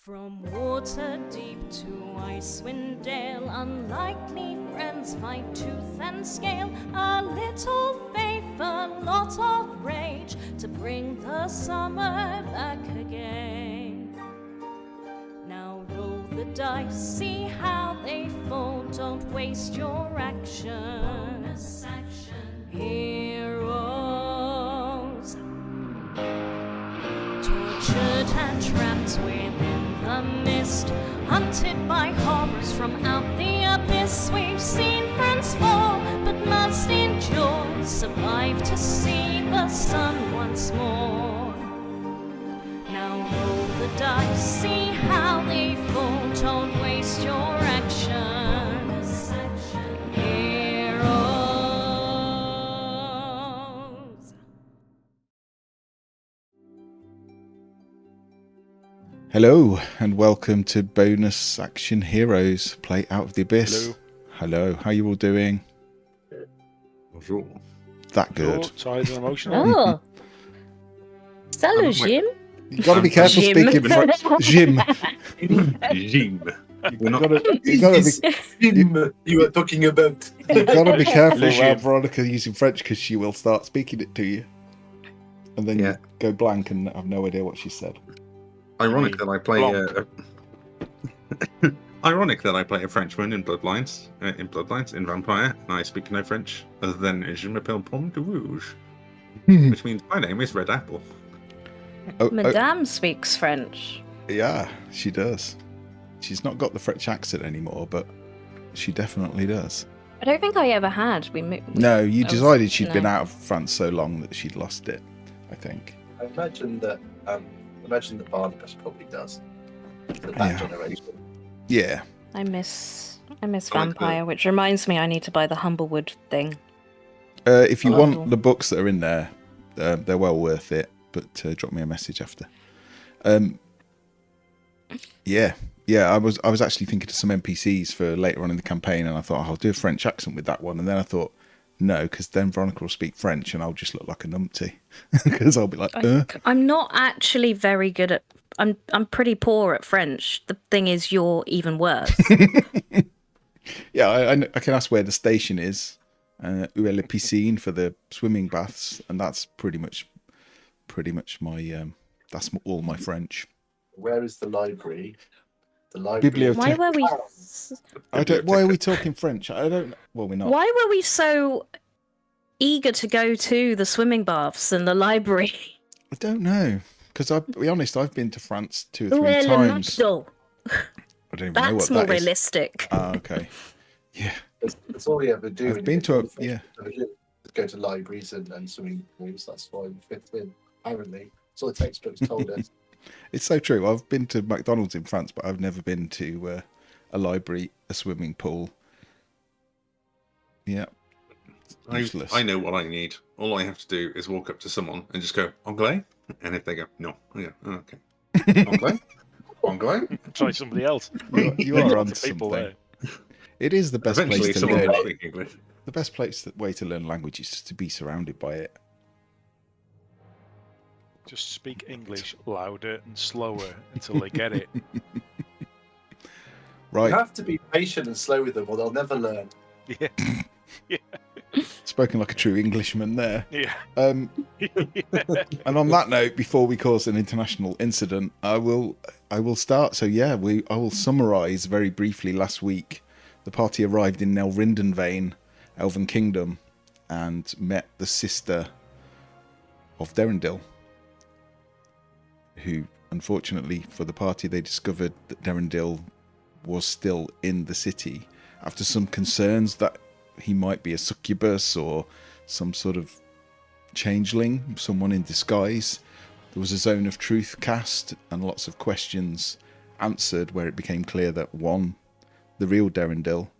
From water deep to Icewind Dale, unlikely friends fight tooth and scale. A little faith, a lot of rage, to bring the summer back again. Now roll the dice, see how they fall, don't waste your action. Bonus action. Heroes, tortured and trapped within the mist, hunted by horrors from out the abyss. We've seen friends fall, but must endure, survive to see the sun once more. Now roll the dice, see how they fall, don't waste your action. Heroes. Hello and welcome to Bonus Action Heroes Play Out of the Abyss. Hello, how you all doing? Bonjour. That good. Tired and emotional. Oh. Salut, Jim. You got to be careful Jim. speaking French. Jim. Jim. You gotta Jim you are talking about. be careful Le Jim. around Veronica using French because she will start speaking it to you, and then you go blank and have no idea what she said. Ironic that I play ironic that I play a Frenchman in Bloodlines, in Vampire, and I speak no French other than Je m'appelle Pomme de Rouge, which means my name is Red Apple. Madame speaks French. Yeah, she does. She's not got the French accent anymore, but she definitely does. I don't think I ever had. We moved. No, you decided she'd been no. out of France so long that she'd lost it, I think. I imagine that Barnabas probably does. That Yeah. generation. Yeah. I miss I like Vampire, which reminds me I need to buy the Humblewood thing. If you Oh. want the books that are in there, they're well worth it. But drop me a message after. Yeah. I was actually thinking of some NPCs for later on in the campaign, and I thought I'll do a French accent with that one, and then I thought no, because then Veronica will speak French, and I'll just look like a numpty because I'll be like, I'm not actually very good at. I'm pretty poor at French. The thing is, you're even worse. Yeah, I can ask where the station is, où est la piscine for the swimming baths, and that's pretty much my that's all my French. Where is the library? The library. Bibliothèque. Why were we? Why are we talking French? I don't. Well, we're not. Why were we so eager to go to the swimming baths and the library? I don't know. Because I'll be honest, I've been to France 2 or 3 Où est le times. McDo? I don't even know That's what more that is. realistic. Ah, okay. Yeah. That's all we ever do. I've been to Go to libraries and swimming pools. That's why we fit in. Apparently, that's all the textbooks told us. It's so true. I've been to McDonald's in France, but I've never been to a library, a swimming pool. Yeah. Useless. I know what I need. All I have to do is walk up to someone and just go, Anglais? And if they go, no, I go, oh, okay. Anglais? Anglais? Try somebody else. You are on Lots of people something. there. It is the best Eventually place to someone learn. will speak English. The best way to learn language is just to be surrounded by it. Just speak English louder and slower until they get it. Right. You have to be patient and slow with them, or they'll never learn. Yeah. Spoken like a true Englishman there. Yeah. And on that note, before we cause an international incident, I will start. So yeah, I will summarise very briefly. Last week, the party arrived in Nelrindenvane, Elven Kingdom, and met the sister of Derendil, who, unfortunately for the party, they discovered that Derendil was still in the city after some concerns that he might be a succubus or some sort of changeling, someone in disguise. There was a zone of truth cast and lots of questions answered where it became clear that one, the real Derendil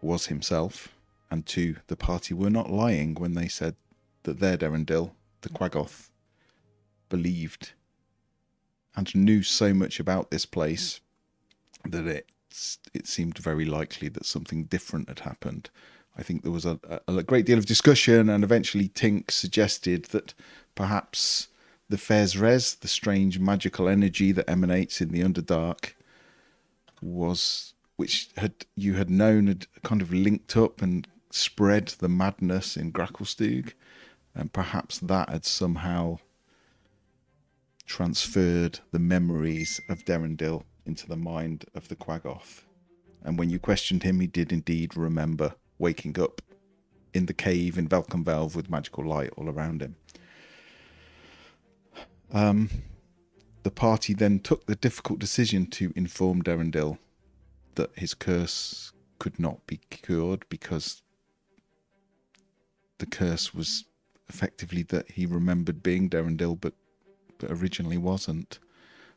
was himself, and two, the party were not lying when they said that their Derendil, the Quaggoth, believed and knew so much about this place that it seemed very likely that something different had happened. I think there was a great deal of discussion, and eventually Tink suggested that perhaps the Fezres, the strange magical energy that emanates in the Underdark, you had known had kind of linked up and spread the madness in Gracklstugh, and perhaps that had somehow transferred the memories of Derendil into the mind of the Quaggoth. And when you questioned him, he did indeed remember waking up in the cave in Velkenvelve with magical light all around him. The party then took the difficult decision to inform Derendil that his curse could not be cured, because the curse was effectively that he remembered being Derendil, but originally wasn't.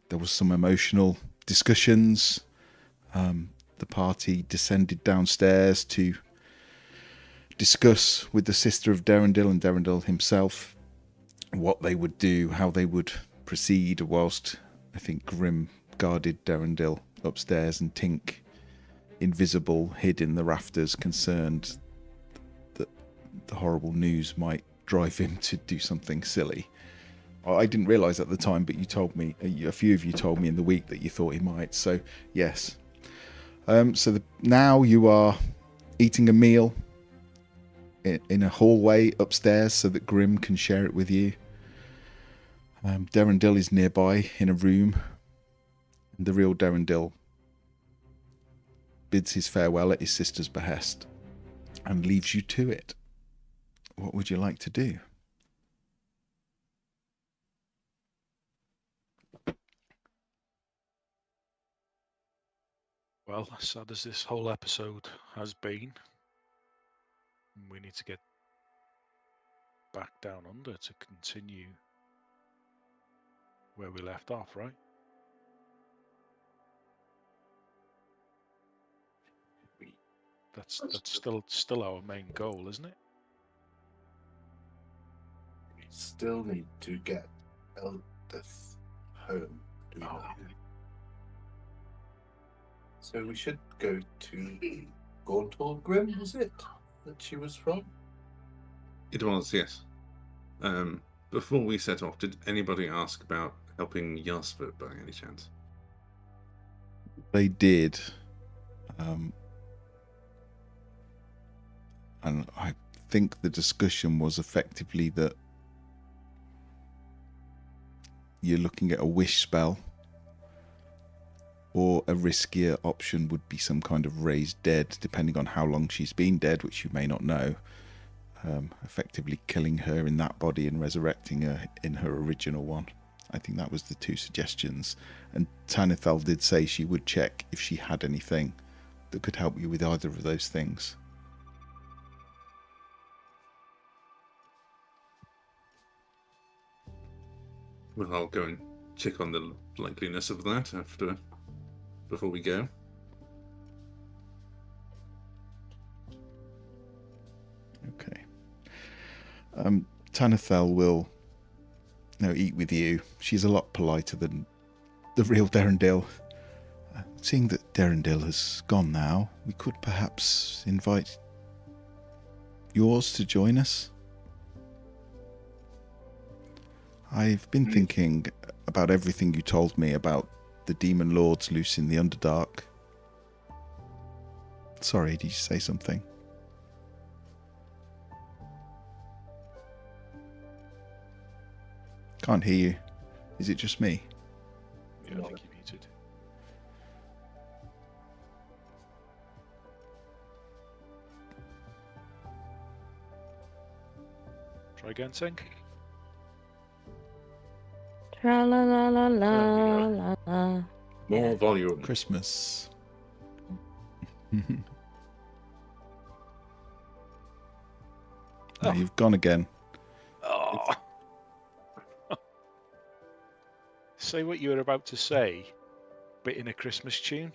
There was some emotional discussions. The party descended downstairs to discuss with the sister of Derendil and Derendil himself what they would do, how they would proceed, whilst I think Grim guarded Derendil upstairs and Tink, invisible, hid in the rafters, concerned that the horrible news might drive him to do something silly. I didn't realise at the time, but you told me, a few of you told me in the week that you thought he might. So, yes. Now you are eating a meal in a hallway upstairs so that Grim can share it with you. Derendil is nearby in a room, and the real Derendil bids his farewell at his sister's behest and leaves you to it. What would you like to do? Well, as sad as this whole episode has been, we need to get back down under to continue where we left off, right? That's still our main goal, isn't it? We still need to get Eldeth home. Do we not? So we should go to Gauntor Grim, was it? That she was from? It was, yes. Before we set off, did anybody ask about helping Yarsford by any chance? They did. And I think the discussion was effectively that you're looking at a wish spell, or a riskier option would be some kind of raised dead, depending on how long she's been dead, which you may not know. Effectively killing her in that body and resurrecting her in her original one. I think that was the two suggestions. And Tanithel did say she would check if she had anything that could help you with either of those things. Well, I'll go and check on the likeliness of that before we go. Okay. Tanithel will eat with you. She's a lot politer than the real Derendil. Seeing that Derendil has gone now, we could perhaps invite yours to join us. I've been thinking about everything you told me about the demon lords loose in the Underdark. Sorry, did you say something? Can't hear you. Is it just me? Yeah, I think you muted. Try again, Sing. Tra la la la There la we la la. More Yeah. volume. Christmas. Oh, you've gone again. Oh. Say what you were about to say, but in a Christmas tune.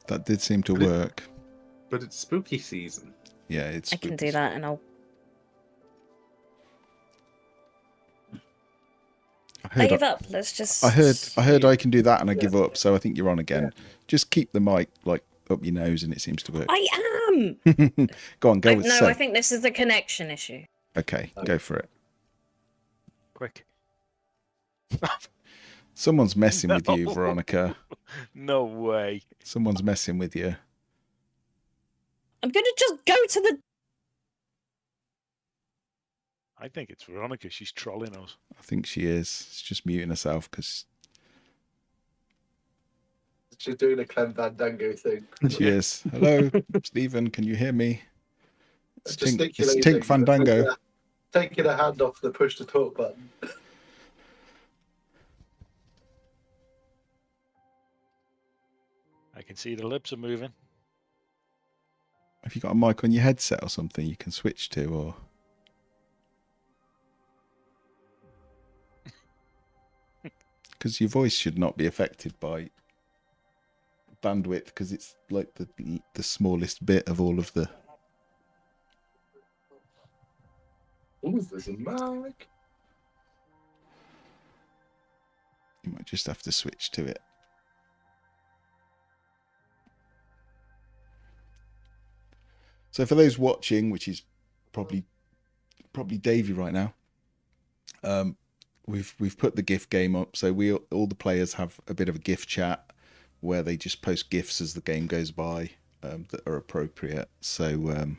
That did seem to work. But it's spooky season. Yeah, it's. I can do that, and I'll I give up. Let's just. I heard I can do that, and I give up. So I think you're on again. Just keep the mic like up your nose, and it seems to work. I am. Go on, go with No, say. I think this is a connection issue. Okay, go for it. Quick. Someone's messing with you, No. Veronica. No way. Someone's messing with you. I'm gonna just go to the. I think it's Veronica. She's trolling us. I think she is. She's just muting herself because She's doing a Clem Fandango thing. she is. Hello, Stephen. Can you hear me? It's Gesticulating. Tink Fandango. Taking a hand off the push to talk button. I can see the lips are moving. Have you got a mic on your headset or something you can switch to, or? Because your voice should not be affected by bandwidth, because it's like the smallest bit of all of the. Ooh, there's a mic. You might just have to switch to it. So for those watching, which is probably Davey right now, we've put the GIF game up, so all the players have a bit of a GIF chat where they just post GIFs as the game goes by that are appropriate. So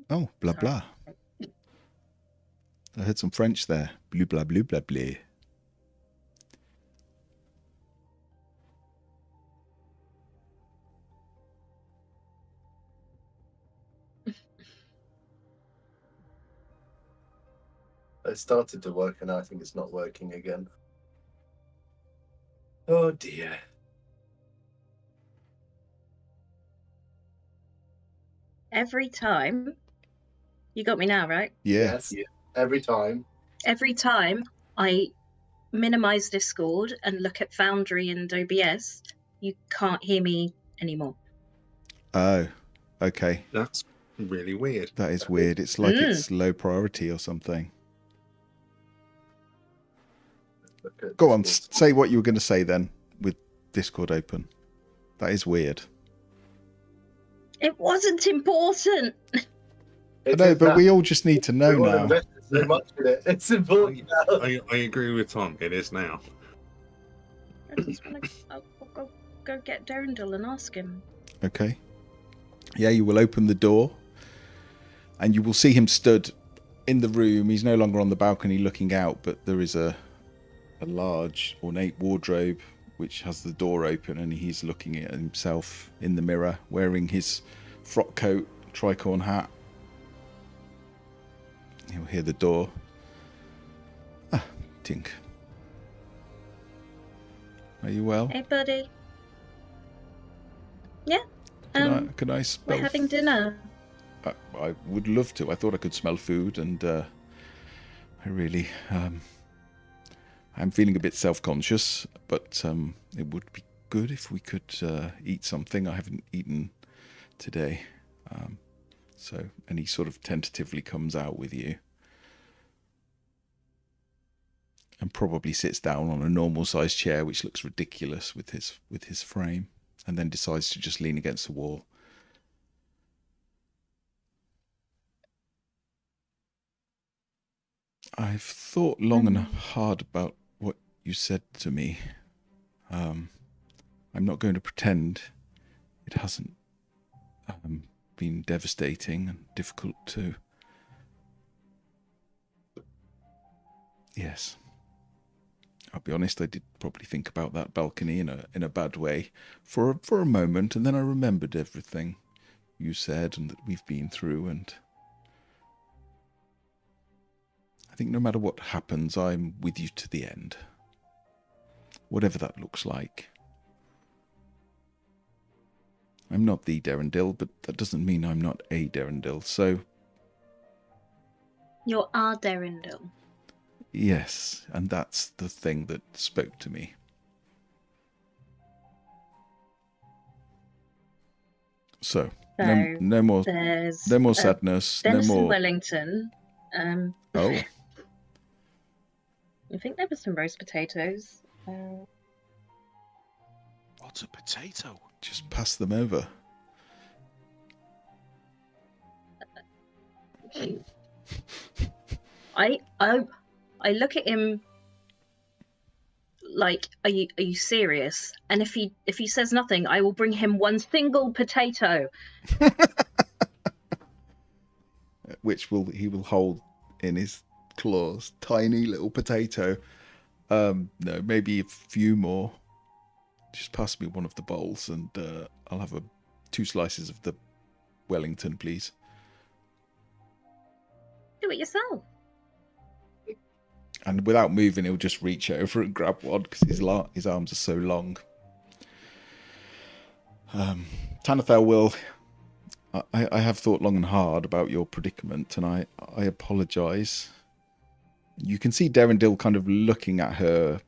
oh, blah blah. I heard some French there. Blue blah blue blah blah. It started to work, and I think it's not working again. Oh dear. Every time. You got me now, right? Yeah. Yes. Every time. Every time I minimize Discord and look at Foundry and OBS, you can't hear me anymore. Oh, okay. That's really weird. That is weird. It's like it's low priority or something. Look at Go on, Discord. say what you were going to say then with Discord open. That is weird. It wasn't important. I know, but we all just need to know We all now. invested so much in it. It's important now. I agree with Tom. It is now. I just want to go get Durandal and ask him. Okay. Yeah, you will open the door and you will see him stood in the room. He's no longer on the balcony looking out, but there is a large ornate wardrobe which has the door open, and he's looking at himself in the mirror wearing his frock coat, tricorn hat. He'll hear the door. Ah, Tink. Are you well? Hey, buddy. Yeah. Can I We're spell? having dinner. I would love to. I thought I could smell food, and I really, I'm feeling a bit self-conscious, but it would be good if we could eat something. I haven't eaten today. And he sort of tentatively comes out with you and probably sits down on a normal-sized chair, which looks ridiculous with his frame, and then decides to just lean against the wall. I've thought long and hard about what you said to me. I'm not going to pretend it hasn't been devastating and difficult to. Yes. I'll be honest, I did probably think about that balcony in a bad way for a moment, and then I remembered everything you said and that we've been through, and I think no matter what happens, I'm with you to the end. Whatever that looks like. I'm not the Derendil, but that doesn't mean I'm not a Derendil, so You're our Durandal. yes, and that's the thing that spoke to me. So, no more There's sadness, no Dennis in more. Wellington. Oh, I think there were some roast potatoes. What's a potato? just pass them over. I look at him like, are you serious? And if he says nothing, I will bring him one single potato. Which he will hold in his claws. Tiny little potato. No, maybe a few more. Just pass me one of the bowls and I'll have 2 slices of the Wellington, please. Do it yourself. And without moving, he'll just reach over and grab one because his arms are so long. Tanathel will... I have thought long and hard about your predicament, and I apologise. You can see Derendil kind of looking at her,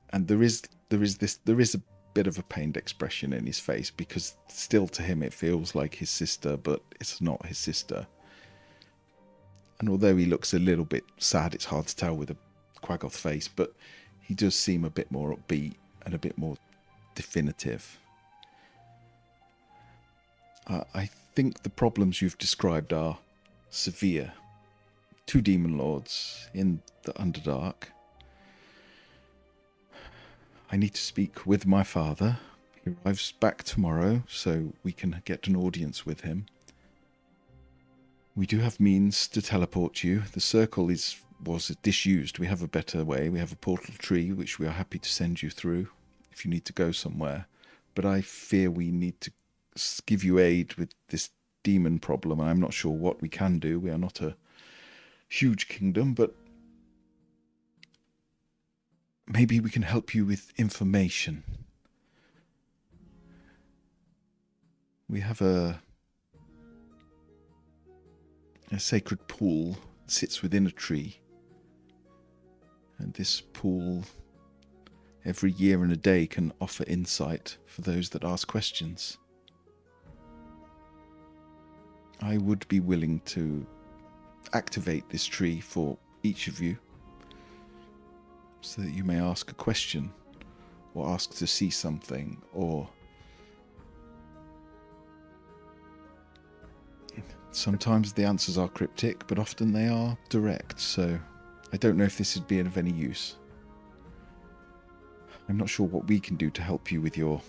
and there is a bit of a pained expression in his face, because still to him it feels like his sister, but it's not his sister. And although he looks a little bit sad, it's hard to tell with a Quaggoth face, but he does seem a bit more upbeat and a bit more definitive. I think the problems you've described are severe. 2 demon lords in the Underdark. I need to speak with my father. He arrives back tomorrow, so we can get an audience with him. We do have means to teleport you. The circle was disused. We have a better way. We have a portal tree, which we are happy to send you through if you need to go somewhere. But I fear we need to give you aid with this demon problem, and I'm not sure what we can do. We are not a huge kingdom, but maybe we can help you with information. We have a sacred pool that sits within a tree, and this pool every year and a day can offer insight for those that ask questions. I would be willing to activate this tree for each of you so that you may ask a question or ask to see something, or sometimes the answers are cryptic, but often they are direct, so I don't know if this would be of any use. I'm not sure what we can do to help you with your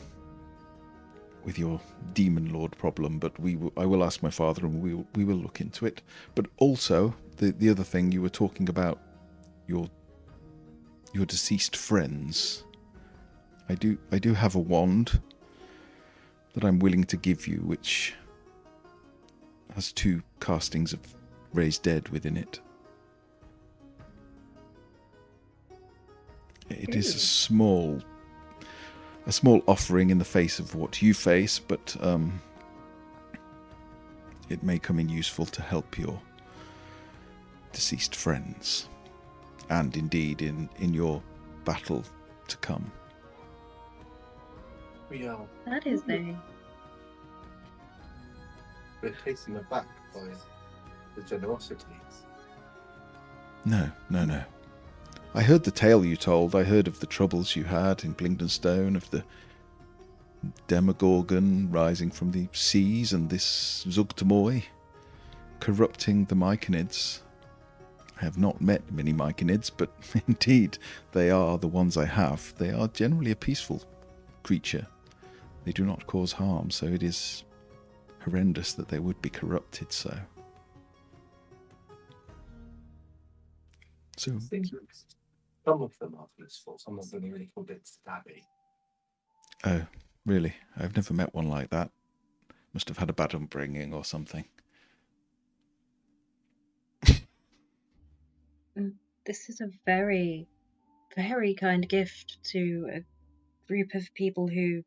demon lord problem, but I will ask my father and we will look into it. But also the other thing you were talking about, your deceased friends. I do have a wand that I'm willing to give you, which has 2 castings of raised dead within it. It is a small offering in the face of what you face, but it may come in useful to help your deceased friends, and indeed in your battle to come. That is We're taken aback by the generosity. No. I heard the tale you told. I heard of the troubles you had in Blingdenstone, of the Demogorgon rising from the seas, and this Zugtamoy corrupting the Myconids. I have not met many Myconids, but indeed they are the ones I have. They are generally a peaceful creature. They do not cause harm, so it is horrendous that they would be corrupted so. Some of them are peaceful, some of them are a little bit stabby. Oh, really? I've never met one like that. Must have had a bad upbringing or something. This is a very, very kind gift to a group of people who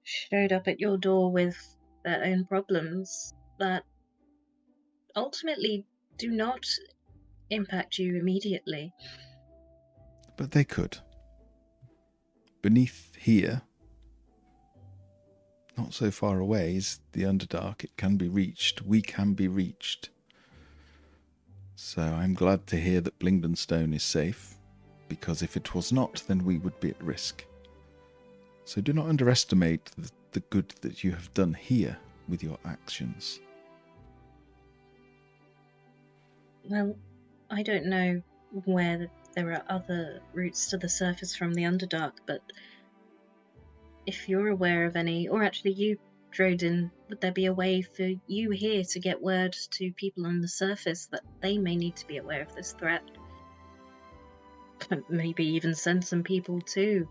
showed up at your door with their own problems that ultimately do not impact you immediately. But they could. Beneath here, not so far away, is the Underdark. It can be reached. We can be reached. So I'm glad to hear that Blingdenstone is safe, because if it was not, then we would be at risk. So do not underestimate the good that you have done here with your actions. Well, I don't know where there are other routes to the surface from the Underdark, but if you're aware of any, or actually you, Drodin, would there be a way for you here to get word to people on the surface that they may need to be aware of this threat? Maybe even send some people too.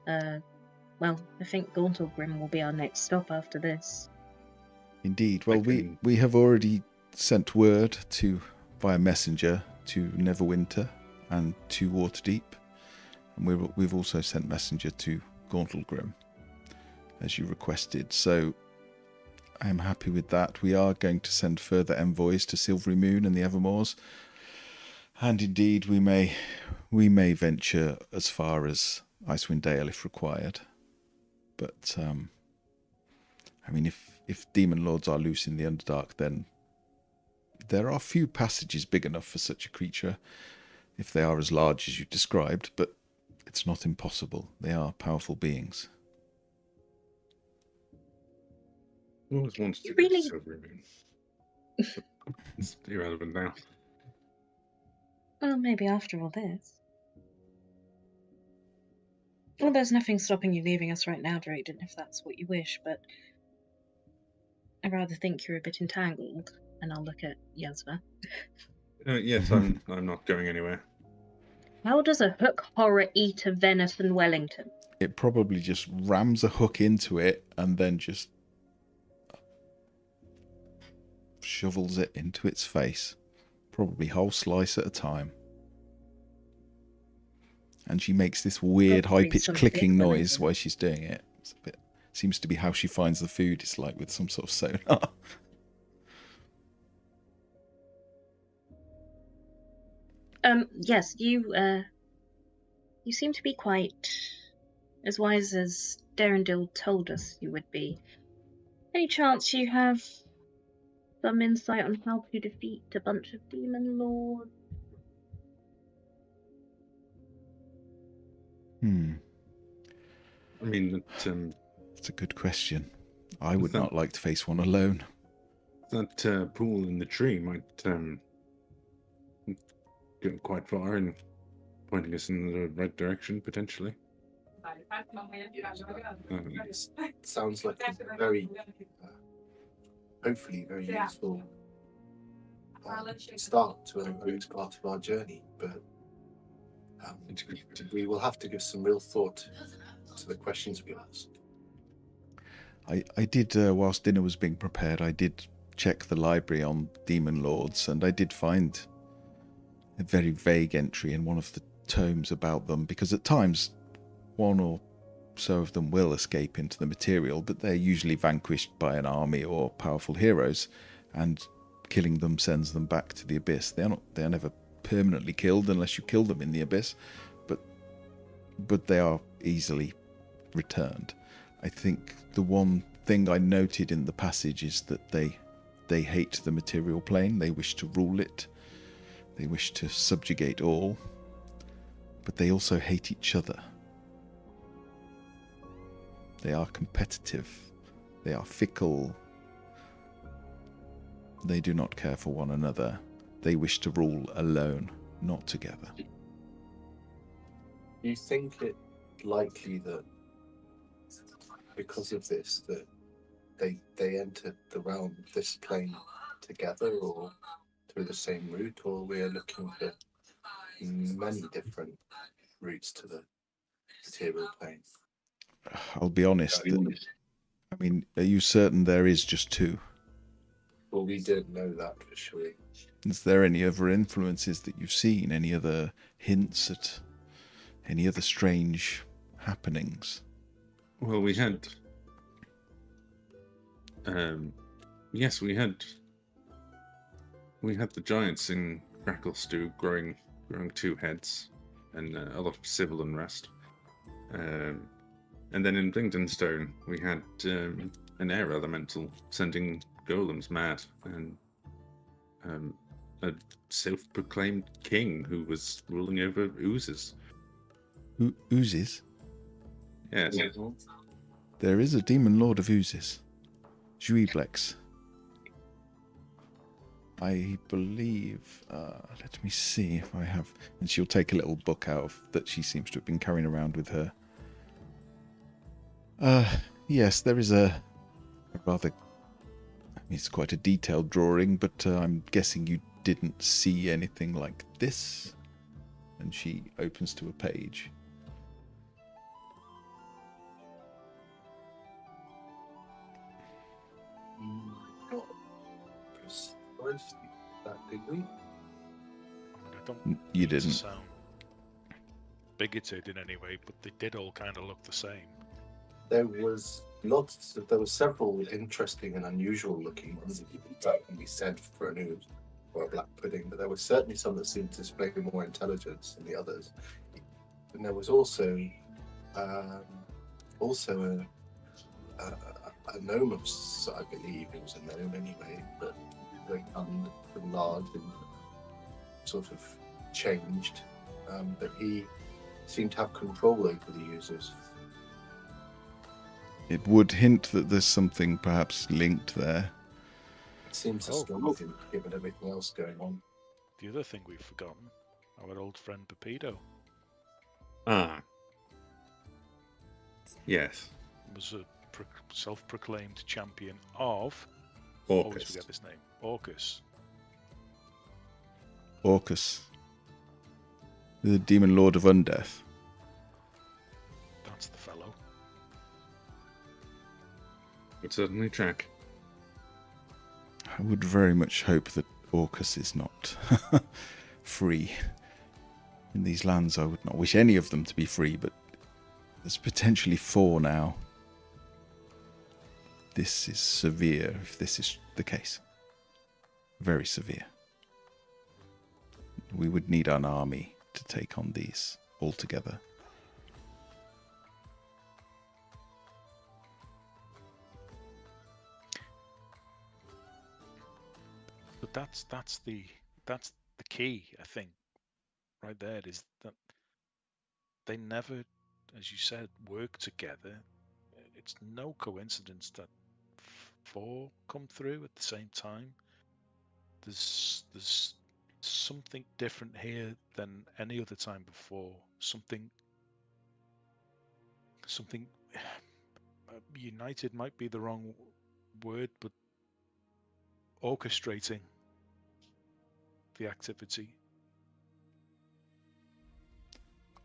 Well, I think Gauntlgrim will be our next stop after this. Indeed. I Well, can- we have already sent word via messenger to Neverwinter and to Waterdeep, and we've also sent messenger to Gauntlgrim, as you requested. So I am happy with that. We are going to send further envoys to Silvery Moon and the Evermoors, and indeed we may venture as far as Icewind Dale if required. But I mean, if demon lords are loose in the Underdark, then there are few passages big enough for such a creature, if they are as large as you described, but it's not impossible. They are powerful beings. I always wanted to You go to really- Silvery Moon. It's irrelevant now. Well, maybe after all this. Well, there's nothing stopping you leaving us right now, Drayden, if that's what you wish, but I rather think you're a bit entangled, and I'll look at Yasva. Yes, I'm not going anywhere. How does a hook horror eat a venison Wellington? It probably just rams a hook into it and then just shovels it into its face. Probably whole slice at a time. And she makes this weird Probably high-pitched some clicking big noise Wellington. while she's doing it. It's a bit, seems to be how she finds the food. It's like with some sort of sonar. Yes, you seem to be quite as wise as Derendil told us you would be. Any chance you have some insight on how to defeat a bunch of demon lords? I mean, That's a good question. I would That- not like to face one alone. that pool in the tree might go quite far in pointing us in the right direction, potentially. Sounds like a very, hopefully, very useful start to a next part of our journey. But we will have to give some real thought to the questions we ask. I did, whilst dinner was being prepared, I did check the library on demon lords, and I did find a very vague entry in one of the tomes about them, because at times one or so of them will escape into the material, but they're usually vanquished by an army or powerful heroes, and killing them sends them back to the abyss. They are never permanently killed unless you kill them in the abyss, but they are easily returned. I think the one thing I noted in the passage is that they hate the material plane. They wish to rule it. They wish to subjugate all. But they also hate each other. They are competitive. They are fickle. They do not care for one another. They wish to rule alone, not together. Do you think it likely that because of this that they entered the realm of this plane together or through the same route, or we're looking for many different routes to the material plane? I'll be honest. I mean, are you certain there is just two? Well, we didn't know that for sure. Is there any other influences that you've seen? Any other hints at any other strange happenings? Well, we had. Yes, we had the giants in Cracklestew growing 2 heads, and a lot of civil unrest. And then in Blingdenstone, we had an air elemental sending golems mad, and a self-proclaimed king who was ruling over oozes. Oozes? Yes. There is a demon lord of oozes. Juiblex. I believe. Let me see if I have. And she'll take a little book out that she seems to have been carrying around with her. Yes, there is a rather. I mean, it's quite a detailed drawing, but I'm guessing you didn't see anything like this. And she opens to a page. Not precisely that, did we? I mean, I don't You mean to didn't. sound bigoted in any way, but they did all kind of look the same. There were several interesting and unusual looking ones, if that can be said for an ooze or a black pudding, but there were certainly some that seemed to display more intelligence than the others. And there was also a gnome of, I believe it was a gnome anyway, but very large and sort of changed. But he seemed to have control over the users. It would hint that there's something perhaps linked there. It seems a Oh. strong hint given everything else going on. The other thing we've forgotten, our old friend Pepido Ah. Yes. was a self-proclaimed champion of. Always Orcus. forget this name. Orcus. Orcus, the demon lord of undeath. That's the fellow. Would certainly track. I would very much hope that Orcus is not free. In these lands, I would not wish any of them to be free, but there's potentially 4 now. This is severe if this is the case. Very severe. We would need an army to take on these altogether. But that's the key, I think, right there, is that they never, as you said, work together. It's no coincidence that 4 come through at the same time. There's something different here than any other time before. Something united might be the wrong word, but orchestrating the activity.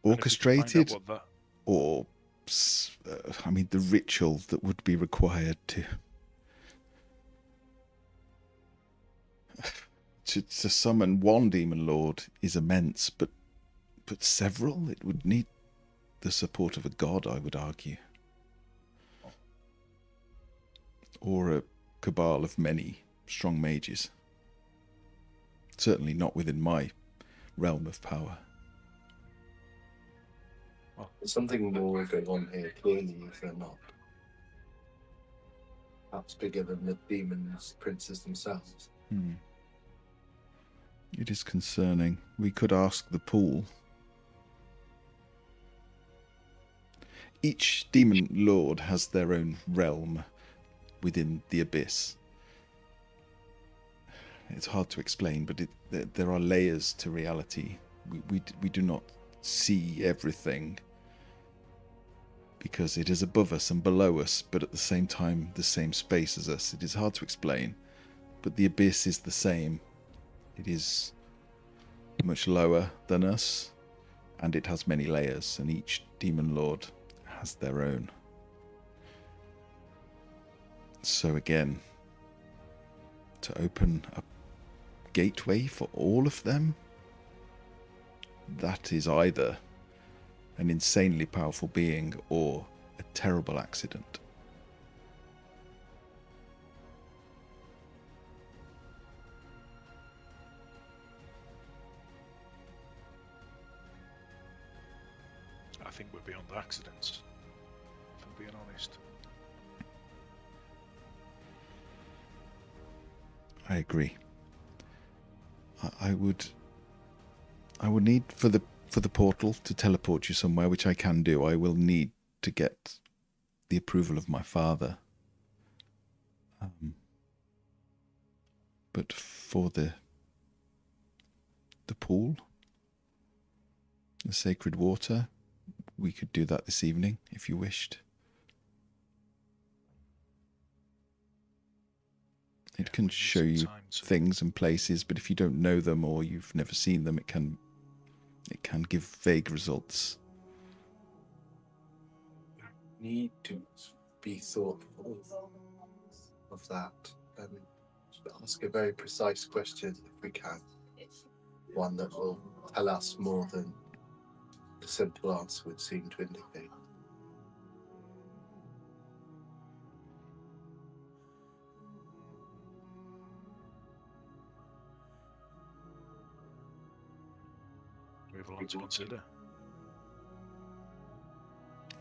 And if we can find out Orchestrated, what that, or I mean, the ritual that would be required to summon one demon lord is immense, but several, it would need the support of a god, I would argue, or a cabal of many strong mages. Certainly not within my realm of power. There's something more going on here, clearly, if they're not. Perhaps bigger than the demons, princes themselves. It is concerning. We could ask the pool. Each demon lord has their own realm within the abyss. It's hard to explain, but there are layers to reality. We do not see everything because it is above us and below us, but at the same time the same space as us. It is hard to explain, but the abyss is the same. It is much lower than us, and it has many layers, and each demon lord has their own. So again, to open a gateway for all of them, that is either an insanely powerful being or a terrible accident. I think we're beyond accidents, if I'm being honest. I agree. I would need for the portal to teleport you somewhere, which I can do. I will need to get the approval of my father. But for the pool, the sacred water, we could do that this evening if you wished. It can we need show some you time to- things and places, but if you don't know them or you've never seen them, it can give vague results. Need to be thoughtful of that and ask a very precise question if we can. One that will tell us more than the simple answer would seem to indicate. We have a lot to consider.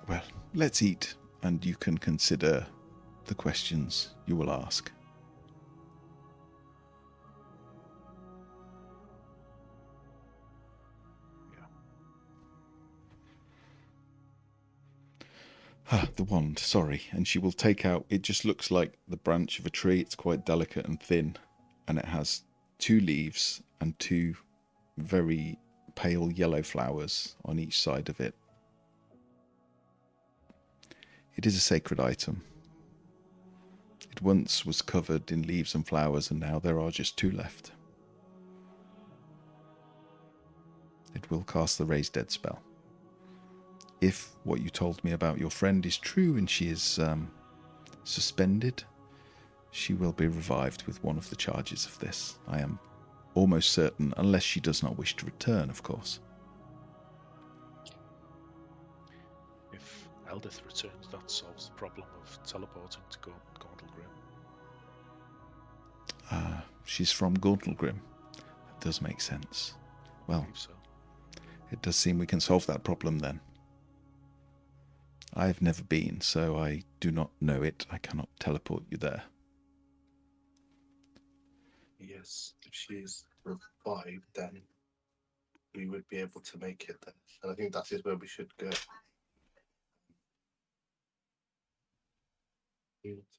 Well, let's eat, and you can consider the questions you will ask. The wand, sorry. And she will take out, it just looks like the branch of a tree. It's quite delicate and thin, and it has 2 leaves and 2 very pale yellow flowers on each side of it. It is a sacred item. It once was covered in leaves and flowers, and now there are just 2 left. It will cast the Raise Dead spell. If what you told me about your friend is true and she is suspended, she will be revived with one of the charges of this. I am almost certain, unless she does not wish to return, of course. If Eldith returns, that solves the problem of teleporting to Gauntlegrim. She's from Gauntlegrim. That does make sense. I Well, believe so. it does seem we can solve that problem then. I've never been, so I do not know it. I cannot teleport you there. Yes, if she is revived, then we would be able to make it there. And I think that is where we should go.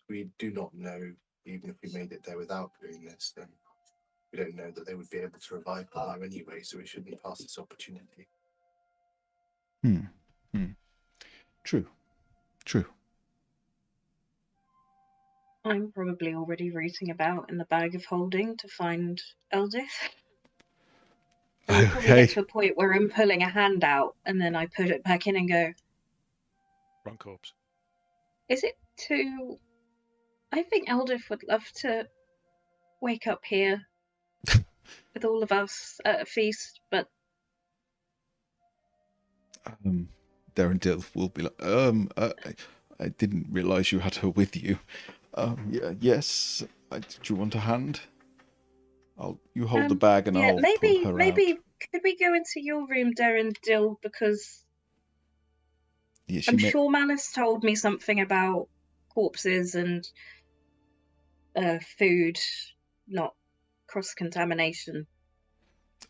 We do not know, even if we made it there without doing this, then we don't know that they would be able to revive her there anyway, so we shouldn't pass this opportunity. True. I'm probably already rooting about in the bag of holding to find Eldith. And we'll probably get to a point where I'm pulling a hand out and then I put it back in and go, Wrong corpse. is it too... I think Eldith would love to wake up here with all of us at a feast, but Darendil will be like, I didn't realise you had her with you. Yes. Do you want a hand? You hold the bag and I'll pull her out. Could we go into your room, Darendil, because Yeah, I'm sure Malice told me something about corpses and food, not cross-contamination.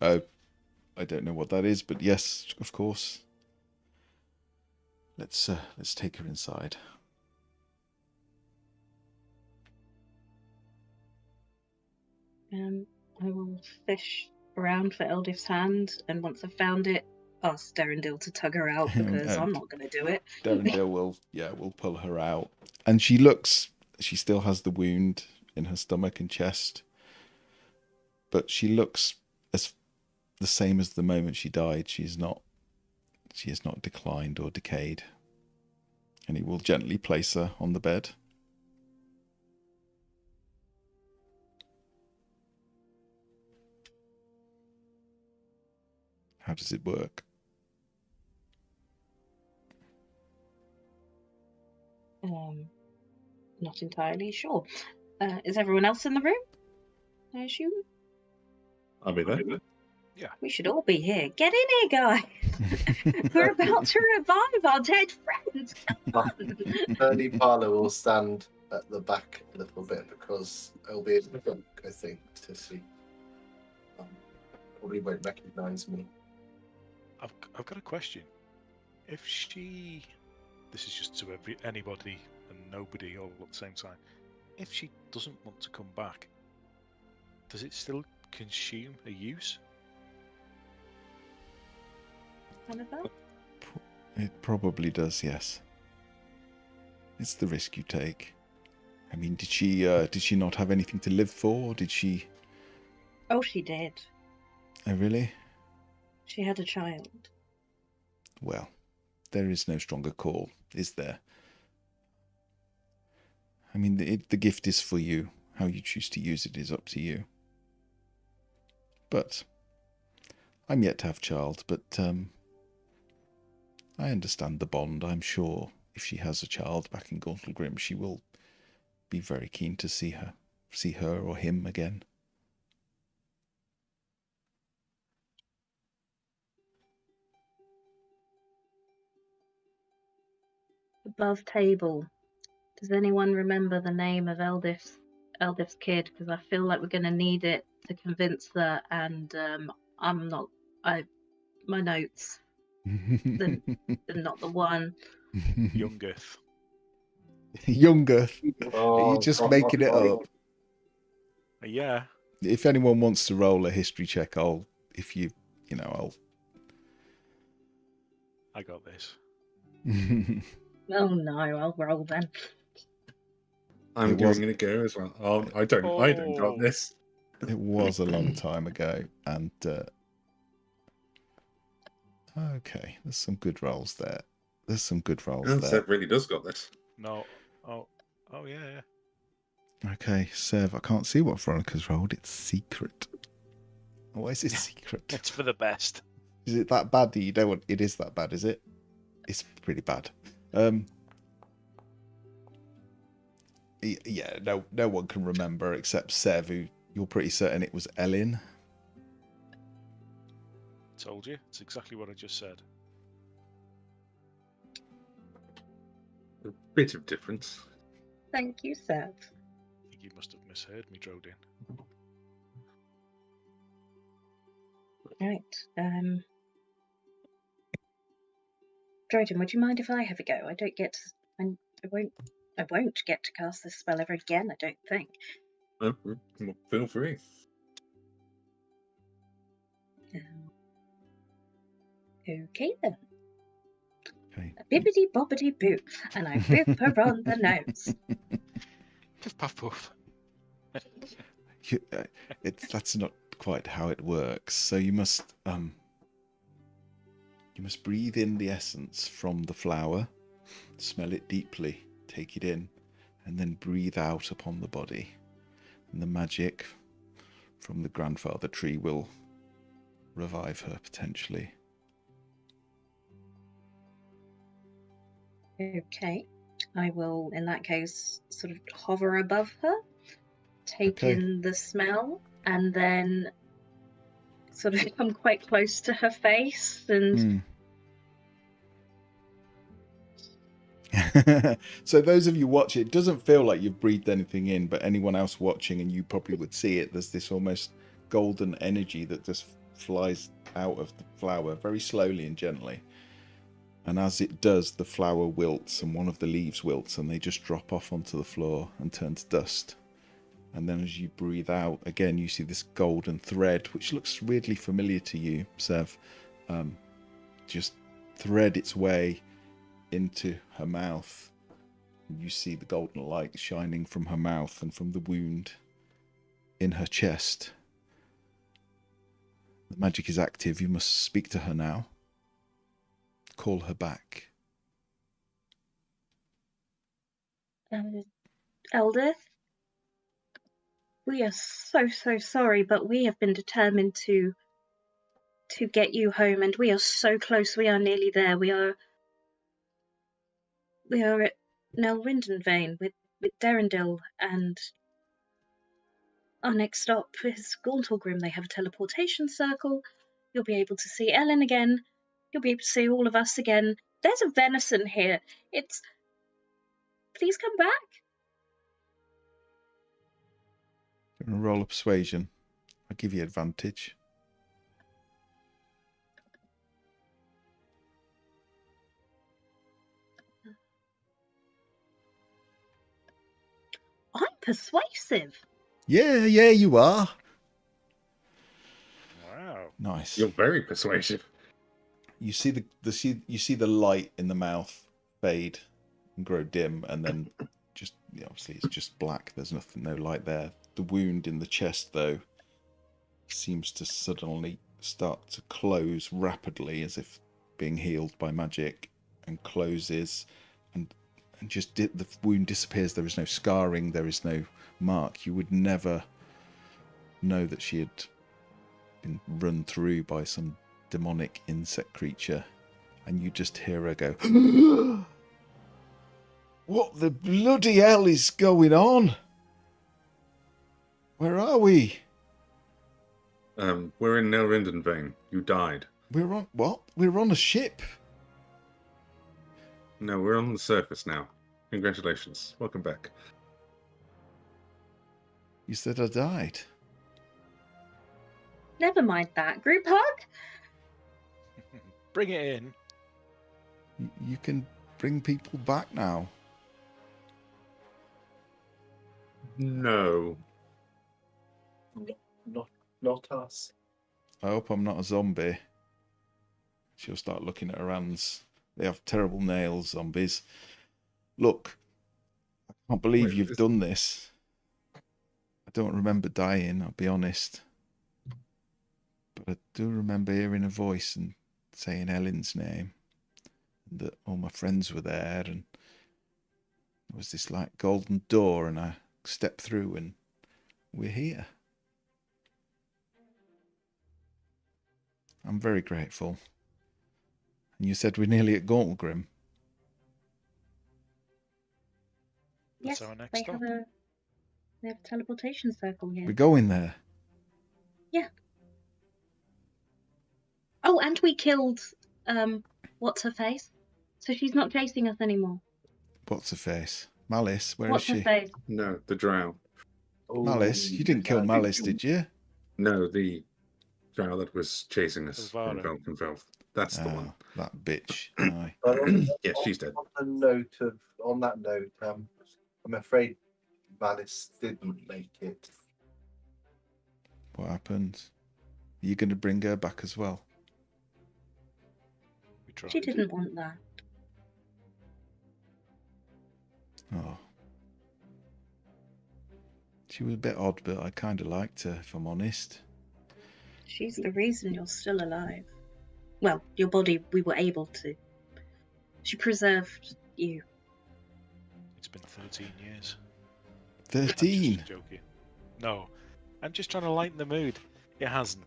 I don't know what that is, but yes, of course. Let's take her inside. I will fish around for Eldith's hand, and once I've found it, ask Darendil to tug her out because I'm not going to do it. Darendil will pull her out, and she still has the wound in her stomach and chest, but she looks as the same as the moment she died. She has not declined or decayed. And he will gently place her on the bed. How does it work? Not entirely sure. Is everyone else in the room? I assume. I'll be there. Yeah. We should all be here. Get in here, guys. We're about to revive our dead friends. Come on. Early Parlour will stand at the back a little bit because it'll be a look, I think, to see. Probably won't recognise me. I've got a question. If she, this is just to anybody and nobody all at the same time. If she doesn't want to come back, Does it still consume a use? Annabelle? It probably does, yes. It's the risk you take. I mean, did she not have anything to live for, or did she? Oh, she did. Oh, really? She had a child. Well, there is no stronger call, is there? I mean, the gift is for you. How you choose to use it is up to you. But I'm yet to have child, but I understand the bond. I'm sure if she has a child back in Gauntlegrim, she will be very keen to see her or him again. Above table. Does anyone remember the name of eldest kid? Because I feel like we're going to need it to convince her. And I'm not. My notes. They're not the one. Youngeth. Youngeth. Are you Oh, just God, making it God. up? Yeah. If anyone wants to roll a history check, I'll I got this. Oh no, I'll roll then. I'm It was- giving it a go as well. Oh, I don't got Oh. this. It was a long time ago, and okay, there's some good rolls there. Oh, Seth really does got this. No. Oh yeah. Okay, Sev, I can't see what Veronica's rolled. It's secret. Why is it secret? It's for the best. Is it that bad that you don't want? It is that bad, is it? It's pretty bad. Yeah, no one can remember except Sev, who you're pretty certain it was Ellen. Told you. It's exactly what I just said. A bit of difference. Thank you, Seth. I think you must have misheard me, Drodin. Right. Droden, would you mind if I have a go? I don't get to, I won't get to cast this spell ever again, I don't think. Oh, well, feel free. Okay then. Okay. A bibbidi bobbidi boo, and I boop her on the nose. Puff puff puff. That's not quite how it works. So you must breathe in the essence from the flower, smell it deeply, take it in, and then breathe out upon the body. And the magic from the grandfather tree will revive her potentially. Okay. I will, in that case, sort of hover above her, take Okay. in the smell, and then sort of come quite close to her face and So those of you watching, it doesn't feel like you've breathed anything in, but anyone else watching, and you probably would see it, there's this almost golden energy that just flies out of the flower very slowly and gently. And as it does, the flower wilts and one of the leaves wilts, and they just drop off onto the floor and turn to dust. And then as you breathe out, again, you see this golden thread, which looks weirdly familiar to you, Sev, just thread its way into her mouth. You see the golden light shining from her mouth and from the wound in her chest. The magic is active. You must speak to her now. Call her back. Eldith, we are so sorry, but we have been determined to get you home, and we are so close. We are nearly there. We are at Nelrinden Vane with Derendil, and our next stop is Gauntlegrim. They have a teleportation circle. You'll be able to see Ellen again. You'll be able to see all of us again. There's a venison here. Please come back. You're going to roll a persuasion. I'll give you advantage. I'm persuasive. Yeah, you are. Nice. You're very persuasive. You see you see the light in the mouth fade and grow dim, and then just obviously it's just black. There's nothing, no light there. The wound in the chest, though, seems to suddenly start to close rapidly, as if being healed by magic, and closes, and just the wound disappears. There is no scarring. There is no mark. You would never know that she had been run through by some demonic insect creature, and you just hear her go, "What the bloody hell is going on? Where are we? We're in Nelrinden Vein. You died. We're on what? We're on a ship." No, we're on the surface now. Congratulations. Welcome back. You said I died. Never mind that. Group hug? Bring it in. You can bring people back now. No. Not us. I hope I'm not a zombie. She'll start looking at her hands. They have terrible nails, zombies. Look, I can't believe Wait, you've done this. I don't remember dying, I'll be honest. But I do remember hearing a voice and saying Ellen's name. And that all my friends were there, and there was this like golden door, and I stepped through, and we're here. I'm very grateful. And you said we're nearly at Gauntlgrim. That's Yes, our next they stop. have a teleportation circle here. We're going there. Yeah. Oh, and we killed what's her face? So she's not chasing us anymore. What's her face? Malice, where What's is her she? face? No, the drow. Malice? You didn't kill Malice, did you? No, the drow that was chasing us from Elvira. Valkenfeld. That's the one. That bitch. Aye. But Yes, she's dead. On that note, I'm afraid Malice didn't make it. What happened? Are you going to bring her back as well? We tried. She didn't want that. Oh. She was a bit odd, but I kind of liked her, if I'm honest. She's the reason you're still alive. Well, your body, we were able to. She preserved you. It's been 13 years. 13? Just joking. No, I'm just trying to lighten the mood. It hasn't.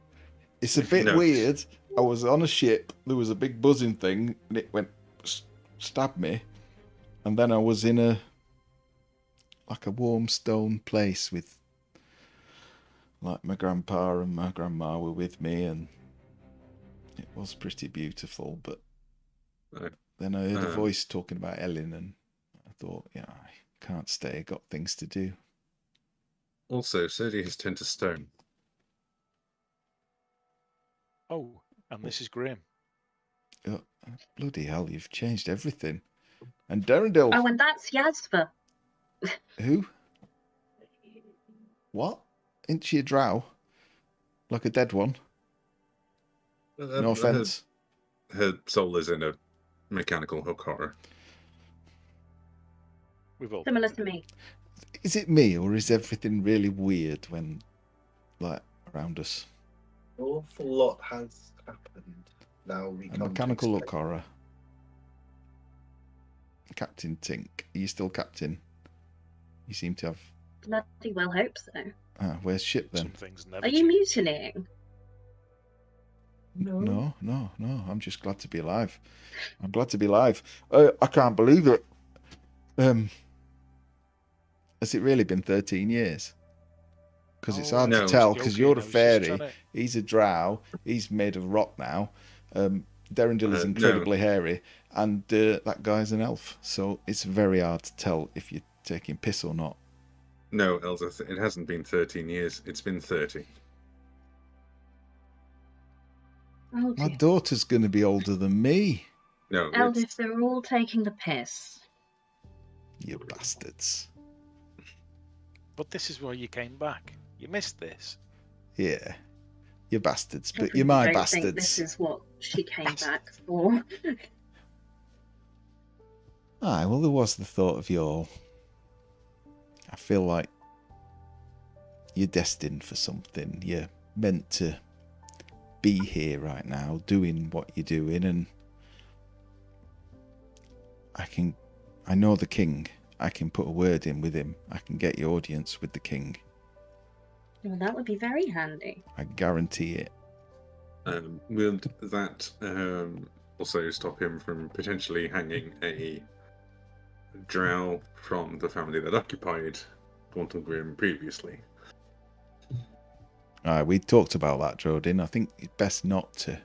It's a bit No. weird. I was on a ship, there was a big buzzing thing, and it went, stabbed me. And then I was in a warm stone place with, like, my grandpa and my grandma were with me, and it was pretty beautiful. But then I heard a voice talking about Ellen, and I thought, yeah, I can't stay, got things to do. Also, Sadie has turned to stone. Oh, and this is Graham. Oh, bloody hell, you've changed everything. And Derendil. Oh, and that's Yasva. Who? What? Isn't she a drow? Like a dead one? No offence. Her soul is in a mechanical hook horror. We've all Similar done to it. me. Is it me, or is everything really weird when, like, around us? An awful lot has happened. Now we A come to mechanical look explain. horror. Captain Tink. Are you still captain? You seem to have... Bloody well hope so. where's ship Some then? things never Are you change. mutinying? No. I'm just glad to be alive. I'm glad to be alive. I can't believe it. Has it really been 13 years? Because it's hard no, to tell, joking, because you're I a was just fairy, trying to- he's a drow, he's made of rock now. Derendil is No. incredibly hairy, and that guy's an elf. So it's very hard to tell if you're taking piss or not. No, Elsa, it hasn't been 13 years. It's been 30. Oh My dear. daughter's going to be older than me, No, Elders, it's, they're all taking the piss. you bastards. But this is why you came back. You missed this. Yeah, You're bastards, I but you're really my don't think bastards. this is what she came back for. Aye, well, there was the thought of you all. I feel like you're destined for something. You're meant to be here right now, doing what you're doing, and I know the king. I can put a word in with him. I can get your audience with the king. Well, that would be very handy. I guarantee it. Will that also stop him from potentially hanging a drow from the family that occupied Grim previously? We talked about that, Jordan. I think it's best not to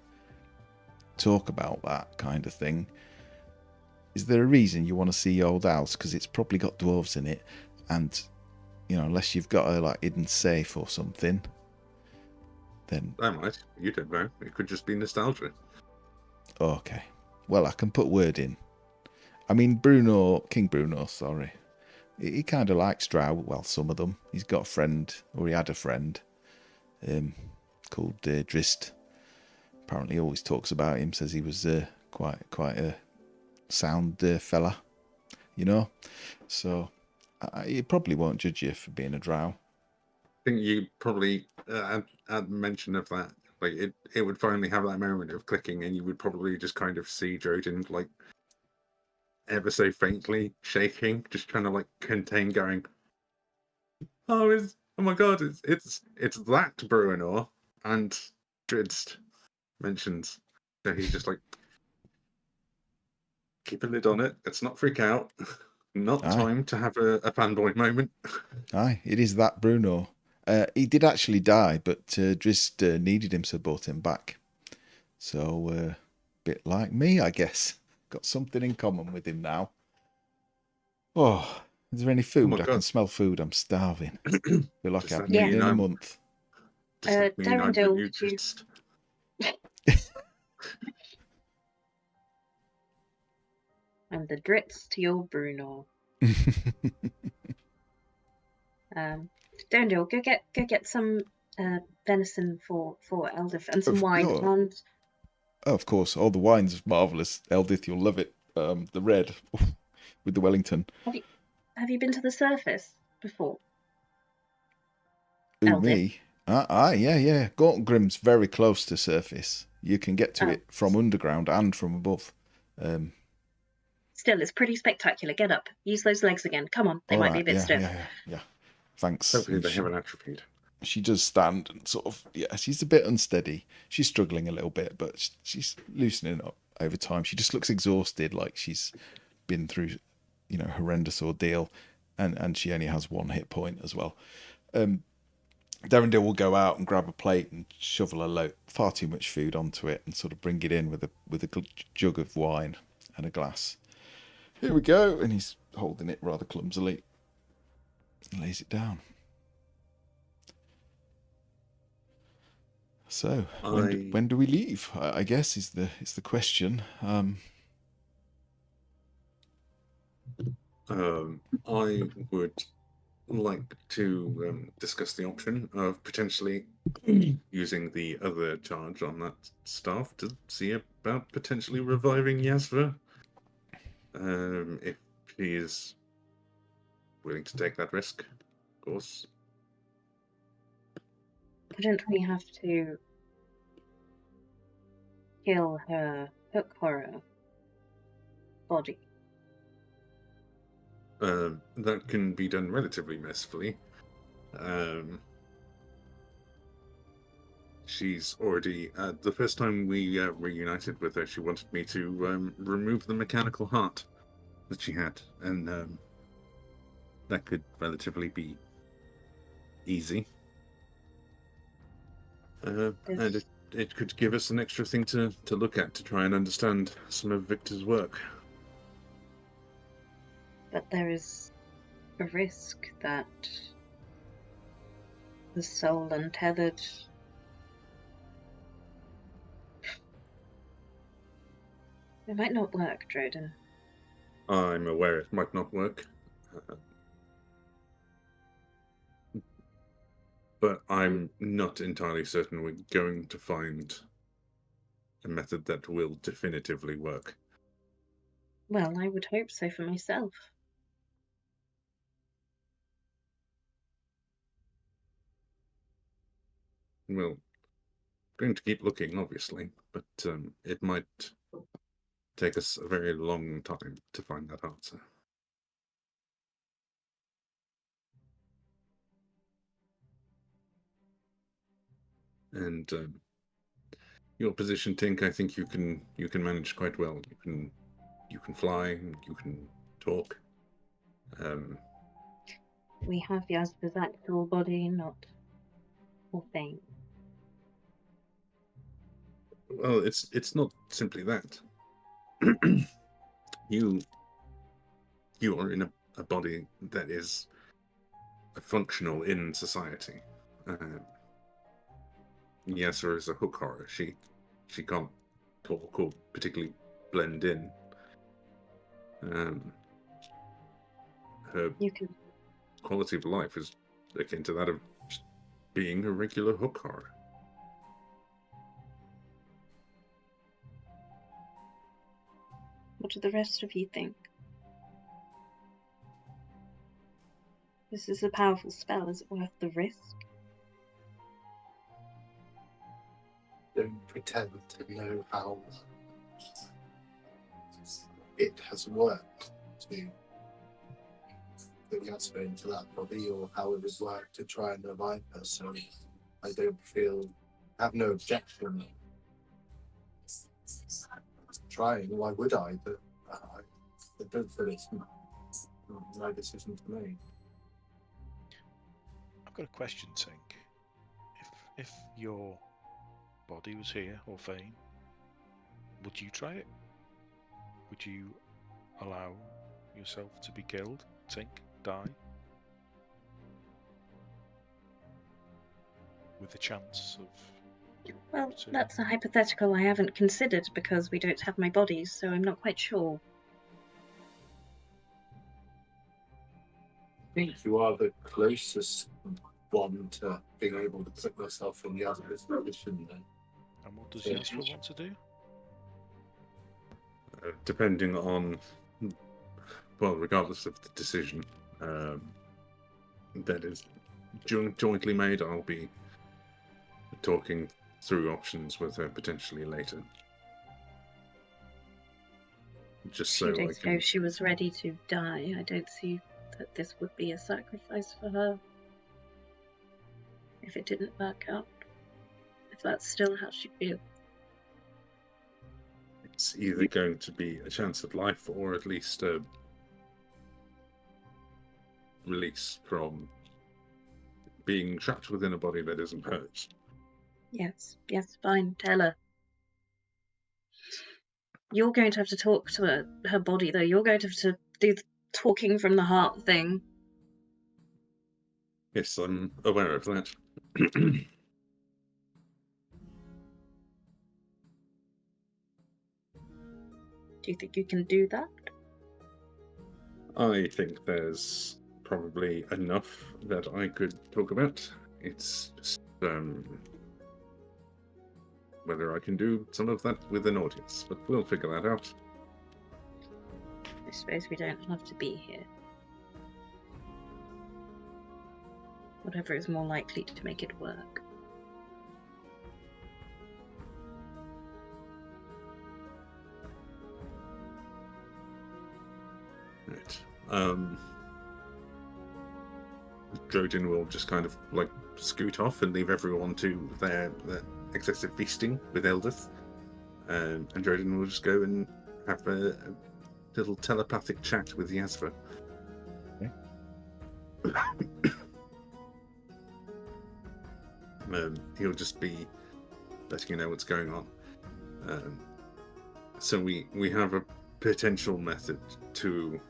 talk about that kind of thing. Is there a reason you want to see your old house? Because it's probably got dwarves in it, and unless you've got a hidden safe or something, then I might. You don't know. It could just be nostalgia. okay. Well, I can put word in. I mean, King Bruno, sorry. He kind of likes drow. Well, some of them. He's got a friend, or he had a friend, called Drist. Apparently, he always talks about him. Says he was quite a sound fella, So he probably won't judge you for being a drow. I think you probably, at mention of that, like it would finally have that moment of clicking, and you would probably just kind of see Jordan like ever so faintly shaking, just trying to like contain going, oh my god, it's that Bruenor. And Dridst mentions, so he's just like, keep a lid on it, let's not freak out. Not Aye. time to have a fanboy moment. Aye, it is that Bruno. He did actually die, but Drist needed him, so brought him back. So, bit like me, I guess. Got something in common with him now. Oh, is there any food? my I can God. smell food. I'm starving. Feel like Does I that haven't eaten mean in a I'm- month. Does that mean I'm the Darendil, new did you- Dridst? I'm the Dritz to your Bruno. Darendil, go get some venison for Eldif and some wine. Oh, And of course, all the wine's marvellous. Eldith, you'll love it. The red with the Wellington. have you been to the surface before? Ooh, Eldith. me? Yeah. Grim's very close to surface. You can get to it from underground and from above. Still, it's pretty spectacular. Get up. Use those legs again. Come on. They might be a bit stiff. Yeah. Thanks. Hopefully And they haven't atrophied. she does stand and sort of, she's a bit unsteady. She's struggling a little bit, but she's loosening up over time. She just looks exhausted, like she's been through, horrendous ordeal, and she only has one hit point as well. Darendil will go out and grab a plate and shovel far too much food onto it and sort of bring it in with a jug of wine and a glass. Here we go, and he's holding it rather clumsily. He lays it down. So when do we leave? I guess is the question. I would like to discuss the option of potentially using the other charge on that staff to see about potentially reviving Yasva. If she is willing to take that risk, of course. Wouldn't we have to kill her hook horror body? That can be done relatively mercifully. She's already, the first time we reunited with her, she wanted me to remove the mechanical heart that she had, and that could relatively be easy. And it could give us an extra thing to look at to try and understand some of Victor's work. But there is a risk that the soul untethered it might not work, Droden. I'm aware it might not work. But I'm not entirely certain we're going to find a method that will definitively work. Well, I would hope so for myself. We're going to keep looking, obviously, but it might take us a very long time to find that answer. And your position, Tink, I think you can manage quite well. You can fly, you can talk. We have Yasper's actual body, not Orphane. Well, it's not simply that. you are in a body that is functional in society. Yasser is a hook horror. She can't talk or particularly blend in. Her You can. quality of life is akin to that of just being a regular hook horror. What do the rest of you think? This is a powerful spell. Is it worth the risk? Don't pretend to know how it has worked to put Yasper into that body, or how it has worked to try and revive her. So I have no objection to trying. Why would I? But I don't feel it's my decision to make. I've got a question, Tink. If your body was here, or Fane, would you try it? Would you allow yourself to be killed, Tink, die? With a chance of... Well, that's a hypothetical I haven't considered because we don't have my bodies, so I'm not quite sure. I think you are the closest one to being able to put yourself in Yasper's position then. And what does Yasper want to do? Depending on, well, regardless of the decision that is jointly made, I'll be talking through options with her potentially later. Just so 2 days I can... ago she was ready to die. I don't see that this would be a sacrifice for her if it didn't work out. If that's still how she feels. It's either going to be a chance of life or at least a release from being trapped within a body that isn't hers. Yes, fine, tell her. You're going to have to talk to her body, though. You're going to have to do the talking from the heart thing. Yes, I'm aware of that. Do you think you can do that? I think there's probably enough that I could talk about. It's just whether I can do some of that with an audience, but we'll figure that out. I suppose we don't have to be here. Whatever is more likely to make it work. Right. Drodin will just kind of like scoot off and leave everyone to their excessive feasting with Eldith. And Drodin will just go and have a little telepathic chat with Yasva. He'll just be letting you know what's going on. So we have a potential method to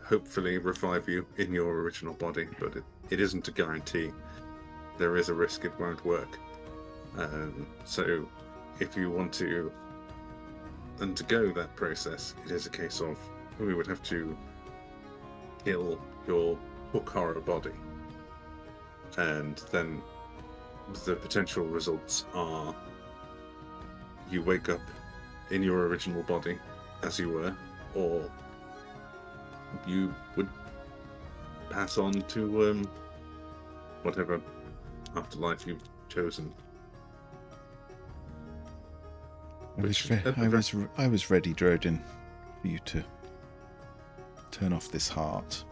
hopefully revive you in your original body, but it isn't a guarantee. There is a risk it won't work. So if you want to undergo that process, it is a case of we would have to kill your hook horror body. And then the potential results are you wake up in your original body as you were, or you would pass on to whatever afterlife you've chosen. I was ready, Drodin, for you to turn off this heart.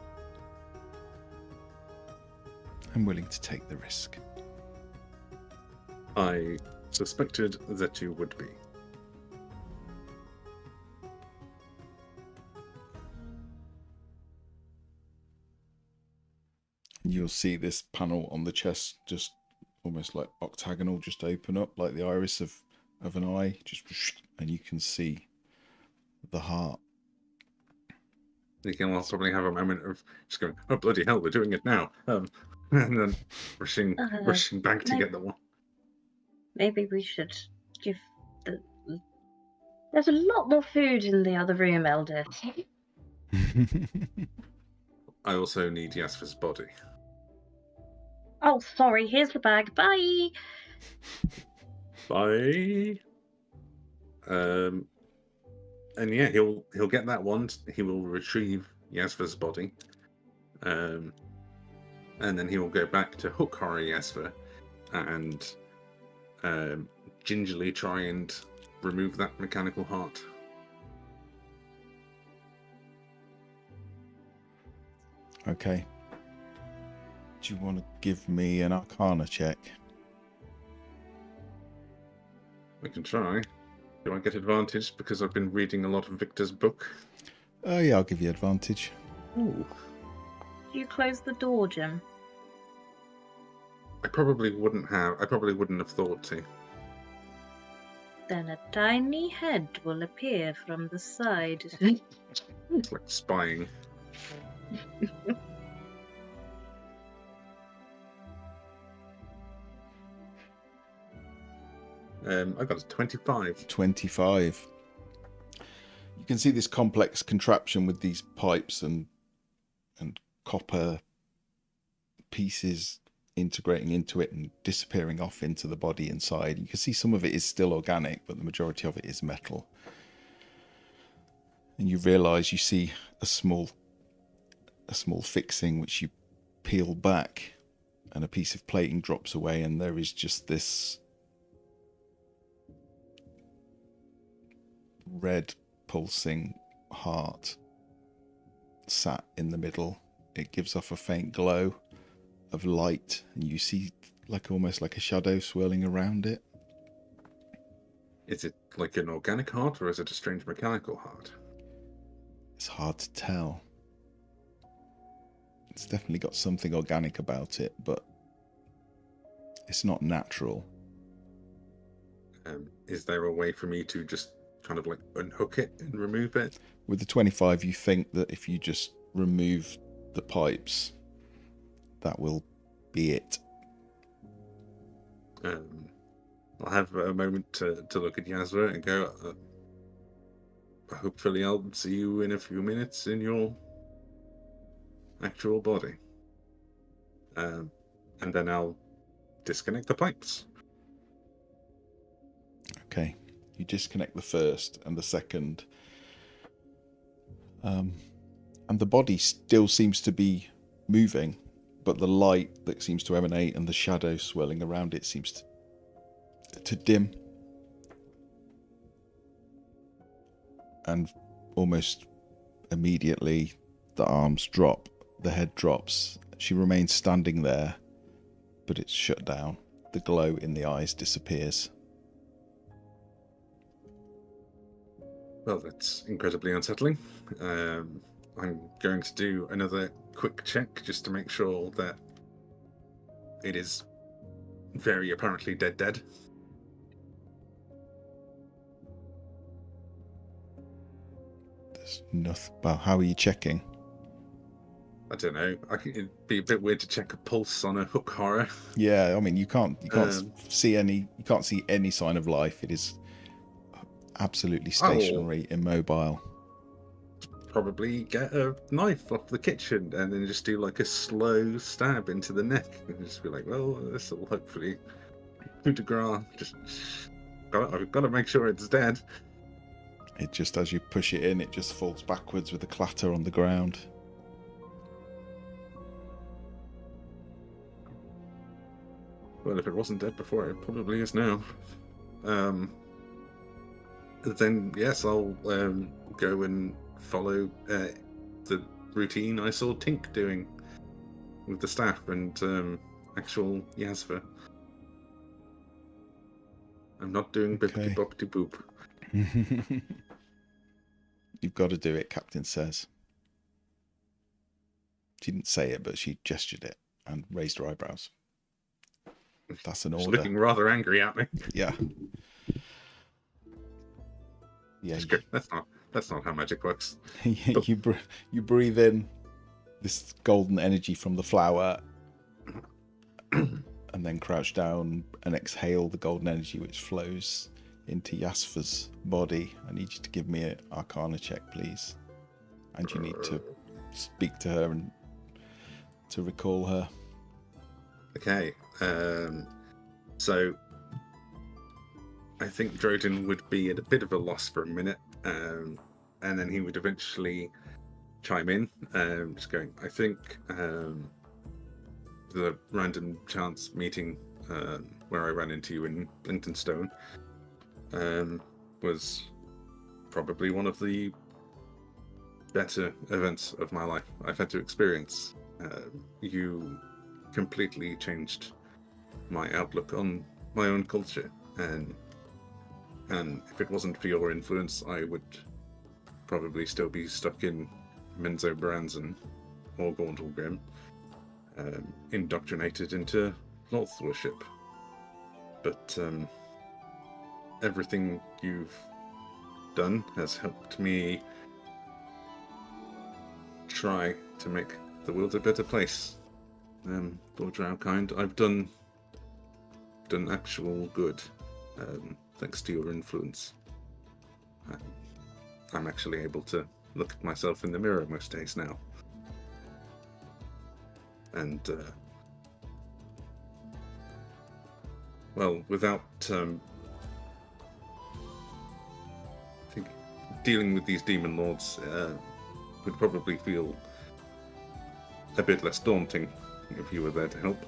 I'm willing to take the risk. I suspected that you would be. You'll see this panel on the chest just almost like octagonal, just open up like the iris of an eye, and you can see the heart. You can also probably have a moment of just going, "Oh bloody hell, we're doing it now!" And then rushing back to get the one. Maybe we should give the. There's a lot more food in the other room, Elders. I also need Yasva's body. Oh, sorry. Here's the bag. Bye. Bye. And yeah, he'll get that wand. He will retrieve Yasva's body. And then he will go back to hook horror Yasva and gingerly try and remove that mechanical heart. Okay. Do you want to give me an Arcana check? We can try. Do I get advantage because I've been reading a lot of Victor's book? Oh yeah, I'll give you advantage. Ooh. Do you close the door, Jim? I probably wouldn't have thought to. Then a tiny head will appear from the side. It's like spying. I got a 25. 25. You can see this complex contraption with these pipes and copper pieces integrating into it and disappearing off into the body inside. You can see some of it is still organic, but the majority of it is metal. And you realise you see a small fixing which you peel back, and a piece of plating drops away, and there is just this red pulsing heart sat in the middle. It gives off a faint glow of light, and you see almost like a shadow swirling around it. Is it like an organic heart, or is it a strange mechanical heart? It's hard to tell. It's definitely got something organic about it, but it's not natural. Is there a way for me to just kind of like unhook it and remove it? With the 25, you think that if you just remove the pipes, that will be it. I'll have a moment to look at Yasva and go, hopefully I'll see you in a few minutes in your actual body. And then I'll disconnect the pipes. Okay. You disconnect the first and the second. And the body still seems to be moving, but the light that seems to emanate and the shadow swirling around it seems to dim. And almost immediately the arms drop, the head drops. She remains standing there, but it's shut down. The glow in the eyes disappears. Well, that's incredibly unsettling. I'm going to do another quick check just to make sure that it is very apparently dead. There's nothing. Well, how are you checking? I don't know. It'd be a bit weird to check a pulse on a hook horror. Yeah, I mean, you can't see any sign of life. It is absolutely stationary, immobile. probably get a knife off the kitchen and then just do like a slow stab into the neck and just be like, well, this will hopefully coup de grace. I've got to make sure it's dead. It just, as you push it in, it just falls backwards with a clatter on the ground. Well, if it wasn't dead before, it probably is now. Then yes, I'll go and follow the routine I saw Tink doing with the staff and actual Yasva. I'm not doing bippity boppity boop. You've got to do it, Captain says. She didn't say it, but she gestured it and raised her eyebrows. That's an She's order. looking rather angry at me. Yeah. Yeah. That's not how magic works. You breathe in this golden energy from the flower and then crouch down and exhale the golden energy which flows into Yasva's body. I need you to give me an Arcana check, please. And you need to speak to her and to recall her. Okay. So I think Droden would be at a bit of a loss for a minute, and then he would eventually chime in, just going, I think the random chance meeting where I ran into you in Lintonstone was probably one of the better events of my life I've had to experience. You completely changed my outlook on my own culture, and if it wasn't for your influence, I would probably still be stuck in Menzo Branson or Gauntlgrim, indoctrinated into North worship. But everything you've done has helped me try to make the world a better place for Drowkind. I've done actual good thanks to your influence. I'm actually able to look at myself in the mirror most days now. And well, without I think dealing with these demon lords would probably feel a bit less daunting if you were there to help.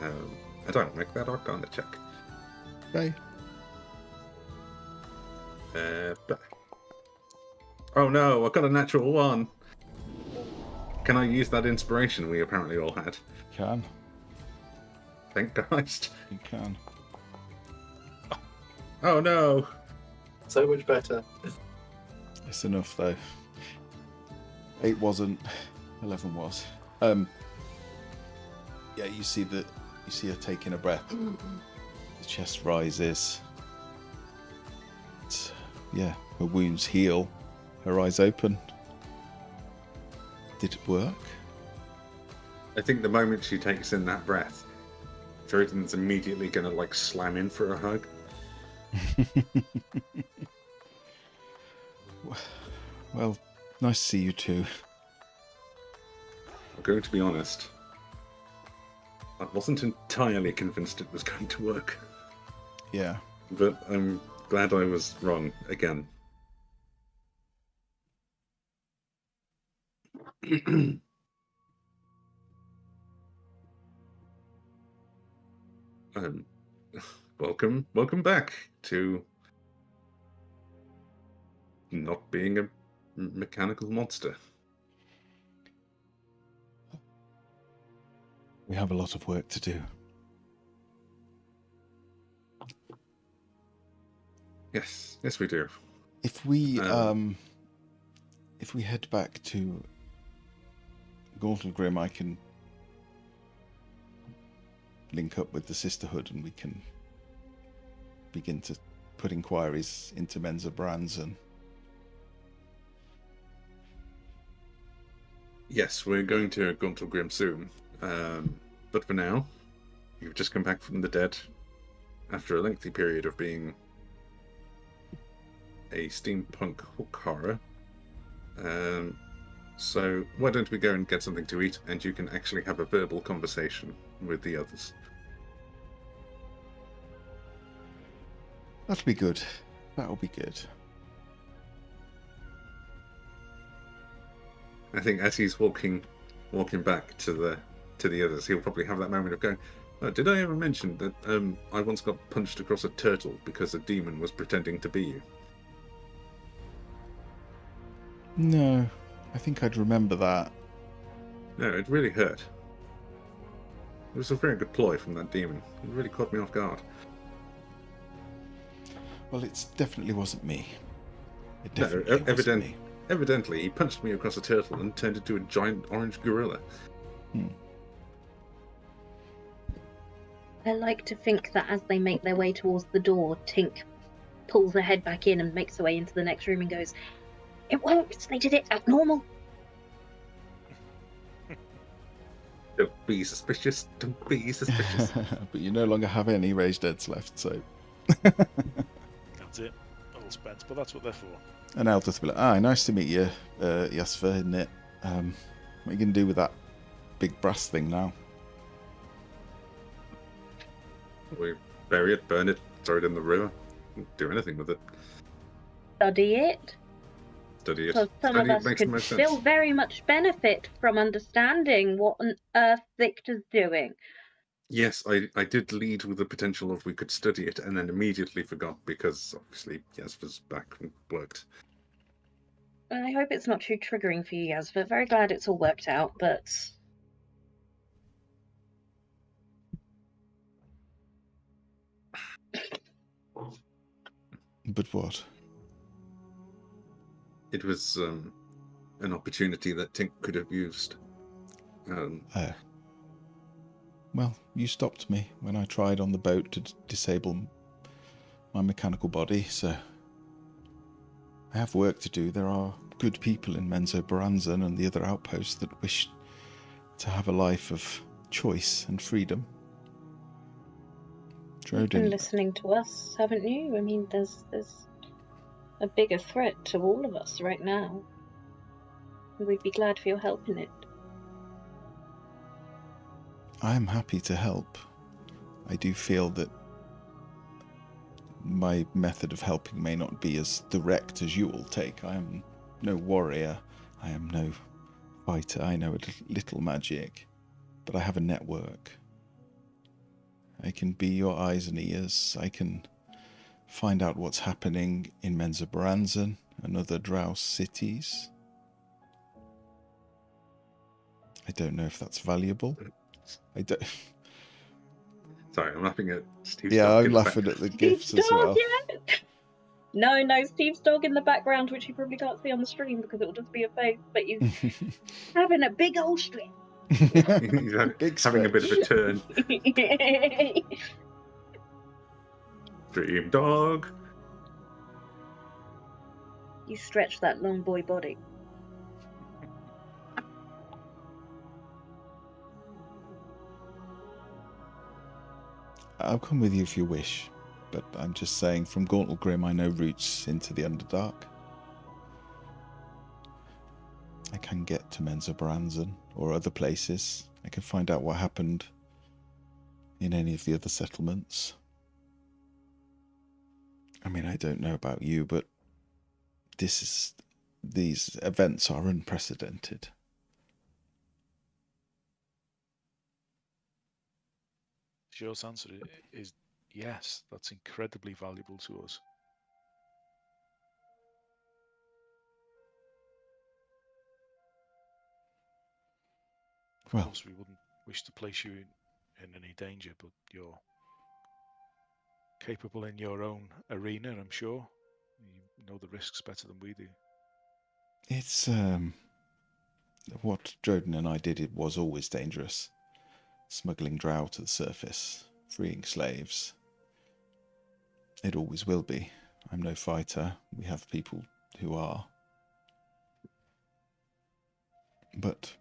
I don't make that Arcana check. Okay. But... Oh no, I got a natural 1. Can I use that inspiration we apparently all had? You can. Thank Christ. You can. Oh no. So much better. It's enough though. 8 wasn't. 11 was. Yeah, you see her taking a breath. The chest rises. Yeah, her wounds heal. Her eyes open. Did it work? I think the moment she takes in that breath, Jordan's immediately gonna like slam in for a hug. Well, nice to see you too. I'm going to be honest. I wasn't entirely convinced it was going to work. Yeah. But I'm glad I was wrong again. Welcome back to not being a mechanical monster. We have a lot of work to do. Yes, we do. If we head back to Gauntlgrim, I can link up with the Sisterhood and we can begin to put inquiries into Menza Brands. Yes, we're going to Gauntlgrim soon. But for now, you've just come back from the dead after a lengthy period of being a steampunk hook horror. So why don't we go and get something to eat, and you can actually have a verbal conversation with the others. That'll be good. That'll be good. I think as he's walking back to the others, he'll probably have that moment of going, oh, did I ever mention that I once got punched across a turtle because a demon was pretending to be you? No, I think I'd remember that. No, it really hurt. It was a very good ploy from that demon. It really caught me off guard. Well, it definitely wasn't me. It No, definitely wasn't me. evidently, he punched me across a turtle and turned into a giant orange gorilla. I like to think that as they make their way towards the door, Tink pulls her head back in and makes her way into the next room and goes, "It worked! They did it abnormal!" Don't be suspicious. Don't be suspicious. But you no longer have any raised deads left, so... That's it. All spent, but that's what they're for. And Aldous will be like, nice to meet you, Jasper, isn't it? What are you going to do with that big brass thing now? We bury it, burn it, throw it in the river. Do anything with it. Study it. Study it. Because some Study of it us makes the could most still sense. very much benefit from understanding what on earth Victor's doing. Yes, I did lead with the potential of we could study it, and then immediately forgot because obviously Jasper's back and worked. I hope it's not too triggering for you, Yasva. Very glad it's all worked out, but But what? It was an opportunity that Tink could have used. Well, you stopped me when I tried on the boat to disable my mechanical body, so I have work to do. There are good people in Menzo Baranzan and the other outposts that wish to have a life of choice and freedom. you've been Drodin, listening to us, haven't you? I mean, there's a bigger threat to all of us right now. We'd be glad for your help in it. I am happy to help. I do feel that my method of helping may not be as direct as you will take. I am no warrior. I am no fighter. I know a little magic, but I have a network. I can be your eyes and ears. I can find out what's happening in Menzo Baranzan and other Drow cities. I don't know if that's valuable. I don't. Sorry, I'm laughing at Steve's Yeah, dog I'm in the laughing back. at the gifts Steve's as dog, well. yeah. No, Steve's dog in the background, which you probably can't see on the stream because it will just be a face, but he's having a big old stretch. He's Big having a bit of a stretch. turn. Dream dog. You stretch that long boy body. I'll come with you if you wish, but I'm just saying from Gauntlet Grim I know routes into the Underdark. I can get to Menzo Baranzan or other places. I can find out what happened in any of the other settlements. I mean, I don't know about you, but these events are unprecedented. Short answer is yes. That's incredibly valuable to us. Of Well, course, we wouldn't wish to place you in any danger, but you're capable in your own arena, I'm sure. You know the risks better than we do. it's what Drodin and I did. It was always dangerous. Smuggling drow to the surface, freeing slaves. It always will be. I'm no fighter. We have people who are. But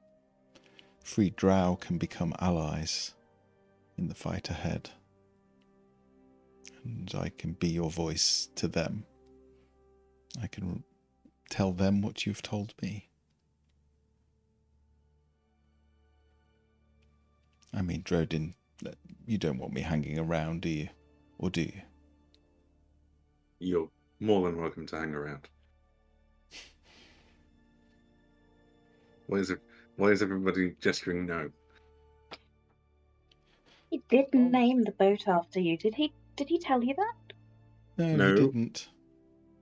free drow can become allies in the fight ahead. And I can be your voice to them. I can tell them what you've told me. I mean, Drodin, you don't want me hanging around, do you? Or do you? You're more than welcome to hang around. Why is everybody gesturing no? He did Oh. name the boat after you. Did he tell you that? No, No. he didn't.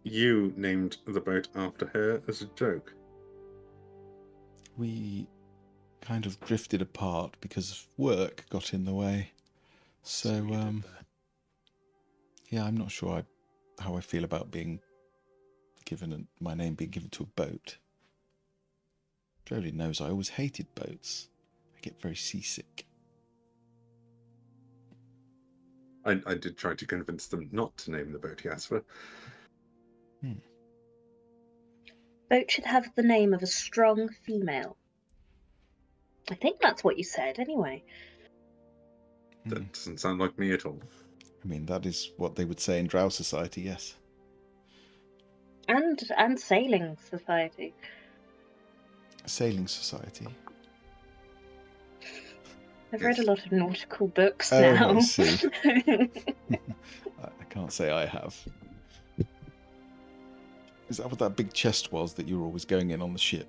You named the boat after her as a joke. We kind of drifted apart because work got in the way. So, you did there. yeah, I'm not sure how I feel about being given my name being given to a boat. Jodie knows I always hated boats. I get very seasick. I did try to convince them not to name the boat Yasva. Boat should have the name of a strong female. I think that's what you said, anyway. That doesn't sound like me at all. I mean, that is what they would say in Drow society, yes. And sailing society. Sailing society. I've read a lot of nautical books Oh, now. I see. I can't say I have. Is that what that big chest was that you were always going in on the ship?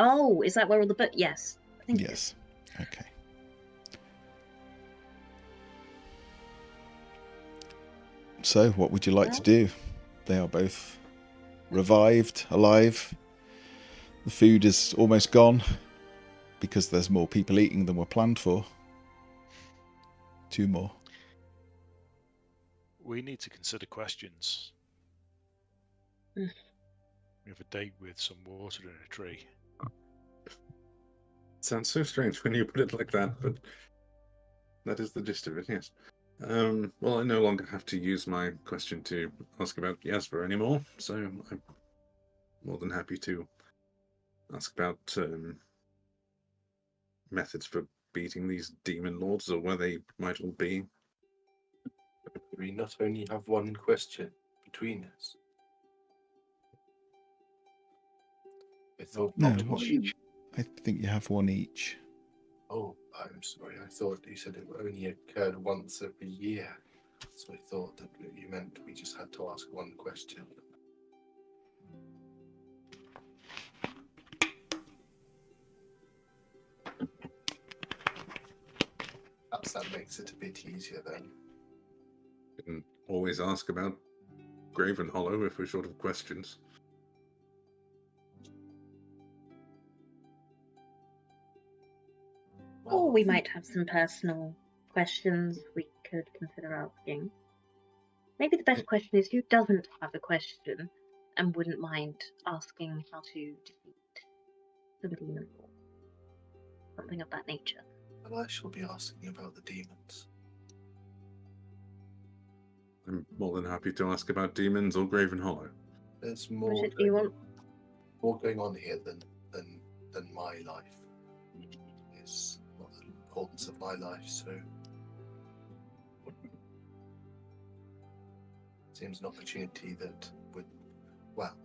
Oh, is that where all the book? Yes. I think Yes. Okay. So, what would you like to do? They are both revived, alive. The food is almost gone because there's more people eating than were planned for. 2 more. We need to consider questions. Mm. We have a date with some water in a tree. Sounds so strange when you put it like that, but that is the gist of it, yes. Well, I no longer have to use my question to ask about Yasva anymore, so I'm more than happy to ask about methods for beating these demon lords, or where they might all be. We not only have one question between us. I thought No, not what? I think you have one each. Oh, I'm sorry. I thought you said it only occurred once every year. So I thought that you meant we just had to ask one question. Perhaps that makes it a bit easier then. You can always ask about Graven Hollow if we're short of questions. Or we might have some personal questions we could consider asking. Maybe the best question is who doesn't have a question and wouldn't mind asking how to defeat some demon lord. Something of that nature. Well, I shall be asking about the demons. I'm more than happy to ask about demons or Graven Hollow. There's more Which do you want? more going on here than my life. It's not the importance of my life, so seems an opportunity that would, well,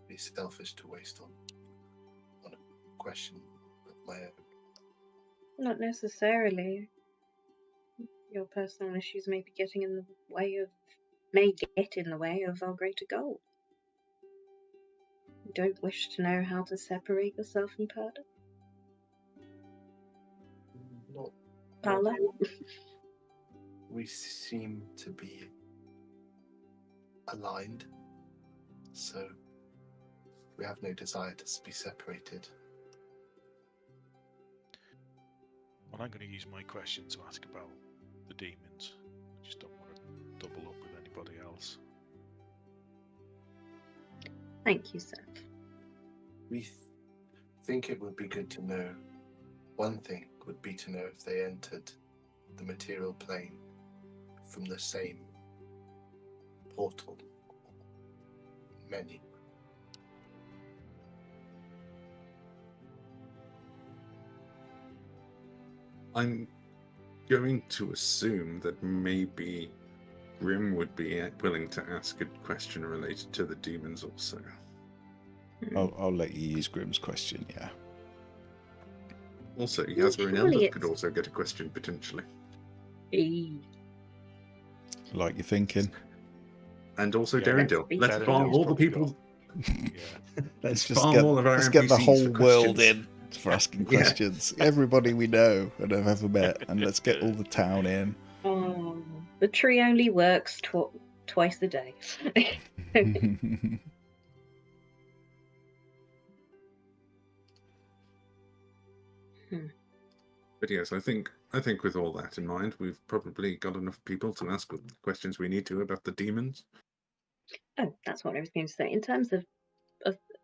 be selfish to waste on a question of my own. Not necessarily. Your personal issues may get in the way of our greater goal. You don't wish to know how to separate yourself from Perda? Not Paula? we seem to be aligned, so we have no desire to be separated. Well, I'm going to use my question to ask about the demons. I just don't want to double up with anybody else. Thank you, sir. We think it would be good to know. One thing would be to know if they entered the material plane from the same portal. Many. I'm going to assume that maybe Grim would be willing to ask a question related to the demons also. I'll let you use Grimm's question, yeah. Also, Well, Yasmer and surely Eldith could it's- also get a question potentially. Like you're thinking. And also Yeah, Derrindale. be Let's fair. farm all the Probably people. Yeah. Let's just farm get, all of our let's NPCs get the whole for world questions. in for asking Yeah. questions. Everybody we know and have ever met, and let's get all the town in. Oh, the tree only works twice a day. But yes, I think with all that in mind, we've probably got enough people to ask the questions we need to about the demons. Oh, that's what I was going to say. In terms of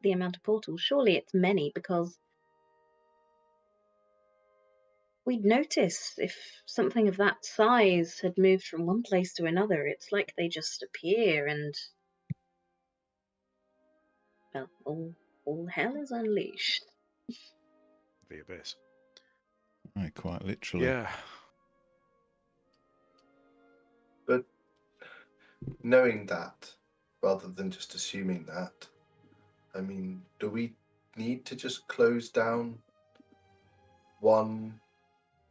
the amount of portals, surely it's many, because we'd notice if something of that size had moved from one place to another. It's like they just appear and, well, all hell is unleashed. The abyss. Right, quite literally. Yeah. But knowing that, rather than just assuming that, I mean, do we need to just close down one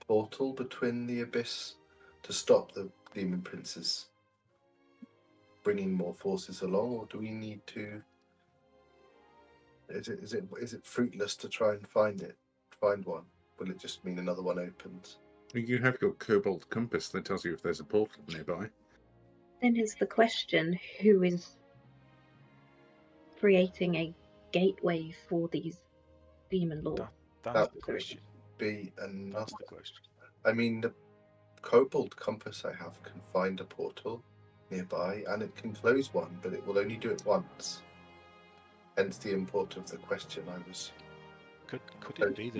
portal between the abyss to stop the demon princes bringing more forces along, or do we need to? Is it fruitless to try and find one? Will it just mean another one opens? You have your Cobalt compass that tells you if there's a portal nearby. Then is the question, who is creating a gateway for these demon lords? That's That the question. Be another. That's the question. I mean, the Cobalt compass I have can find a portal nearby, and it can close one, but it will only do it once. Hence the import of the question I was. Could it be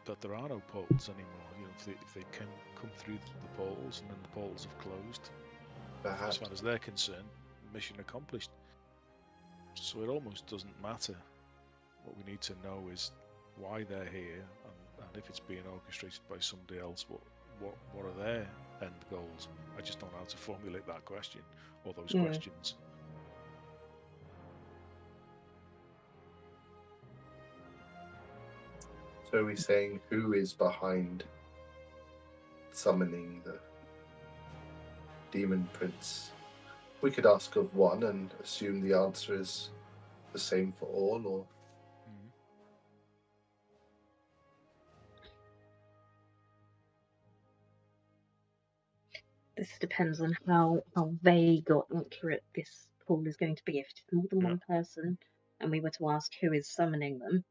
that there are no portals anymore? You know, if they can come through the portals and then the portals have closed. Perhaps. As far as they're concerned, mission accomplished. So it almost doesn't matter. What we need to know is why they're here, and if it's being orchestrated by somebody else, what are their end goals? I just don't know how to formulate that question or those questions. So are we saying who is behind summoning the demon prince? We could ask of one and assume the answer is the same for all, or This depends on how vague or accurate this pool is going to be. If it's more than one person and we were to ask who is summoning them,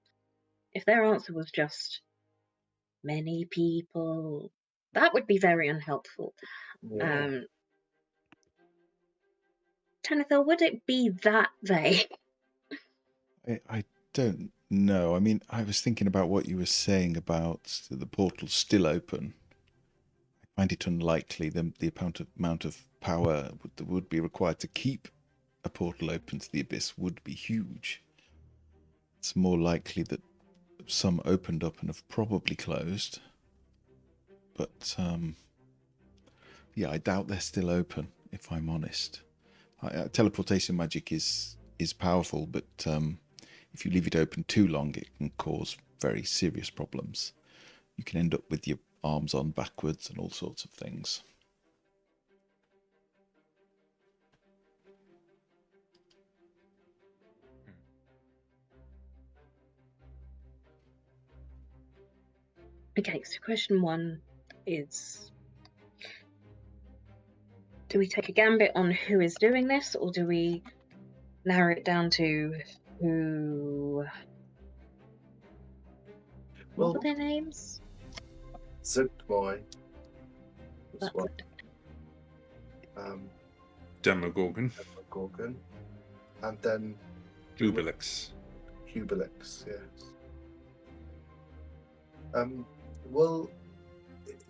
if their answer was just many people, that would be very unhelpful. yeah. Tanithel, would it be that vague? I don't know. I mean, I was thinking about what you were saying about the portal still open. I find it unlikely the amount of power that would be required to keep a portal open to the abyss would be huge. It's more likely that some opened up and have probably closed. But yeah, I doubt they're still open, if I'm honest. Teleportation magic is powerful, but if you leave it open too long, it can cause very serious problems. You can end up with your arms on backwards and all sorts of things. Okay, so question one is, do we take a gambit on who is doing this, or do we narrow it down to who? What were their names? Zugmoy was That's one. it. Demogorgon. Demogorgon. And then Ubelix. Hubelix, yes. Well,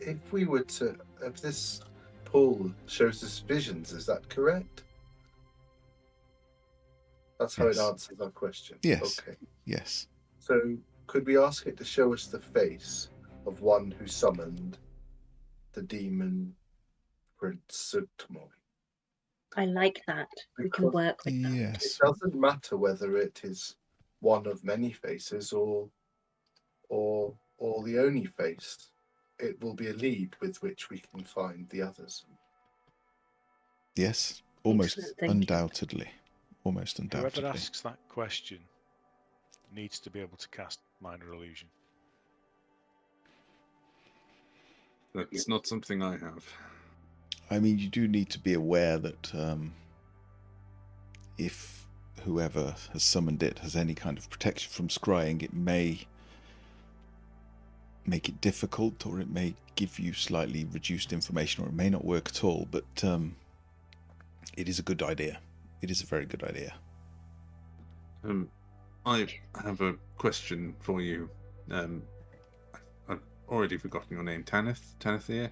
if we were to, if this pool shows us visions, is that correct? That's how Yes. it answers our question. Yes. Okay. Yes. So could we ask it to show us the face of one who summoned the demon Prince Sugtamoy. I like that. We can Because work with that. It Yes. doesn't matter whether it is one of many faces or the only face. It will be a lead with which we can find the others. Yes. Almost Excellent thinking. undoubtedly. Almost undoubtedly. Whoever asks that question needs to be able to cast minor illusion. That's not something I have. I mean, you do need to be aware that if whoever has summoned it has any kind of protection from scrying, it may make it difficult, or it may give you slightly reduced information, or it may not work at all. But it is a good idea. It is a very good idea. I have a question for you. I've already forgotten your name. Tanithir?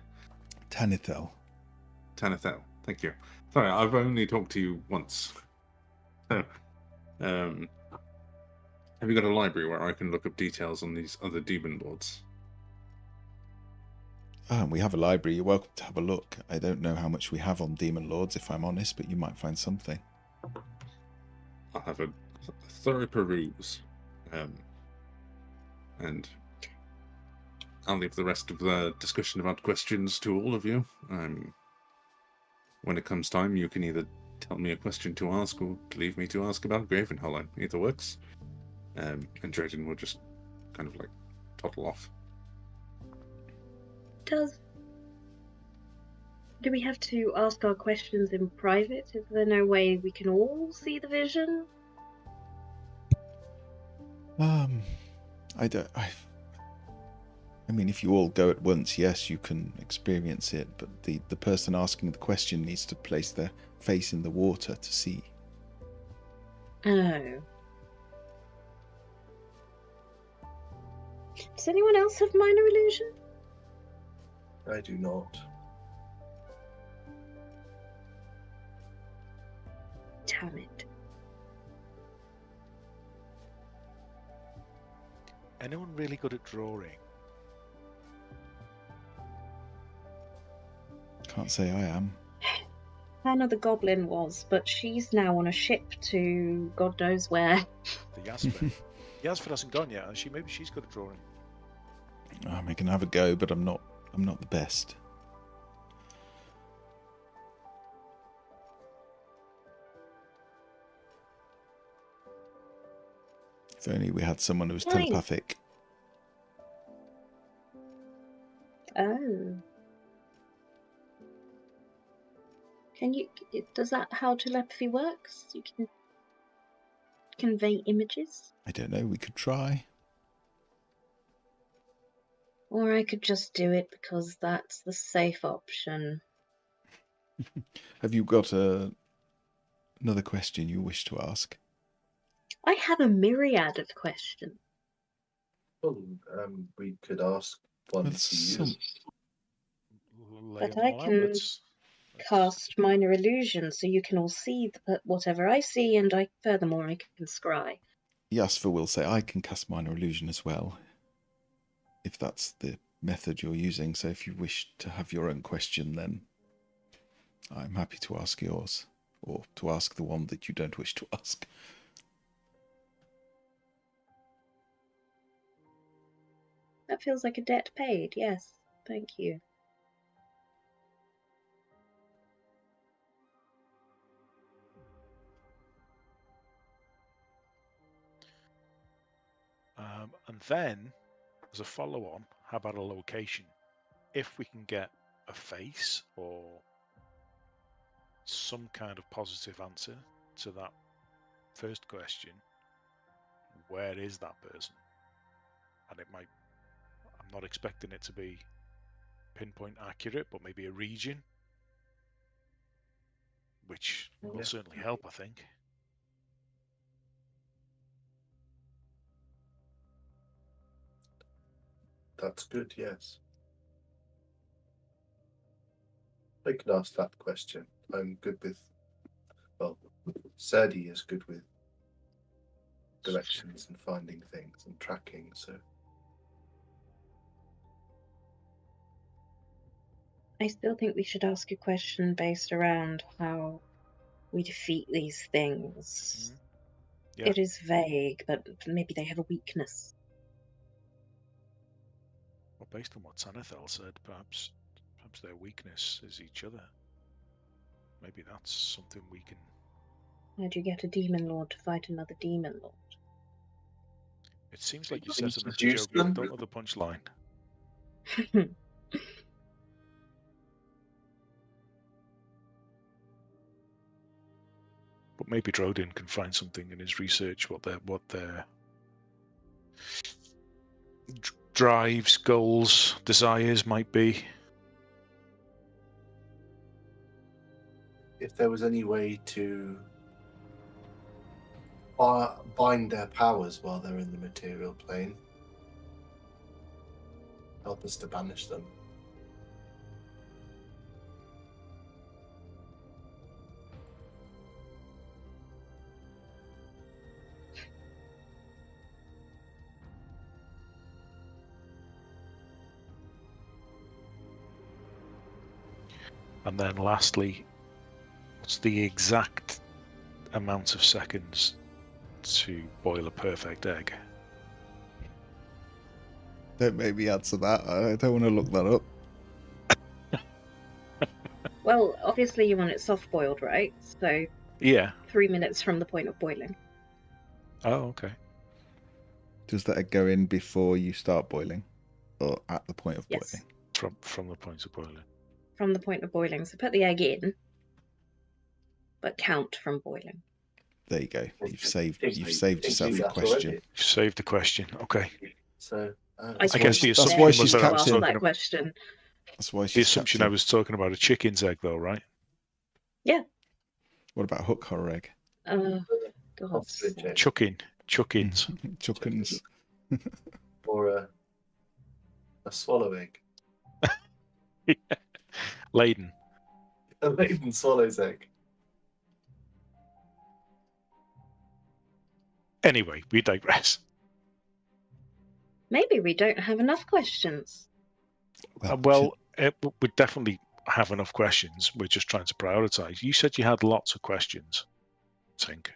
Tanithel. Tanithel. Thank you. Sorry, I've only talked to you once. So, have you got a library where I can look up details on these other demon lords? We have a library. You're welcome to have a look. I don't know how much we have on demon lords, if I'm honest, but you might find something. I'll have a thorough peruse, and I'll leave the rest of the discussion about questions to all of you. When it comes time, you can either tell me a question to ask or leave me to ask about Graven Hollow. Either works. And Drayden will just kind of like toddle off. Do we have to ask our questions in private? Is there no way we can all see the vision? I don't. I mean, if you all go at once, yes, you can experience it, but the person asking the question needs to place their face in the water to see. Oh. Does anyone else have minor illusion? I do not. Damn it. Anyone really good at drawing? Can't say I am. Hannah the Goblin was, but she's now on a ship to God knows where. The Yasfer. Yasfer hasn't gone yet, has she? Maybe she's good at drawing. I can have a go, but I'm not the best. If only we had someone who was Fine. telepathic. Oh. Does that how telepathy works? You can convey images? I don't know, we could try. Or I could just do it because that's the safe option. Have you got another question you wish to ask? I have a myriad of questions. Well, we could ask one That's to some- you. Lay But them I all can out. Let's Cast minor illusion so you can all see whatever I see, and furthermore I can scry. Yasfer will say, I can cast minor illusion as well, if that's the method you're using. So if you wish to have your own question, then I'm happy to ask yours, or to ask the one that you don't wish to ask. That feels like a debt paid, yes. Thank you. And then, as a follow-on, how about a location? If we can get a face or some kind of positive answer to that first question, where is that person? And it might, I'm not expecting it to be pinpoint accurate, but maybe a region, which will Yeah. certainly help, I think. That's good, yes. I could ask that question. I'm good with. Well, Sadie is good with directions and finding things and tracking, so. I still think we should ask a question based around how we defeat these things. Mhm. Yeah. It is vague, but maybe they have a weakness. Well, based on what Sanethel said, perhaps their weakness is each other. Maybe that's something we can. How do you get a demon lord to fight another demon lord? It seems like you're Can you setting up the seduce joke, but them? don't know the punchline. But maybe Drodin can find something in his research what their drives, goals, desires might be. If there was any way to bind their powers while they're in the material plane, help us to banish them. And then lastly, what's the exact amount of seconds to boil a perfect egg? Don't make me answer that. I don't want to look that up. Well, obviously you want it soft-boiled, right? So Yeah. 3 minutes from the point of boiling. Oh, okay. Does that egg go in before you start boiling, or at the point of Yes, boiling? From the point of boiling. from the point of boiling. So put the egg in, but count from boiling. There you go. You've saved Think yourself you a that question. already. Saved the question. Okay. So I guess the that's assumption why was she's that I was captain. talking that about. question. That's why The she's assumption captain. I was talking about a chicken's egg, though, right? Yeah. What about hook horror egg? God's Ostrich sake. egg. Chuckins. Chuckins. Or a swallow egg. Laden. A laden swallow's egg. Anyway, we digress. Maybe we don't have enough questions. Well, we definitely have enough questions. We're just trying to prioritize. You said you had lots of questions, Tink.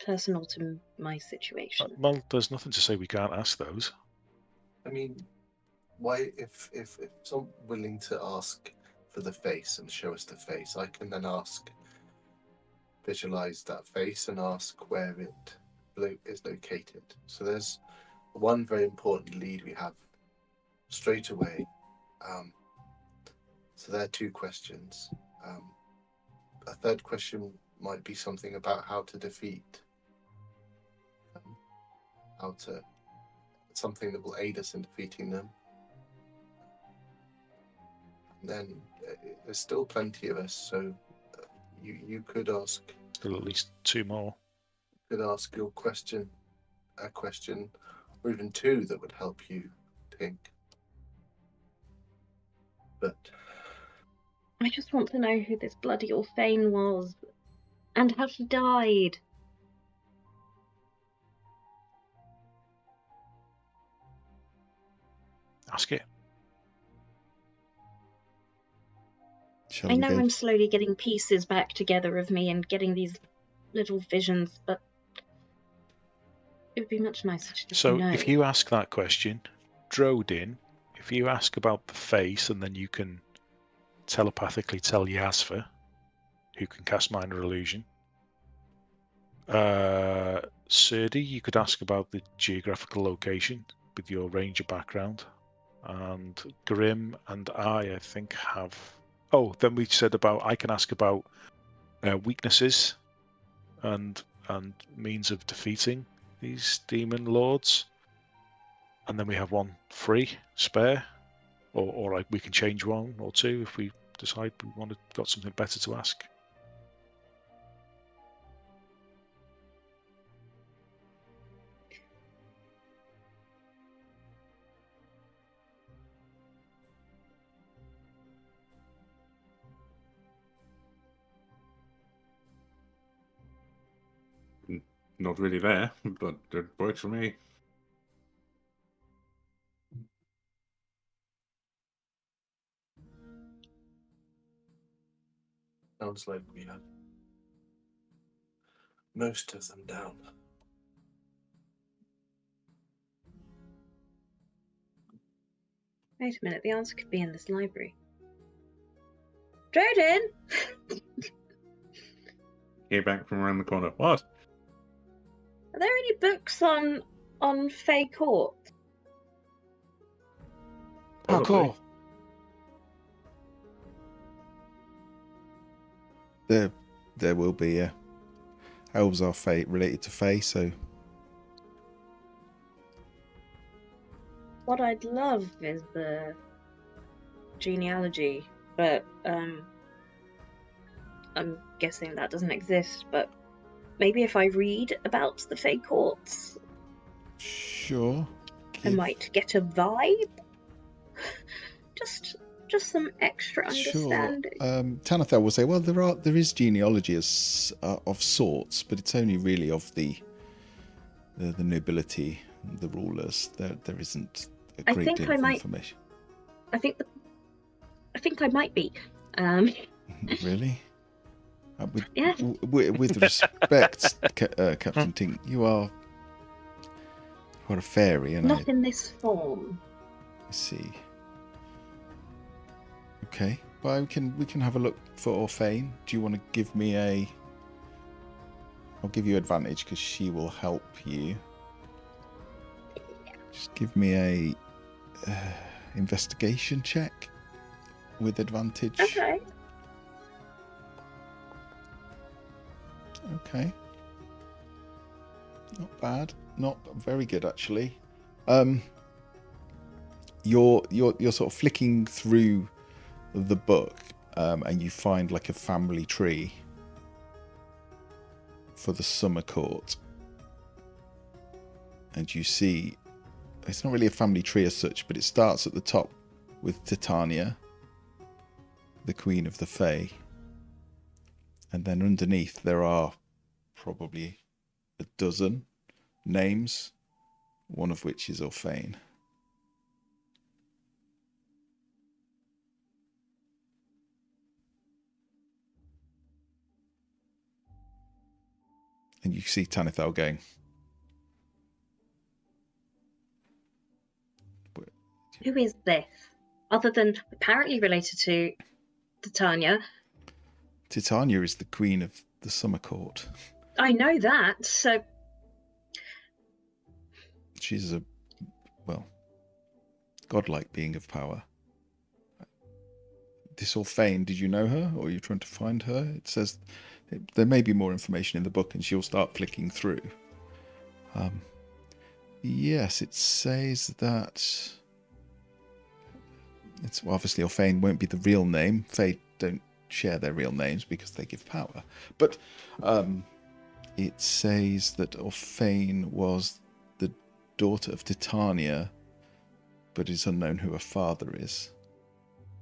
Personal to my situation. Well, there's nothing to say we can't ask those. I mean, why if someone's willing to ask for the face and show us the face, I can then visualize that face and ask where it is located. So there's one very important lead we have straight away. So there are two questions. A third question might be something about how to defeat, something that will aid us in defeating them. And then there's still plenty of us, so you could ask. Still at least two more. Could ask your question, a question, or even two that would help you think. But I just want to know who this bloody Orphane was, and how she died. Ask it. Shall I we know go? I'm slowly getting pieces back together of me and getting these little visions, but it would be much nicer to just So know. if you ask that question, Drodin, if you ask about the face, and then you can telepathically tell Yasva, who can cast minor illusion. Serdi, you could ask about the geographical location with your ranger background. And Grim and I think, have... Oh, then we said about, I can ask about weaknesses and means of defeating these demon lords. And then we have one free, spare. Or like we can change one or two if we decide we got something better to ask. Not really there, but it works for me. sounds like we have most of them down. Wait a minute, the answer could be in this library. Droden! Hear back from around the corner. What? Are there any books on Fey Court? Probably. There will be. Elves are related to Fae, so What I'd love is the genealogy, but I'm guessing that doesn't exist. But maybe if I read about the Fey Courts, sure. I might get a vibe. Just some extra understanding. Sure. Tanathel will say, well, there is genealogy of sorts, but it's only really of the nobility, the rulers. There isn't a great deal of information. I think I might be. Really? Yes. With respect, Captain Tink, you are a fairy, and Not in this form. I see. Okay, well, we can have a look for Orphane. Do you want to give me I'll give you advantage because she will help you. Just give me a investigation check with advantage. Okay. Okay. Not bad. Not very good, actually. You're sort of flicking through the book, and you find like a family tree for the summer court, and you see it's not really a family tree as such, but it starts at the top with Titania, the Queen of the Fae, and then underneath there are probably a dozen names, one of which is Orphane. And you see Tanithal going, Who is this? Other than apparently related to Titania. Titania is the Queen of the Summer Court. I know that, so... She's a, godlike being of power. This Orphane, did you know her, or are you trying to find her? It says there may be more information in the book, and she'll start flicking through. Yes, it says that it's obviously Orphane won't be the real name. Fae don't share their real names because they give power. But it says that Orphane was the daughter of Titania, but it's unknown who her father is,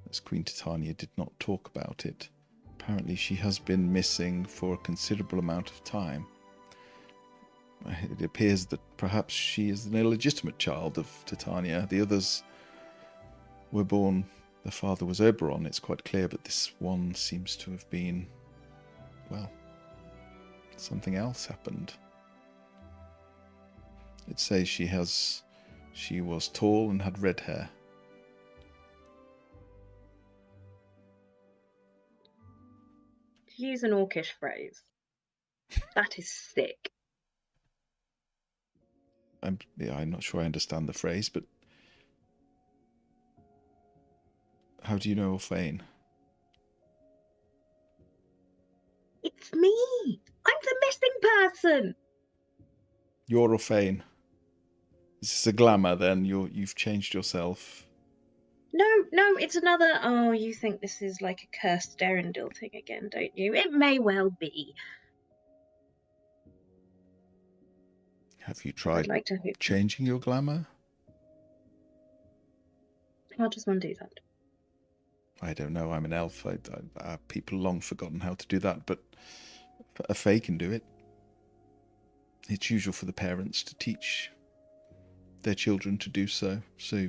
as Queen Titania did not talk about it. Apparently she has been missing for a considerable amount of time. It appears that perhaps she is an illegitimate child of Titania. The others were born, the father was Oberon, it's quite clear, but this one seems to have been, something else happened. It says she was tall and had red hair. To use an orcish phrase, that is sick. I'm not sure I understand the phrase, but how do you know Orphane? It's me! I'm the missing person! You're Orphane. Is this a glamour then? You've changed yourself? No, it's another... Oh, you think this is like a cursed Derendil thing again, don't you? It may well be. Have you tried I'd like to hope. changing your glamour? How does one do that? I don't know. I'm an elf. People long forgotten how to do that, but a Fae can do it. It's usual for the parents to teach their children to do so. So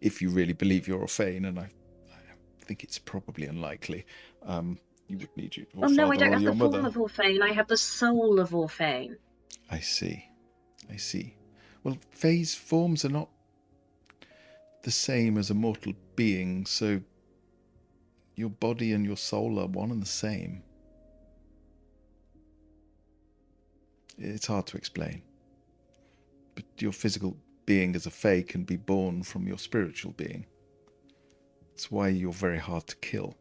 if you really believe you're Orphane, and I think it's probably unlikely, You would need your Oh no, I father don't or have your the form mother. of Orphane. I have the soul of Orphane. I see. Well, Fae's forms are not the same as a mortal being, so your body and your soul are one and the same. It's hard to explain. But your physical being as a Fae can be born from your spiritual being. That's why you're very hard to kill.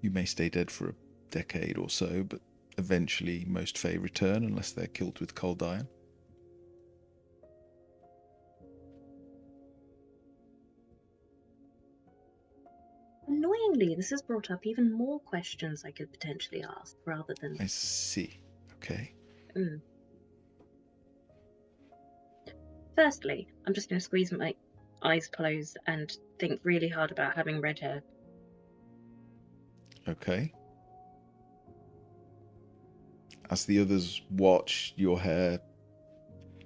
You may stay dead for a decade or so, but eventually most Fae return unless they're killed with cold iron. Annoyingly, this has brought up even more questions I could potentially ask rather than. I see. Okay. Firstly, I'm just going to squeeze my eyes closed and think really hard about having red hair. Okay. As the others watch, your hair,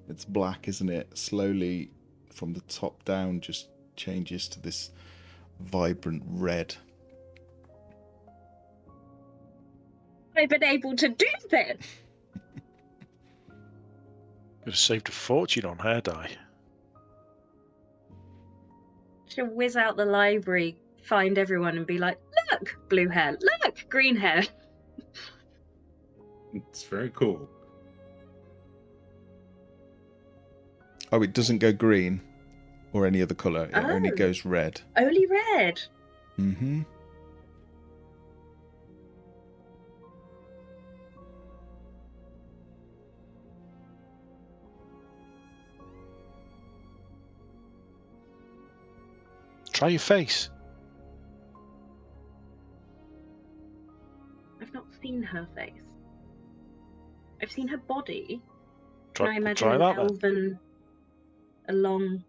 it's black, isn't it? Slowly, from the top down, just changes to this vibrant red. I've been able to do this! Could have saved a fortune on hair dye. She'll whiz out the library, find everyone, and be like, look, blue hair, look, green hair. It's very cool. Oh, it doesn't go green or any other colour. It only Oh. goes red. Only red. Mm-hmm. Try your face. I've not seen her face. I've seen her body. Try, and I imagine try an that then. elven,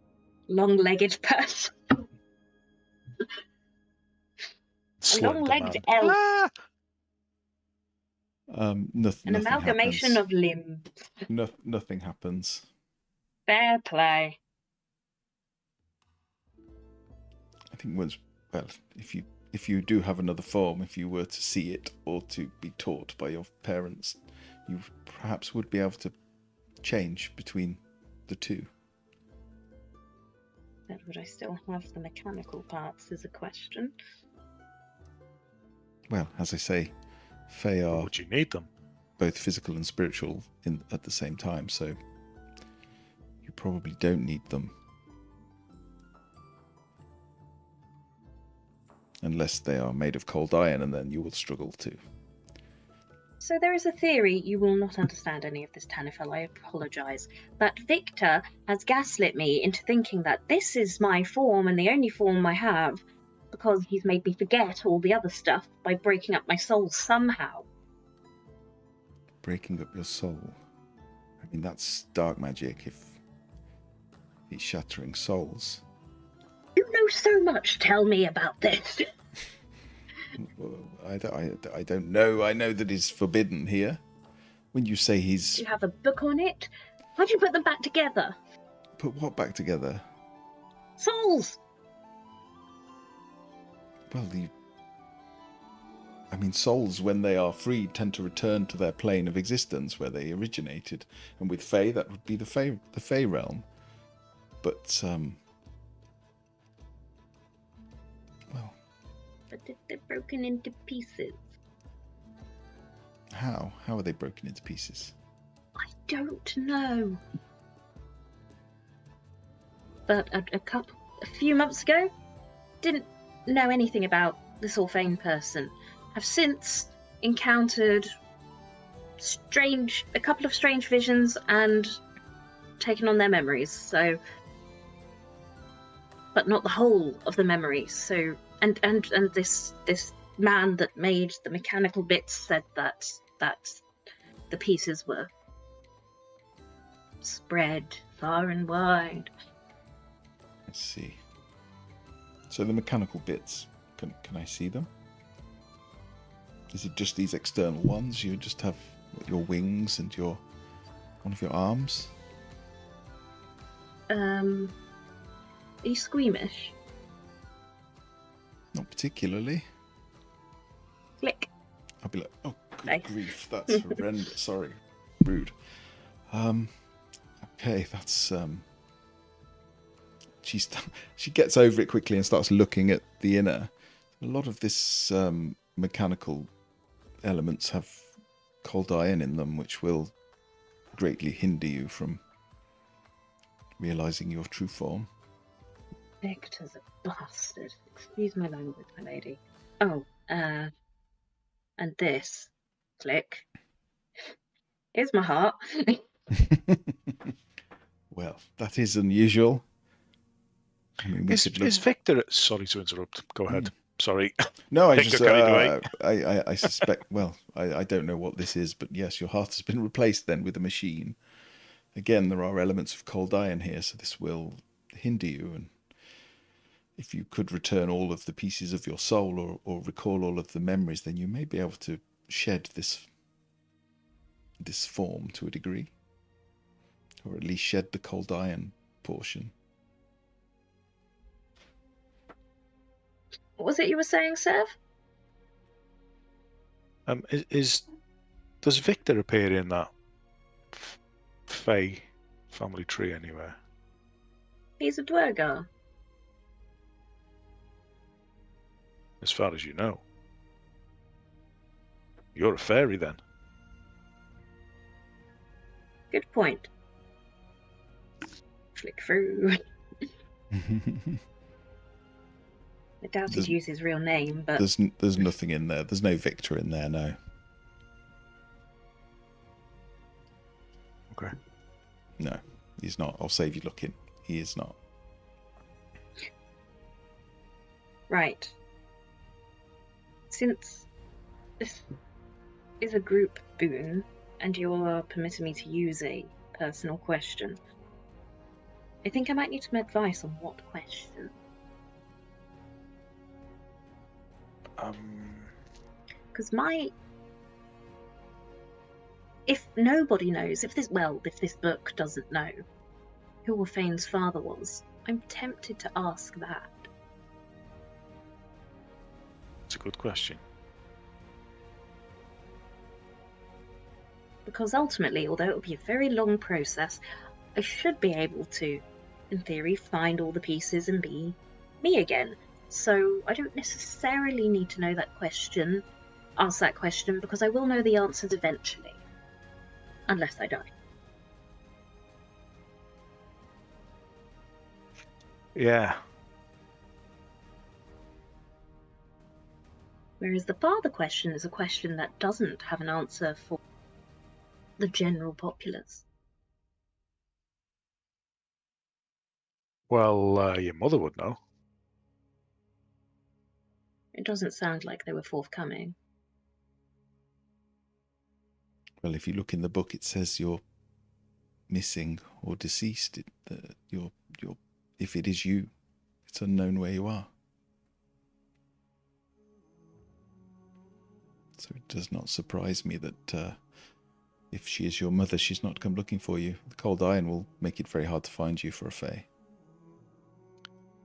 a long-legged person. A long-legged elf. Ah! An Nothing amalgamation happens. of limbs. Nothing happens. Fair play. I think if you do have another form, if you were to see it or to be taught by your parents, you perhaps would be able to change between the two. But would I still have the mechanical parts is a question. Well, as I say, Fae But are would you need them? both physical and spiritual at the same time, so you probably don't need them. Unless they are made of cold iron, and then you will struggle to. So there is a theory, you will not understand any of this, Tanifel, I apologise, that Victor has gaslit me into thinking that this is my form and the only form I have, because he's made me forget all the other stuff by breaking up my soul somehow. Breaking up your soul. I mean, that's dark magic if he's shattering souls. You know so much, tell me about this. I don't know. I know that it's forbidden here. When you say Do he's you have a book on it? How'd you put them back together? put what back together? Souls! Well, souls, when they are freed, tend to return to their plane of existence where they originated. And with Fae, that would be the Fae realm. But, well... But if they're broken into pieces. How? How are they broken into pieces? I don't know. But a few months ago, didn't know anything about this Orphane person. Have since encountered a couple of strange visions and taken on their memories. So, but not the whole of the memories. So, and this man that made the mechanical bits said that the pieces were spread far and wide. I see. So the mechanical bits, can I see them? Is it just these external ones? You just have your wings and one of your arms? Are you squeamish? Not particularly. Click. be like, oh, good Nice. grief, that's horrendous. Sorry, rude. Okay, that's she gets over it quickly and starts looking at the inner. A lot of this mechanical elements have cold iron in them, which will greatly hinder you from realizing your true form. Victor's a bastard. Excuse my language, my lady. Oh, and this, click, is my heart. Well, that is unusual. I mean, we could look... Is Victor... Sorry to interrupt. Go ahead. Sorry. No, I Victor just... carried away. I suspect... Well, I don't know what this is, but yes, your heart has been replaced then with a machine. Again, there are elements of cold iron here, so this will hinder you. And if you could return all of the pieces of your soul or recall all of the memories, then you may be able to shed this form to a degree. Or at least shed the cold iron portion. What was it you were saying, Sev? Does Victor appear in that Fae family tree anywhere? He's a Dwergar. As far as you know. You're a fairy then. Good point. Flick through. I doubt he'd use his real name, but... There's nothing in there. There's no Victor in there, no. Okay. No, he's not. I'll save you looking. He is not. Right. Since this is a group boon, and you're permitting me to use a personal question, I think I might need some advice on what question. Because if nobody knows, if this book doesn't know who Orphane's father was, I'm tempted to ask that. It's a good question. Because ultimately, although it will be a very long process, I should be able to, in theory, find all the pieces and be me again. So I don't necessarily need to know that question, ask that question, because I will know the answers eventually. Unless I die. Yeah. Whereas the father question is a question that doesn't have an answer for the general populace. Well, your mother would know. It doesn't sound like they were forthcoming. Well, if you look in the book, it says you're missing or deceased. If it is you, it's unknown where you are. So it does not surprise me that if she is your mother, she's not come looking for you. The cold iron will make it very hard to find you for a fae.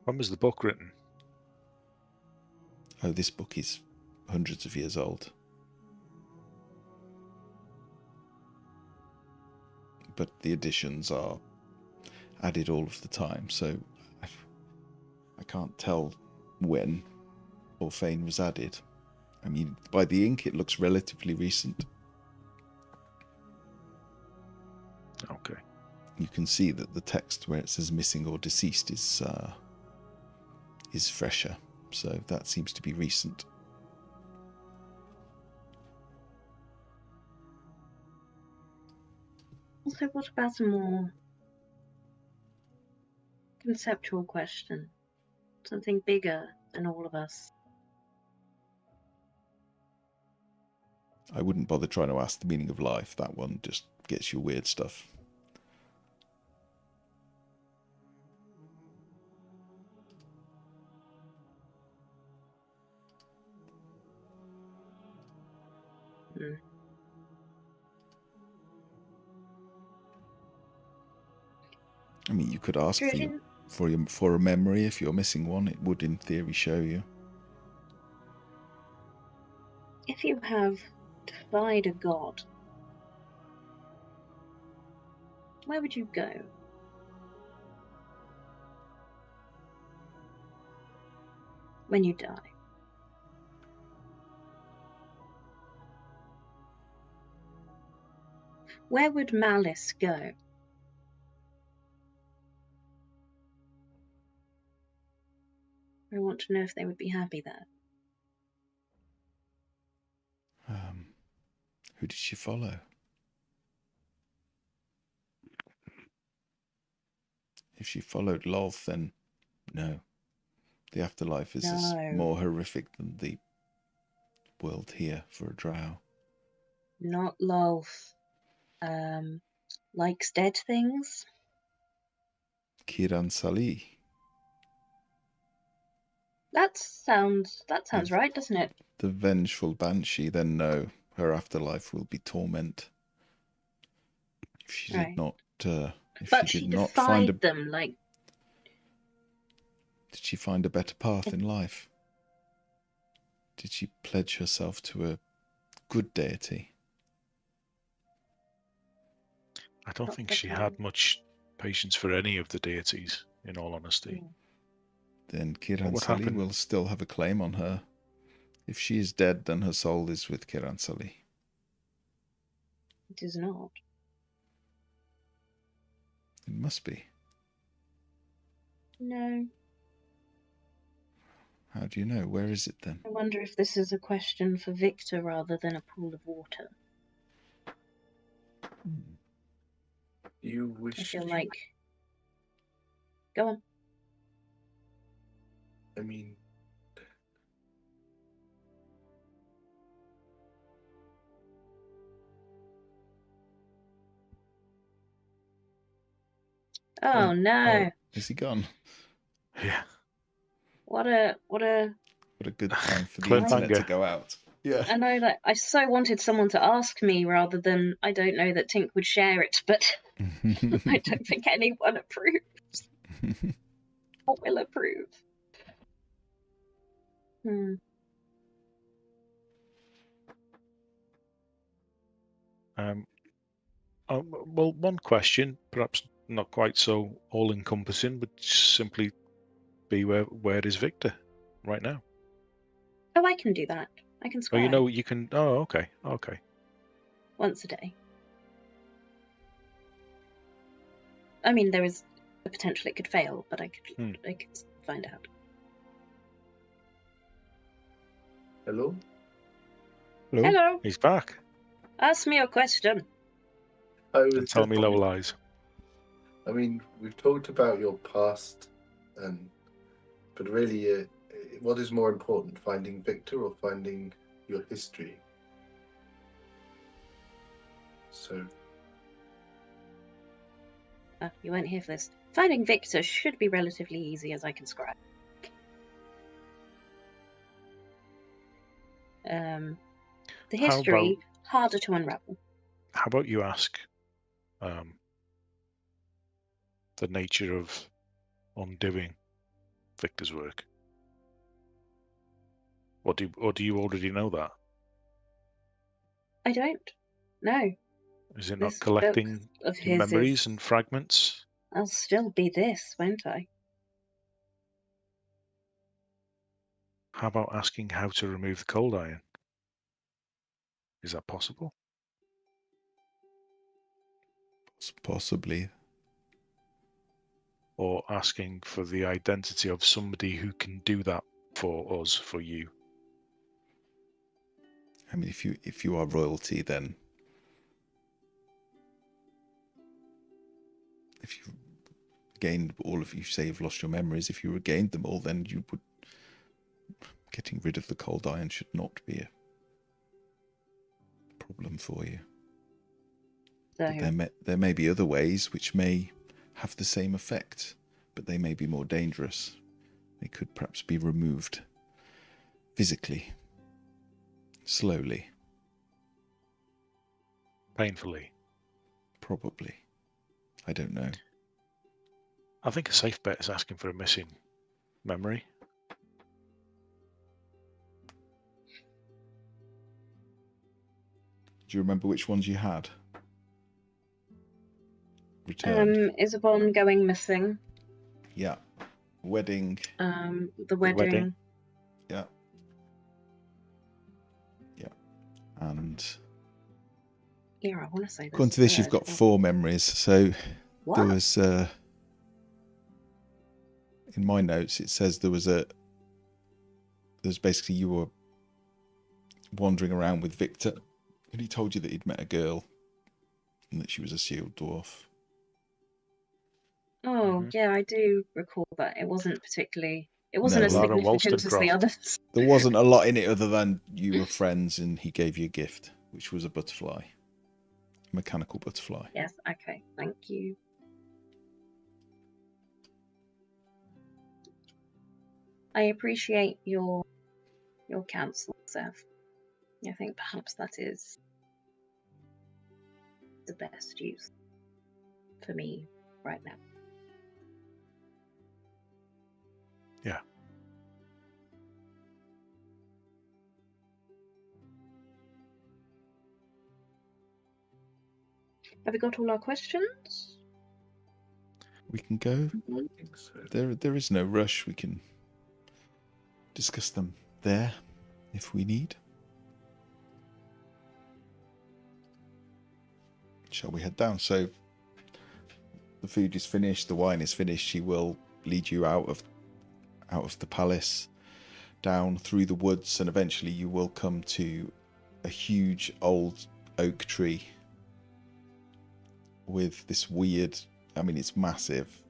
When was the book written? Oh, this book is hundreds of years old. But the additions are added all of the time, so I can't tell when Orphane was added. I mean, by the ink, it looks relatively recent. Okay. You can see that the text where it says missing or deceased is fresher, so that seems to be recent. Also, what about a more conceptual question? Something bigger than all of us. I wouldn't bother trying to ask the meaning of life. That one just gets you weird stuff. I mean, you could ask for a memory. If you're missing one, it would in theory show you. If you have defied a god, where would you go? When you die. Where would Malice go? I want to know if they would be happy there. Who did she follow? If she followed Lolth, then no. The afterlife is No. more horrific than the world here for a drow. Not Lolth. Likes dead things? Kiran Sali. That sounds If right, doesn't it? the vengeful banshee, then no. Her afterlife will be torment. If she did Right. not... But she defied them, like... Did she find a better path in life? Did she pledge herself to a good deity? I don't Not think the she kind. had much patience for any of the deities, in all honesty. Then What Kiran would Sali happen? will still have a claim on her. If she is dead, then her soul is with Kiran Sali. It is not. It must be. No. How do you know? Where is it then? I wonder if this is a question for Victor rather than a pool of water. You I wish. feel like... Go on. I mean, Oh no! Oh, is he gone? Yeah. What a What a good time for the internet to Cliffhanger. go out. Yeah. I know that I so wanted someone to ask me rather than I don't know that Tink would share it, but I don't think anyone approves or will approve. Well, one question, perhaps not quite so all-encompassing, would simply be where is Victor right now? Oh, I can do that. I can Oh, scribe you know, you can. Oh, okay. once a day. I mean, there is a potential it could fail, but I could find out. hello? Hello. He's back. Ask me a question. I was And tell just me low lies. I mean, we've talked about your past, but really, what is more important, finding Victor or finding your history? So, You weren't here for this. Finding Victor should be relatively easy, as I can scribe. The history, harder to unravel. How about you ask the nature of undoing Victor's work? Or do you already know that? I don't. No. Is it This not collecting book of your his memories is... and fragments? I'll still be this, won't I? How about asking how to remove the cold iron? Is that possible? Possibly. Or asking for the identity of somebody who can do that for us, for you? I mean, if you are royalty, then if you gained all of, you say you've lost your memories, if you regained them all, then you would, getting rid of the cold iron should not be a problem for you. So, But there may be other ways which may have the same effect, but they may be more dangerous. They could perhaps be removed physically, slowly, Painfully. probably. I don't know. I think a safe bet is asking for a missing memory. Do you remember which ones you had? Returned. Isabon going missing. Yeah. Wedding. The wedding. Yeah. Yeah. And Yeah, I want to say this. according to this, you've got 4 memories. So What? there was, in my notes, it says there's basically you were wandering around with Victor, and he told you that he'd met a girl and that she was a sealed dwarf. Oh, yeah, I do recall that. It wasn't as Lara significant as the Wollstonecraft. others. There wasn't a lot in it other than you were friends and he gave you a gift, which was a butterfly. A mechanical butterfly. Yes, okay, thank you. I appreciate your counsel, Seth. I think perhaps that is the best use for me right now. Yeah. Have we got all our questions? We can go. I think so. There is no rush. We can discuss them there if we need. Shall we head down? So the food is finished, the wine is finished. She will lead you out of the palace, down through the woods, and eventually you will come to a huge old oak tree with this weird, I mean it's massive,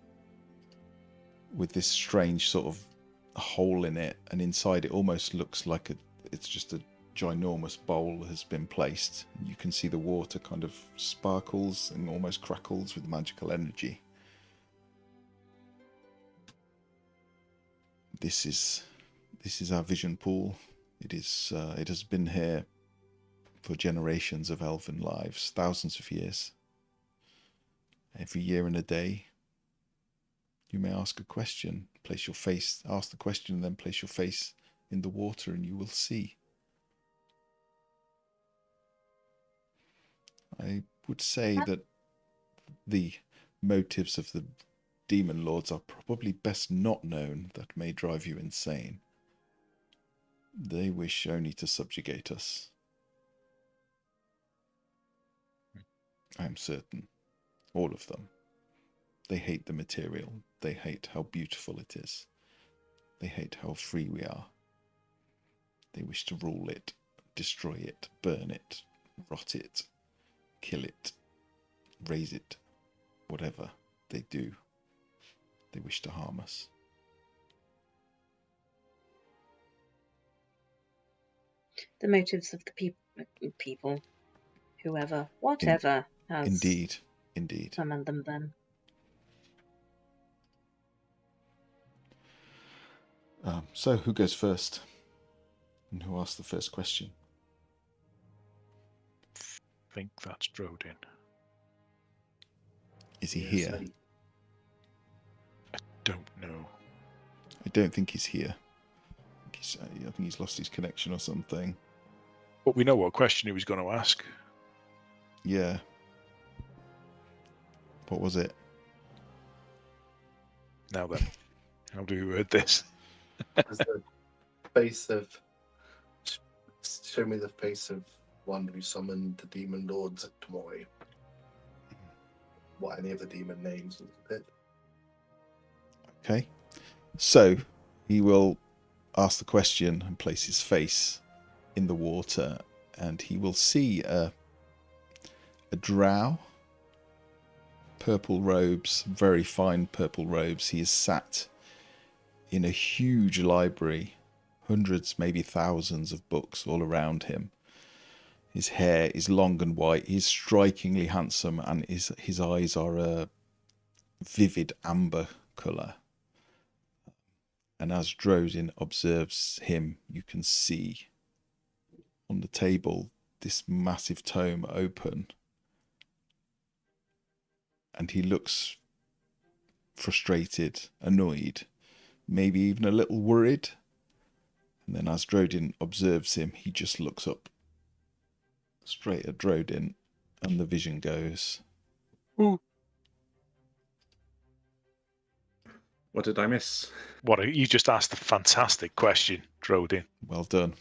with this strange sort of hole in it, and inside it almost looks like it's just a ginormous bowl has been placed. You can see the water kind of sparkles and almost crackles with magical energy. This is our vision pool. It has been here for generations of elven lives, thousands of years. Every year and a day, you may ask a question, ask the question, and then place your face in the water, and you will see. I would say that the motives of the demon lords are probably best not known. That may drive you insane. They wish only to subjugate us. I am certain. All of them. They hate the material. They hate how beautiful it is. They hate how free we are. They wish to rule it, destroy it, burn it, rot it, kill it, raise it, whatever they do. They wish to harm us. The motives of the people, whoever, whatever has Indeed. summoned them then. So who goes first? And who asks the first question? I think that's Drodin. Is he Yes, here? Don't know. I don't think he's here. I think he's lost his connection or something. But we know what question he was going to ask. Yeah. What was it? Now then, how do we word this? As the face of. Show me the face of one who summoned the demon lords at Tomoe. What any of the demon names was a bit. Okay. So he will ask the question and place his face in the water, and he will see a drow, purple robes, very fine purple robes. He is sat in a huge library, hundreds, maybe thousands of books all around him. His hair is long and white. He's strikingly handsome, and his eyes are a vivid amber colour. And as Drodin observes him, you can see on the table this massive tome open. And he looks frustrated, annoyed, maybe even a little worried. And then as Drodin observes him, he just looks up straight at Drodin, and the vision goes. What did I miss? You just asked a fantastic question, Drodin. Well done.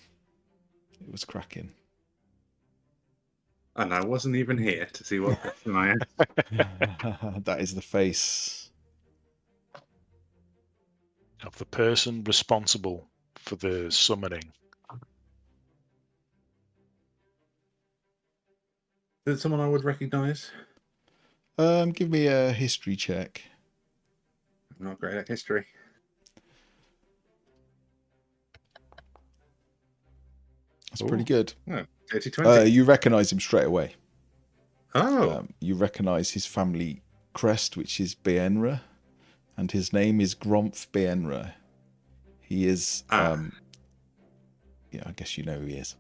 It was cracking. And I wasn't even here to see what question I asked. That is the face. Of the person responsible for the summoning. Is it someone I would recognise? Give me a history check. I'm not great at history. That's pretty good. Oh, 80-20. You recognise him straight away. Oh. You recognise his family crest, which is Bienra, and his name is Gromf Bienra. He is. Yeah, I guess you know who he is.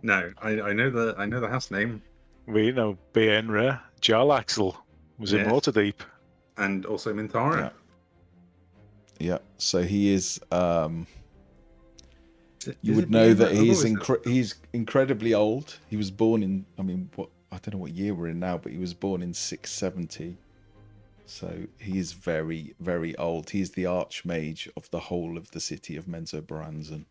No, I know the house name. We know Bienra, Jarlaxle was in Waterdeep. And also Minthara. Yeah. So he is. You would know that he's incredibly old. He was born in. I don't know what year we're in now, but he was born in 670. So he is very, very old. He is the archmage of the whole of the city of Menzoberranzan.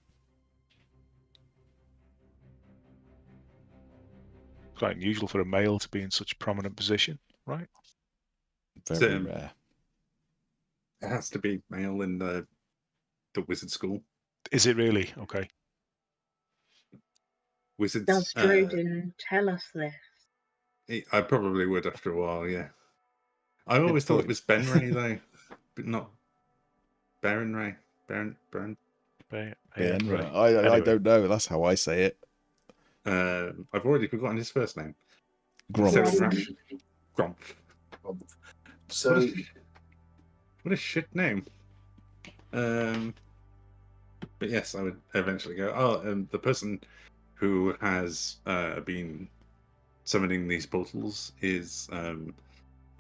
Quite unusual for a male to be in such a prominent position, right? Very rare. It has to be male in the wizard school. Is it really? Okay. Wizards. Does Drodin tell us this? I probably would after a while, yeah. I always thought it was Benray though, but not Baron-Ray. Baron. Bienra. I don't know. That's how I say it. I've already forgotten his first name. Gromf. Gromf. So, what a shit name. But yes, I would eventually go. The person who has been summoning these portals is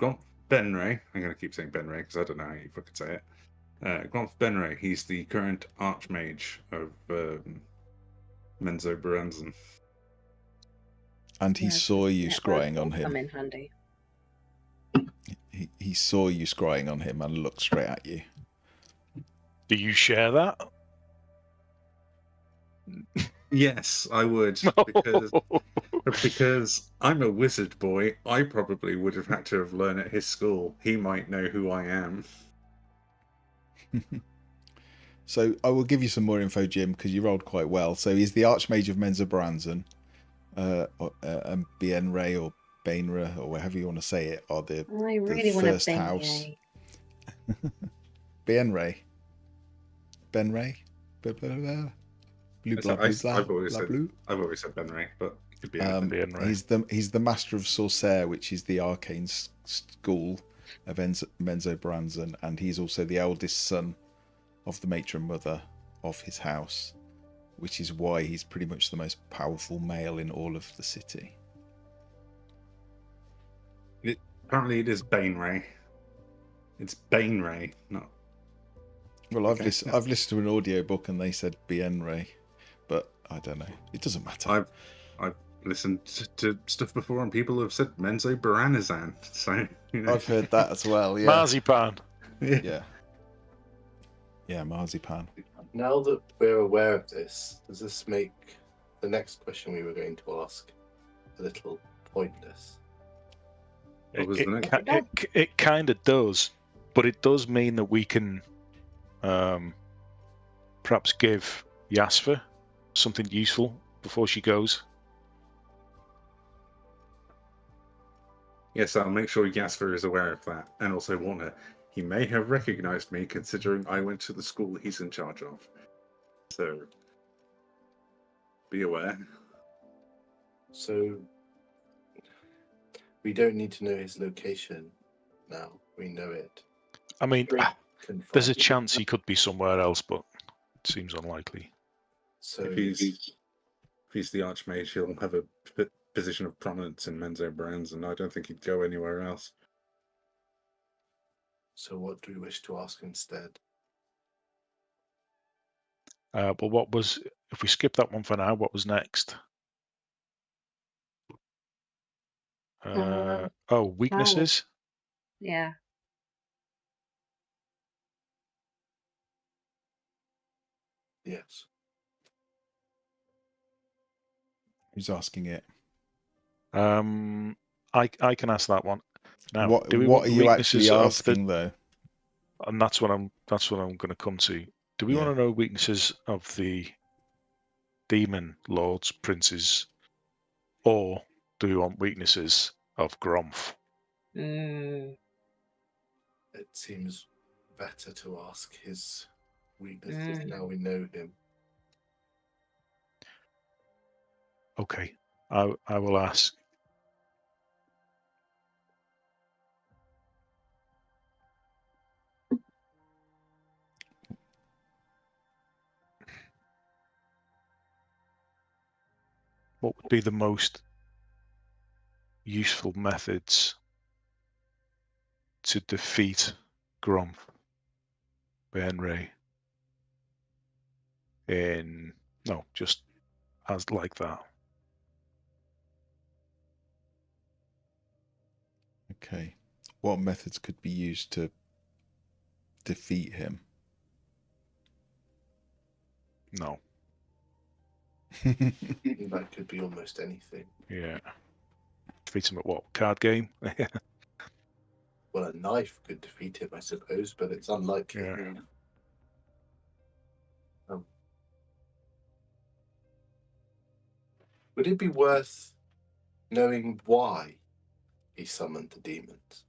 Gromf Benray. I'm going to keep saying Benray because I don't know how you fucking say it. Gromf Benray. He's the current archmage of Menzoberranzan. And he saw you scrying on Come him. in handy. He saw you scrying on him and looked straight at you. Do you share that? Yes, I would, because I'm a wizard boy. I probably would have had to have learned at his school. He might know who I am. So I will give you some more info, Jim, because you rolled quite well. So he's the Archmage of Menzoberranzan, and Bienray or Bainra, or however you want to say it, are the first house. Bienray. Benray? I've always said Benray, but it could be Benray. He's the Master of Sorcerer, which is the arcane school of Menzoberranzan, and he's also the eldest son of the matron mother of his house, which is why he's pretty much the most powerful male in all of the city. Apparently it is Bainray. It's Bainray, not... Well, I've listened to an audiobook and they said Bienray, but I don't know. It doesn't matter. I've listened to stuff before and people have said Menzoberranzan, so... You know. I've heard that as well, yeah. Marzipan. Yeah. Yeah, marzipan. Now that we're aware of this, does this make the next question we were going to ask a little pointless? It kind of does, but it does mean that we can perhaps give Yasfa something useful before she goes. Yes, I'll make sure Yasfa is aware of that, and also warn her. He may have recognized me, considering I went to the school he's in charge of. So, be aware. So, we don't need to know his location now. We know it. I mean, there's a chance he could be somewhere else, but it seems unlikely. So, if he's the Archmage, he'll have a position of prominence in Menzoberranzan, and I don't think he'd go anywhere else. So what do we wish to ask instead? Well, if we skip that one for now, what was next? Weaknesses. Yeah. Yes. Who's asking it? I can ask that one. Now, What do we want are the you actually weaknesses of asking though? And that's what I'm going to come to. Do we Yeah. want to know weaknesses of the demon lords, princes, or do we want weaknesses of Gromf? Mm. It seems better to ask his weaknesses now we know him. Okay, I will ask. What would be the most useful methods to defeat Gromf Benray just as like that? Okay. What methods could be used to defeat him? No. That could be almost anything. Yeah. Defeat him at what? Card game? Well, a knife could defeat him, I suppose, but it's unlikely. Yeah. Would it be worth knowing why he summoned the demons?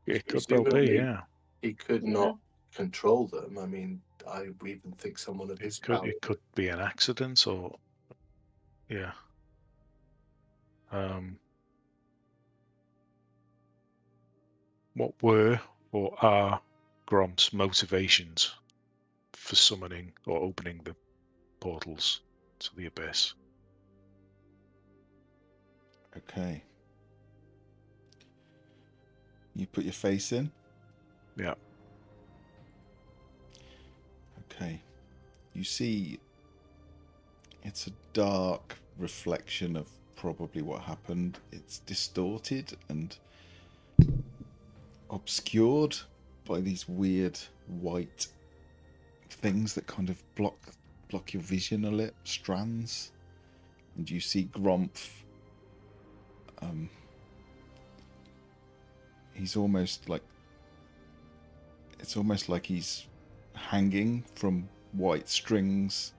It could well be, yeah. He could not control them. I mean, I even think someone of his power. It could be an accident, or yeah. What were or are Grom's motivations for summoning or opening the portals to the abyss? Okay. You put your face in? Yeah. Okay. You see it's a dark reflection of probably what happened. It's distorted and obscured by these weird white things that kind of block your vision a little, strands. And you see Gromf. He's almost like it's almost like he's hanging from white strings.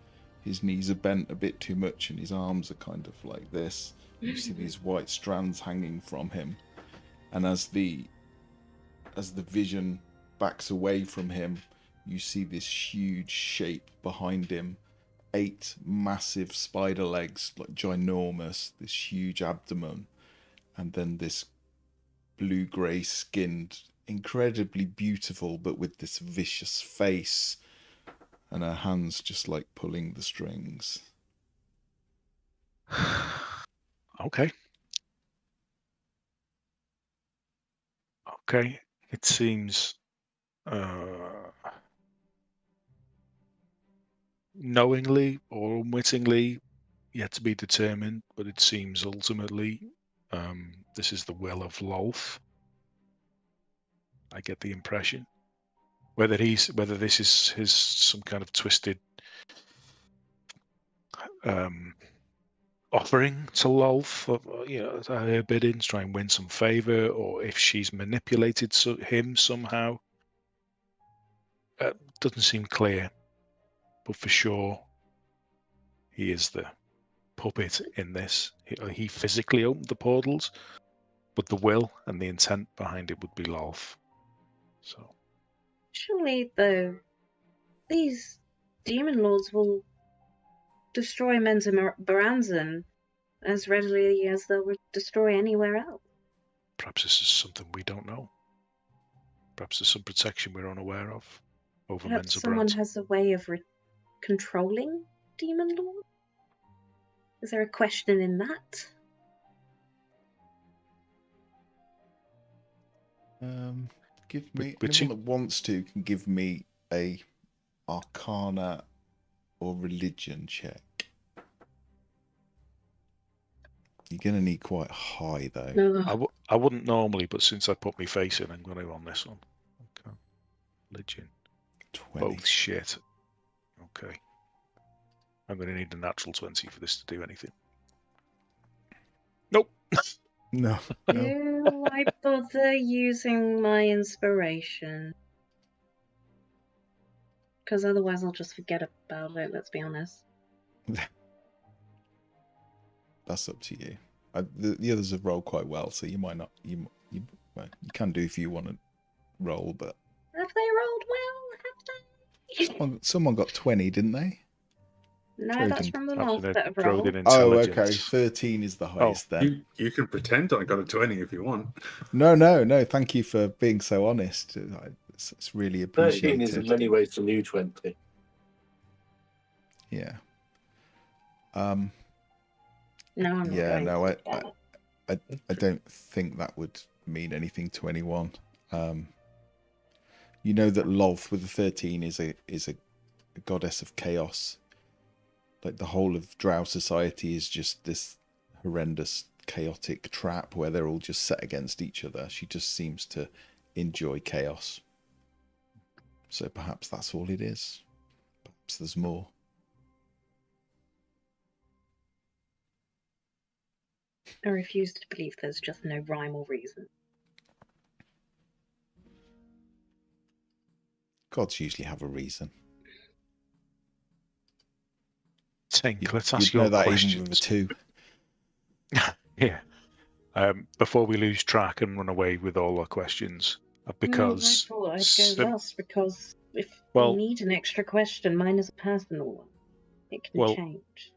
His knees are bent a bit too much and his arms are kind of like this. You see these white strands hanging from him. And as the vision backs away from him, you see this huge shape behind him. 8 massive spider legs, like ginormous, this huge abdomen, and then this blue-grey skinned, incredibly beautiful, but with this vicious face, and her hands just like pulling the strings. Okay. Okay. It seems knowingly or unwittingly yet to be determined, but it seems ultimately this is the will of Lolth. I get the impression. Whether this is his some kind of twisted offering to Lolth, her bidding to try and win some favor, or if she's manipulated him somehow, doesn't seem clear. But for sure, he is the puppet in this. He physically opened the portals, but the will and the intent behind it would be Lolth. So Surely, though, these demon lords will destroy Menza Baranzan as readily as they'll destroy anywhere else. perhaps this is something we don't know. Perhaps there's some protection we're unaware of over Perhaps Menza someone Baranzan. has a way of controlling demon lords? Is there a question in that? Give me anyone that wants to can give me a Arcana or Religion check. You're going to need quite high, though. Ugh. I wouldn't normally, but since I put my face in, I'm going to on this one. Okay. Religion. 20. Both shit. Okay. I'm going to need a natural 20 for this to do anything. Nope. No. Do I bother using my inspiration? Because otherwise I'll just forget about it, let's be honest. That's up to you. The others have rolled quite well, so you might not. You can do if you want to roll, but Have they rolled well? Have they? someone got 20, didn't they? No, that's Trojan. from the That's last an bit of Trojan roll. Oh, intelligence. okay. 13 is the highest then. You can pretend I got a 20 if you want. No. Thank you for being so honest. It's really 13 is in appreciated. many ways the new 20. Yeah. No, I'm not Yeah. going No, to do that. I don't think that would mean anything to anyone. You know that Lolth with the 13 is a goddess of chaos. Like the whole of Drow society is just this horrendous chaotic trap where they're all just set against each other. She just seems to enjoy chaos. So perhaps that's all it is. Perhaps there's more. I refuse to believe there's just no rhyme or reason. Gods usually have a reason. Tink, let's ask You'd know your that questions. even with a 2. Yeah. Before we lose track and run away with all our questions, because I thought I'd go last because if well, we need an extra question, mine is a personal one. It can change.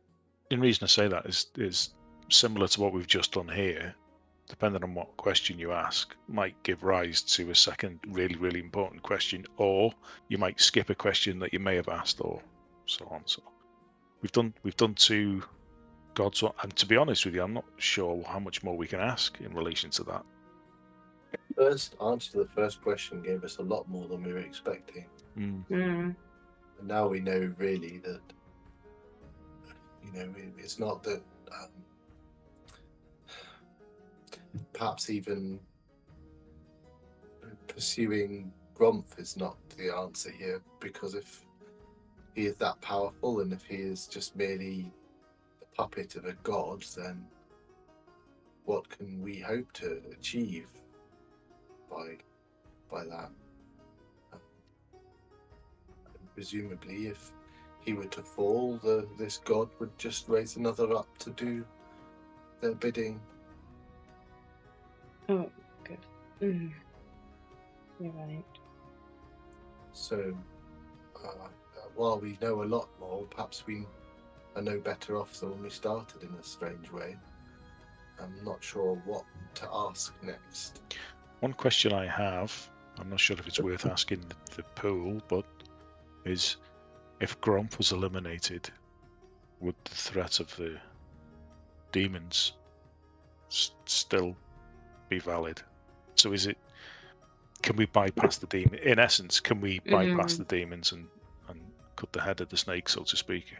The reason I say that is similar to what we've just done here. Depending on what question you ask, might give rise to a second really, really important question, or you might skip a question that you may have asked, or so on. So we've done 2 gods, and to be honest with you, I'm not sure how much more we can ask in relation to that. First answer to the first question gave us a lot more than we were expecting. And now we know really that, it's not that perhaps even pursuing Grumph is not the answer here, because if he is that powerful and if he is just merely the puppet of a god, then what can we hope to achieve by that? Presumably, if he were to fall, this god would just raise another up to do their bidding. Oh, good. You're right. So, while we know a lot more, perhaps we are no better off than when we started in a strange way. I'm not sure what to ask next. One question I have, I'm not sure if it's worth asking the pool, but is if Grumph was eliminated, would the threat of the demons still be valid? So can we bypass the demon? In essence, can we bypass the demons and cut the head of the snake, so to speak?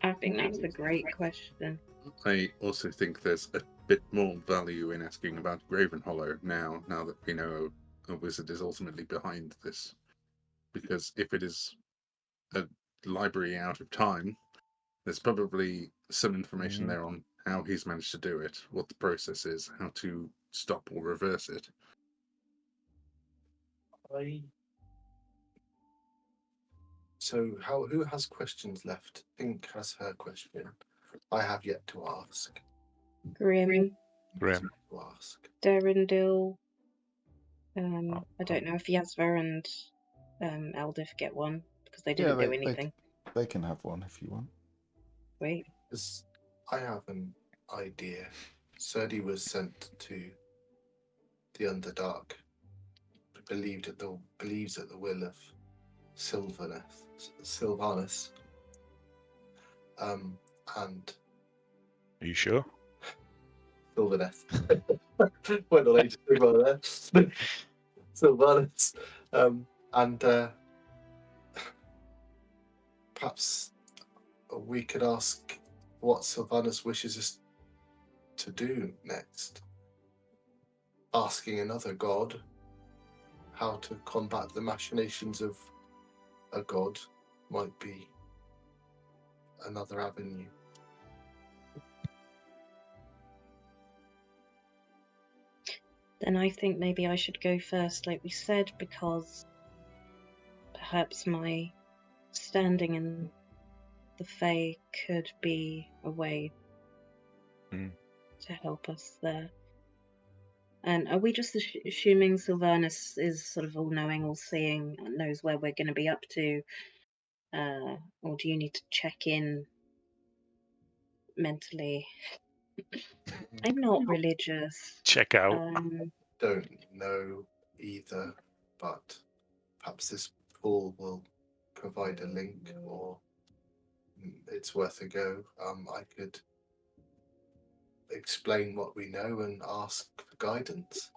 I think that's a great question. I also think there's a bit more value in asking about Graven Hollow now that we know a wizard is ultimately behind this. Because if it is a library out of time, there's probably some information there on how he's managed to do it, what the process is, how to stop or reverse it. So, who has questions left? Pink has her question. I have yet to ask. Grim. To ask. Derendil. I don't know if Yasva and Eldif get one because they didn't do anything. They can have one if you want. Wait. I have an idea. Serdi was sent to the Underdark. Believes at the will of Sylvanus. And are you sure? Sylvanus. Went on age there. Sylvanus. And perhaps we could ask what Sylvanus wishes us to do next. Asking another god how to combat the machinations of a god might be another avenue. Then I think maybe I should go first, like we said, because perhaps my standing in the Fae could be a way to help us there. And are we just assuming Sylvanus is sort of all-knowing, all-seeing, and knows where we're going to be up to? Or do you need to check in mentally? I'm not religious. Check out. Don't know either, but perhaps this pool will provide a link, or it's worth a go. I could explain what we know and ask for guidance.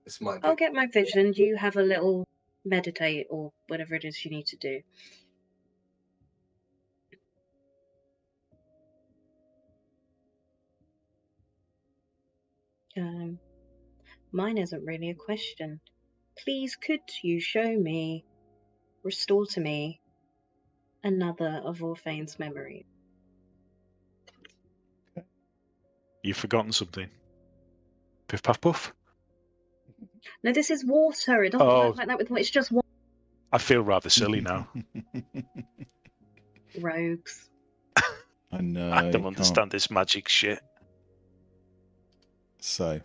This might be. I'll get my vision. You have a little meditate or whatever it is you need to do. Mine isn't really a question. Please, could you show me, restore to me, another of Orphane's memories? You've forgotten something. Piff Paff Puff? No, this is water. It doesn't work like that with water. It's just water. I feel rather silly now. Rogues. I know. I don't understand this magic shit. So.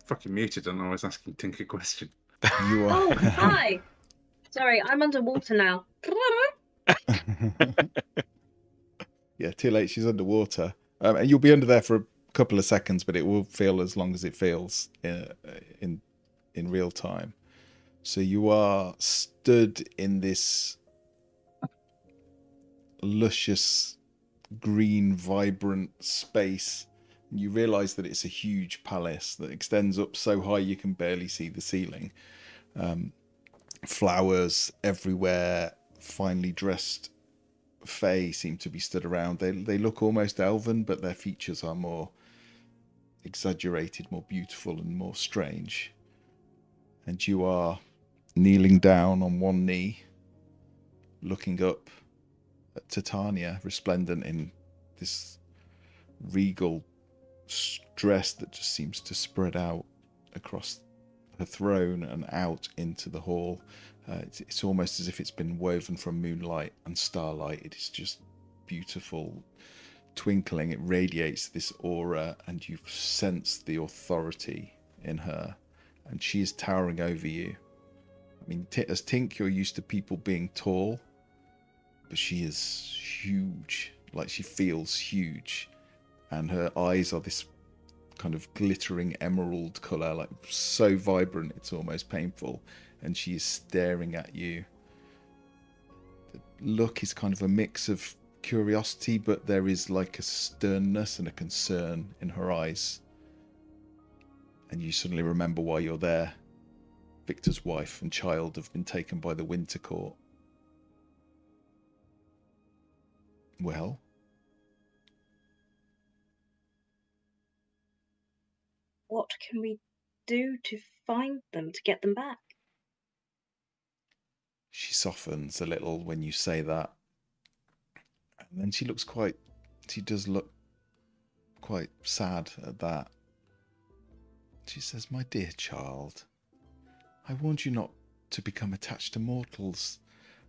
Fucking muted and I was asking Tink a question. You are. Oh, hi. Sorry, I'm underwater now. Yeah, too late. She's underwater. And you'll be under there for a couple of seconds, but it will feel as long as it feels in real time. So you are stood in this luscious, green, vibrant space. You realise that it's a huge palace that extends up so high you can barely see the ceiling. Flowers everywhere, finely dressed Fae seem to be stood around. They look almost elven, but their features are more exaggerated, more beautiful and more strange. And you are kneeling down on one knee, looking up at Titania, resplendent in this regal dress that just seems to spread out across her throne and out into the hall. It's almost as if it's been woven from moonlight and starlight. It is just beautiful, twinkling. It radiates this aura, and you sense the authority in her, and she is towering over you. I mean, as Tink, you're used to people being tall, but she is huge. Like, she feels huge, and her eyes are this kind of glittering emerald colour, like so vibrant it's almost painful, and she is staring at you. The look is kind of a mix of curiosity, but there is like a sternness and a concern in her eyes, and you suddenly remember why you're there. Victor's wife and child have been taken by the Winter Court. Well? What can we do to find them, to get them back? She softens a little when you say that. And then she does look quite sad at that. She says, "My dear child, I warned you not to become attached to mortals.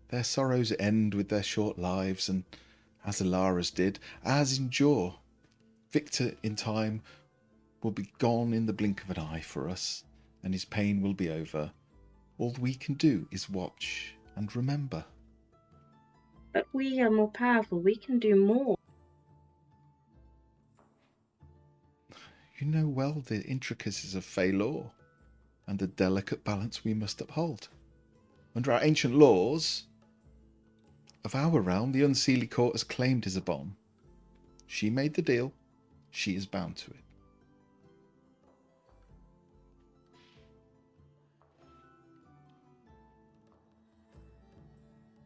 Their sorrows end with their short lives, and as Alara's did, ours endure. Victor, in time, will be gone in the blink of an eye for us, and his pain will be over. All we can do is watch and remember." But we are more powerful. We can do more. You know well the intricacies of Fey law and the delicate balance we must uphold. Under our ancient laws of our realm, the Unseelie Court has claimed Isabon. She made the deal. She is bound to it.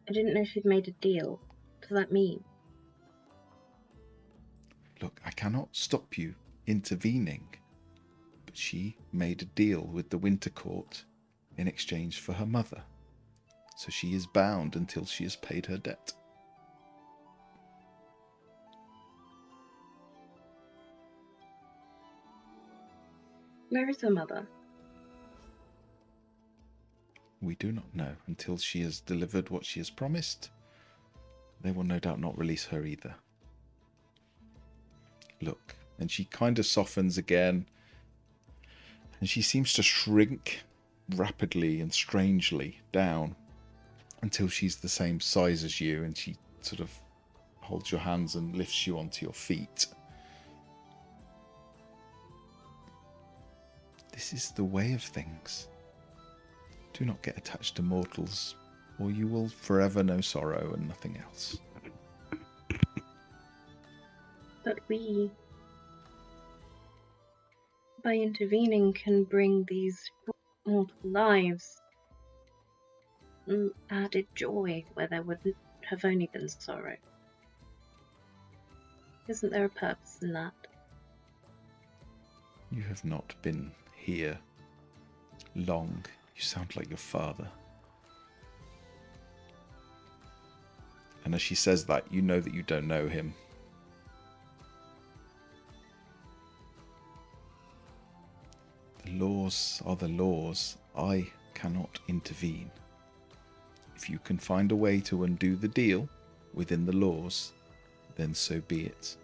I didn't know she'd made a deal. What does that mean? cannot stop you intervening. But she made a deal with the Winter Court in exchange for her mother. So she is bound until she has paid her debt. Where is her mother? We do not know until she has delivered what she has promised. They will no doubt not release her either. Look, and she kind of softens again, and she seems to shrink rapidly and strangely down until she's the same size as you, and she sort of holds your hands and lifts you onto your feet. This is the way of things. Do not get attached to mortals, or you will forever know sorrow and nothing else. But we, by intervening, can bring these mortal lives added joy where there would have only been sorrow. Isn't there a purpose in that? You have not been here long. You sound like your father. And as she says that, you know that you don't know him. The laws are the laws. I cannot intervene. If you can find a way to undo the deal within the laws, then so be it.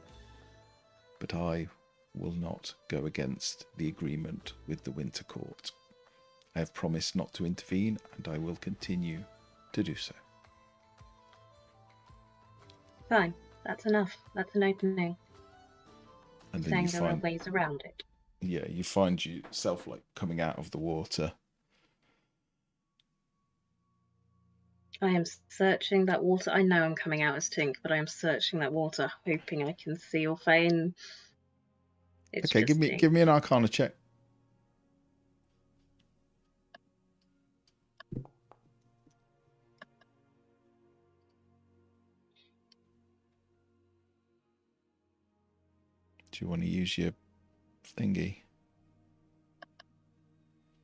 But I will not go against the agreement with the Winter Court. I have promised not to intervene, and I will continue to do so. Fine, that's enough. That's an opening. And then Saying you there are find, ways around it. yeah, you find yourself like coming out of the water. I am searching that water. I know I'm coming out as Tink, but I am searching that water, hoping I can see your Fane. It's Okay, just give me an Arcana check. Do you want to use your thingy?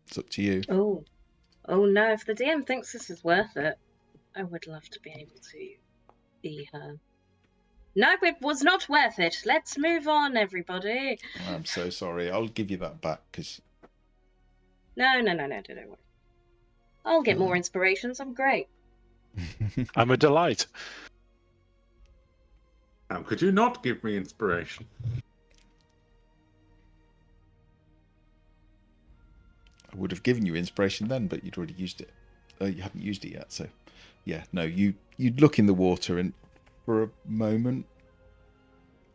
It's up to you. Oh no! If the DM thinks this is worth it, I would love to be able to be her. No, it was not worth it. Let's move on, everybody. I'm so sorry. I'll give you that back because. No, don't worry. I'll get more inspirations. I'm great. I'm a delight. How could you not give me inspiration? I would have given you inspiration then, but you'd already used it. You hadn't used it yet, so yeah. No, you'd look in the water, and for a moment,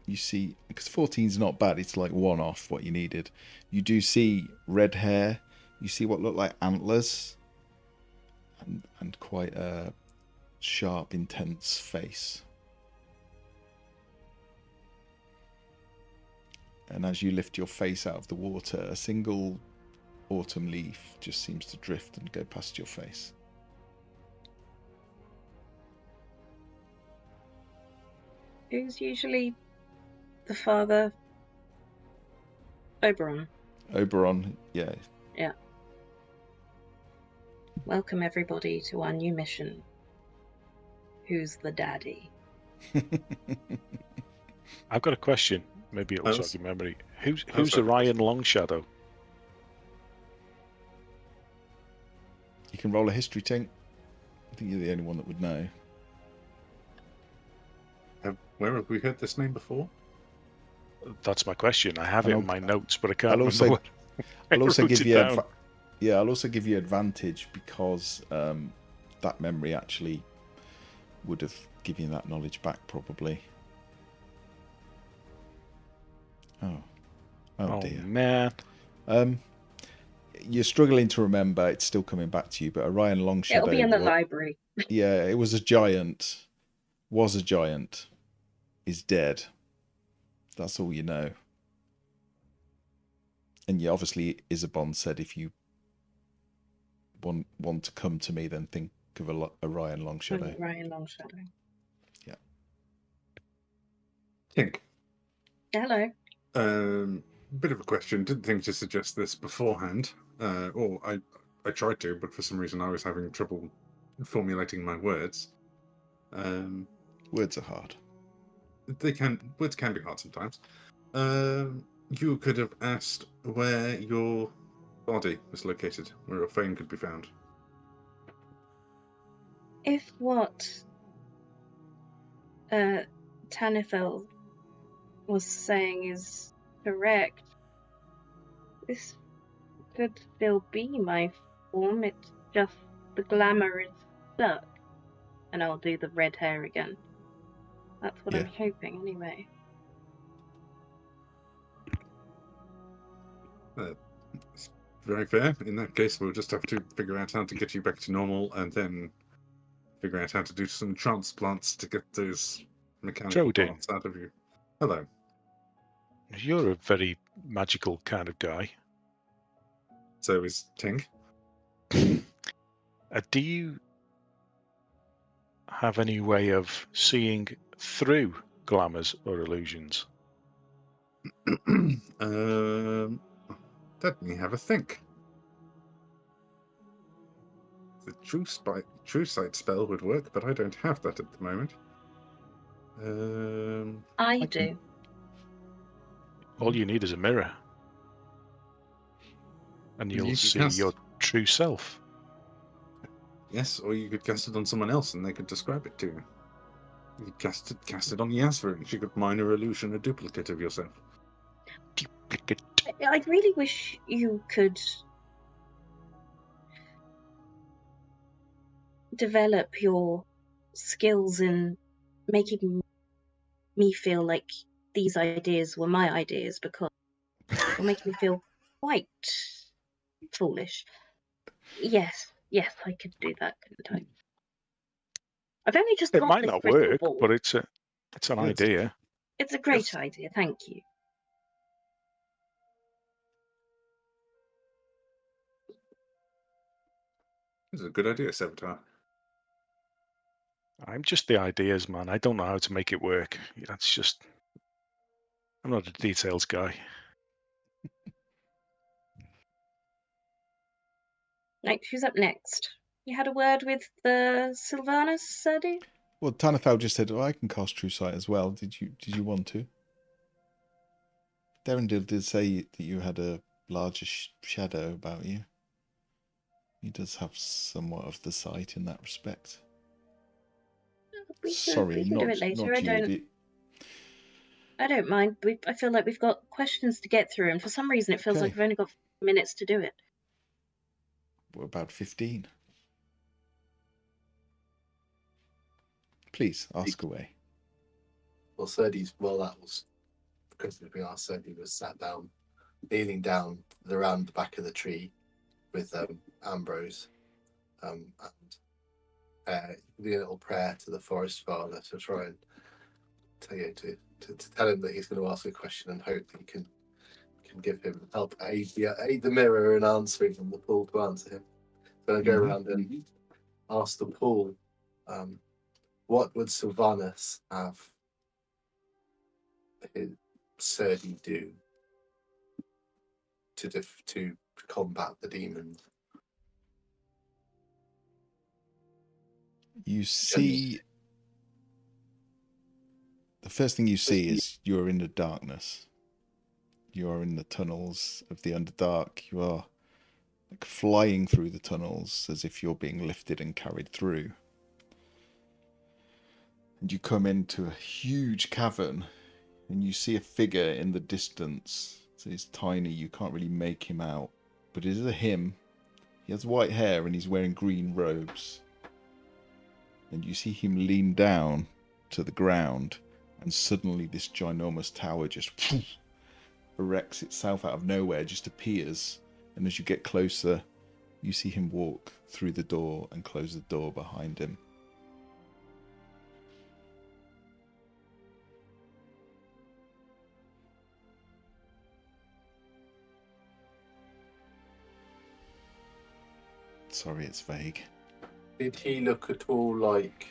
you see, because 14's not bad. It's like one off what you needed. You do see red hair. You see what look like antlers, and quite a sharp, intense face. And as you lift your face out of the water, a single autumn leaf just seems to drift and go past your face. Who's usually the father? Oberon. Oberon, yeah. Yeah. Welcome everybody to our new mission. Who's the daddy? I've got a question. Maybe it'll jog your memory. Who's sorry. Orion Longshadow? You can roll a history, Tink. I think you're the only one that would know. Where have we heard this name before? That's my question. I have it in my notes, but I can't I'll also, remember what I I'll also wrote give it you down. I'll also give you advantage because that memory actually would have given you that knowledge back probably. Oh dear. Man. You're struggling to remember. It's still coming back to you, but Orion Longshadow. It'll be in the library. Yeah, it was a giant. Was a giant. Is dead. That's all you know. And yeah, obviously Isabon said if you want to come to me, then think of Orion Longshadow. Orion Longshadow. Yeah. Tink. Hello. Bit of a question. Didn't think to suggest this beforehand. Or I tried to, but for some reason I was having trouble formulating my words. Words are hard. Words can be hard sometimes. You could have asked where your body was located, where your fane could be found. If what Tanithel was saying is correct, this could still be my form. It's just the glamour is stuck. And I'll do the red hair again. That's what I'm hoping, anyway. It's very fair. In that case, we'll just have to figure out how to get you back to normal, and then figure out how to do some transplants to get those mechanical Jodie. parts out of you. Hello. You're a very magical kind of guy. So is Tink. Do you have any way of seeing through glamours or illusions? Let me have a think. The true sight spell would work, but I don't have that at the moment. I do. All you need is a mirror, and you'll You could see cast- your true self. Yes, or you could cast it on someone else and they could describe it to you. You could cast it on Yasver and she could minor illusion a duplicate of yourself. Duplicate. I really wish you could develop your skills in making me feel like these ideas were my ideas, because you're making me feel quite foolish. Yes, I could do that, couldn't I? I've only just It got might this not crystal work, ball. but it's an Yes. idea. It's a great Yes. idea, thank you. This is a good idea, Sevatar. I'm just the ideas man. I don't know how to make it work. That's just... I'm not a details guy. Right, who's up next? You had a word with the Sylvanus, Serdu? Well, Tanathal just said, "Oh, I can cast True Sight as well." Did you want to? Derendil did say that you had a larger shadow about you. He does have somewhat of the sight in that respect. Sorry, we can not do it later. not you. I don't mind. I feel like we've got questions to get through, and for some reason it feels like Okay. we've only got minutes to do it. We're about 15. Please ask away. Well, Serdi's, well, that was because we asked. Serdi was sat down, kneeling down around the back of the tree with Ambrose, and doing a little prayer to the forest father to try and to tell him that he's going to ask a question and hope that he can give him help aid the mirror in answering and the pool to answer him. So I go around and ask the pool, what would Sylvanus have Serdi do to combat the demons? You see, the first thing you see is you're in the darkness. You are in the tunnels of the Underdark. You are like flying through the tunnels as if you're being lifted and carried through. And you come into a huge cavern and you see a figure in the distance. So he's tiny, you can't really make him out. But it is a him. He has white hair and he's wearing green robes. And you see him lean down to the ground, and suddenly this ginormous tower just erects itself out of nowhere, just appears. And as you get closer, you see him walk through the door and close the door behind him. Sorry, it's vague. Did he look at all like,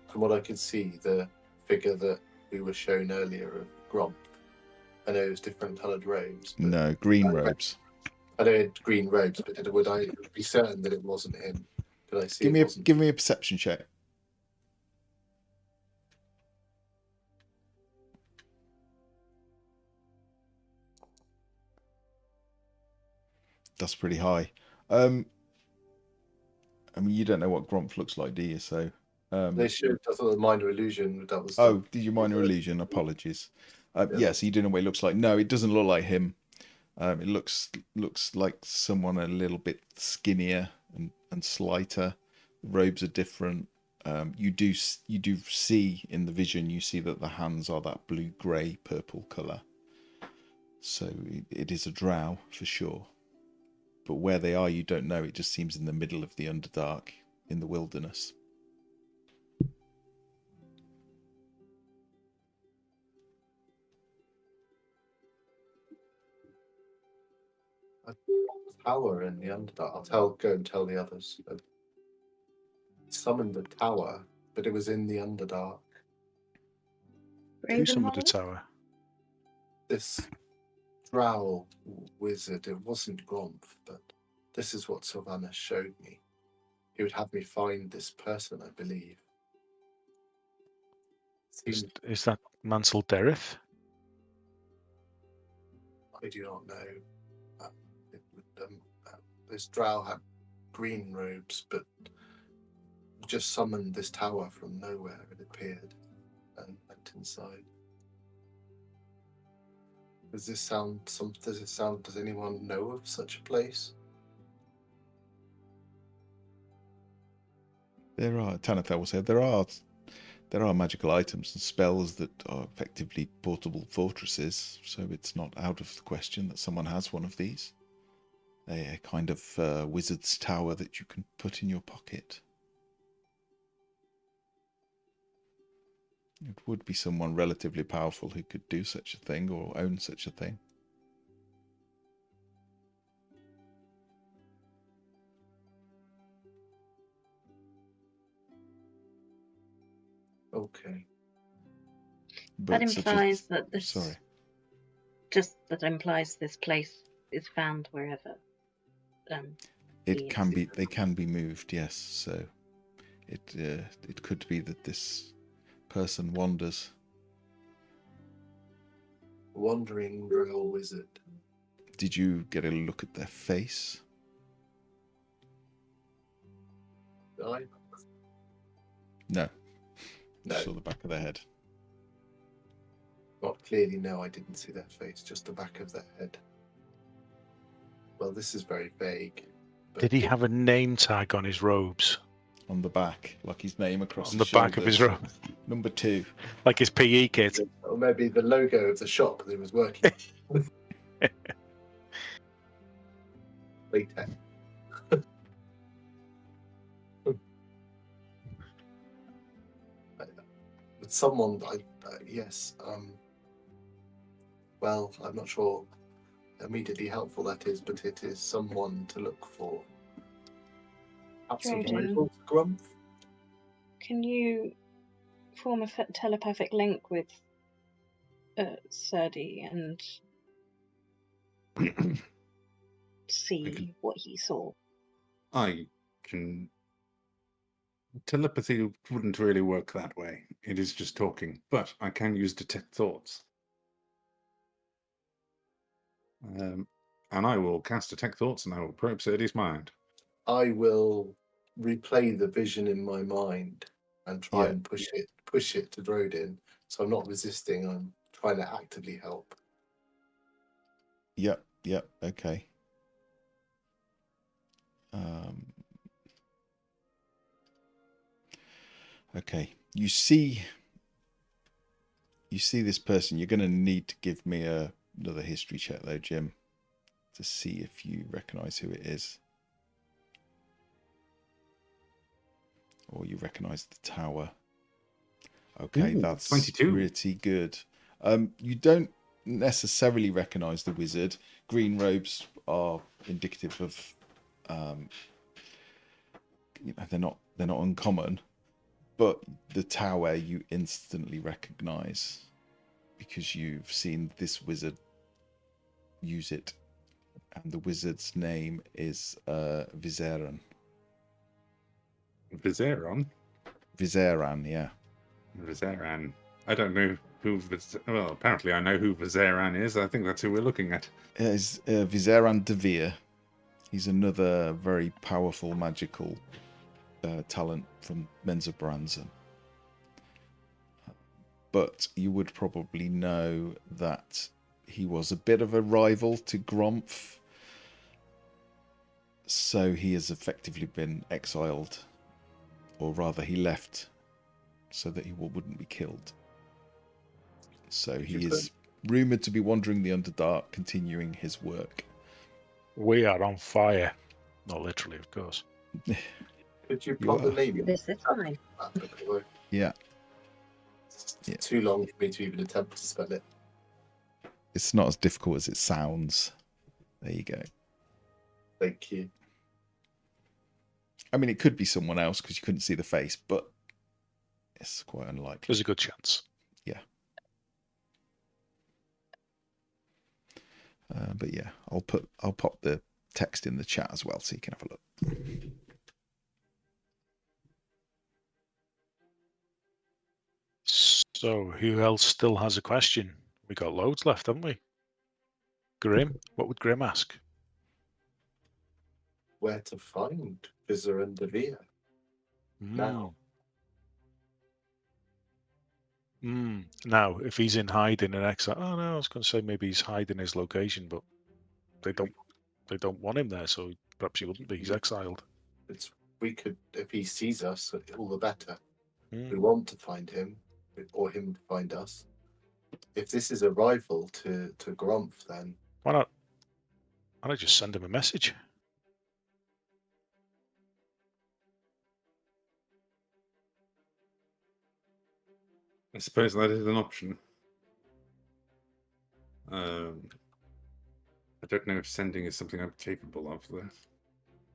from what I could see, the figure that we were shown earlier of Gromp? I know it was different coloured robes. But No, green I- robes. I know it had green robes, but would I be certain that it wasn't him? Could I see Give it me a wasn't? give me a perception check. That's pretty high. I mean, you don't know what Gromp looks like, do you? So, They should. I thought the minor illusion. That was. oh, did you minor illusion? Apologies. Yes, you don't know what he looks like. No, it doesn't look like him. It looks like someone a little bit skinnier and slighter. The robes are different. You do see in the vision. You see that the hands are that blue, grey, purple color. So it is a drow for sure. But where they are, you don't know. It just seems in the middle of the Underdark, in the wilderness. Tower in the Underdark. Go and tell the others. I summoned the tower, but it was in the Underdark. Who summoned the Ravenhollow? tower? This drow wizard, it wasn't Gromp, but this is what Sylvanas showed me. He would have me find this person, I believe. Is that Mansell Dereth? I do not know. This drow had green robes, but just summoned this tower from nowhere. It appeared and went inside. Does this sound? Does anyone know of such a place? There are, Tanathel will say, there are magical items and spells that are effectively portable fortresses, so it's not out of the question that someone has one of these. A kind of wizard's tower that you can put in your pocket. It would be someone relatively powerful who could do such a thing or own such a thing. Okay. But That such a- implies that this. Sorry. Just that implies this place is found wherever. It can be. They can be moved. Yes. So, it could be that this person wanders. Wandering drow wizard. Did you get a look at their face? I No. No. Saw the back of their head. not clearly. No, I didn't see their face. Just the back of their head. Well, this is very vague. But Did he have a name tag on his robes? On the back, like his name across On the the back of his shoulders. robe? Number 2. Like his PE kit? Or maybe the logo of the shop that he was working on. Latex. But someone, yes. Well, I'm not sure immediately helpful that is, but it is someone to look for. Perhaps a Jordan. rival to Grump. Can you form a telepathic link with Serdi and see what he saw? I can. Telepathy wouldn't really work that way. It is just talking, but I can use detect thoughts. And I will cast detect thoughts, and I will probe Serdi's mind. I will replay the vision in my mind and try and push it to Drodin. So I'm not resisting. I'm trying to actively help. Yep. Okay. Okay. You see this person. You're going to need to give me another history check, though, Jim, to see if you recognise who it is, or you recognise the tower. Okay, Ooh, that's 22. pretty good. You don't necessarily recognise the wizard. Green robes are indicative of, they're not uncommon. But the tower you instantly recognise. because you've seen this wizard use it, and the wizard's name is Vizeran. Vizeron? Vizeran, yeah. Vizeran. I don't know who well, apparently I know who Vizeran is. I think that's who we're looking at. Is Vizeran Devere. He's another very powerful magical talent from Menza Branson. But you would probably know that he was a bit of a rival to Gromph. So he has effectively been exiled. Or rather, he left so that he wouldn't be killed. So he is rumoured to be wandering the Underdark, continuing his work. We are on fire. Not literally, of course. Could you You put the are. name in? This is fine. Yeah. It's Yeah. too long for me to even attempt to spell it. It's not as difficult as it sounds. There you go. Thank you. I mean, it could be someone else because you couldn't see the face, but it's quite unlikely. There's a good chance. But yeah, I'll pop the text in the chat as well so you can have a look. So, who else still has a question? We got loads left, haven't we? Grim? What would Grim ask? Where to find Vizor and Devere? Now. Now, if he's in hiding and exile, oh no, I was going to say maybe he's hiding his location, but they don't want him there, so perhaps he wouldn't be. He's exiled. We could, if he sees us, all the better. Mm. We want to find him, or him to find us. If this is a rival to Gromph, then Why not? Why not just send him a message? I suppose that is an option. I don't know if sending is something I'm capable of, though.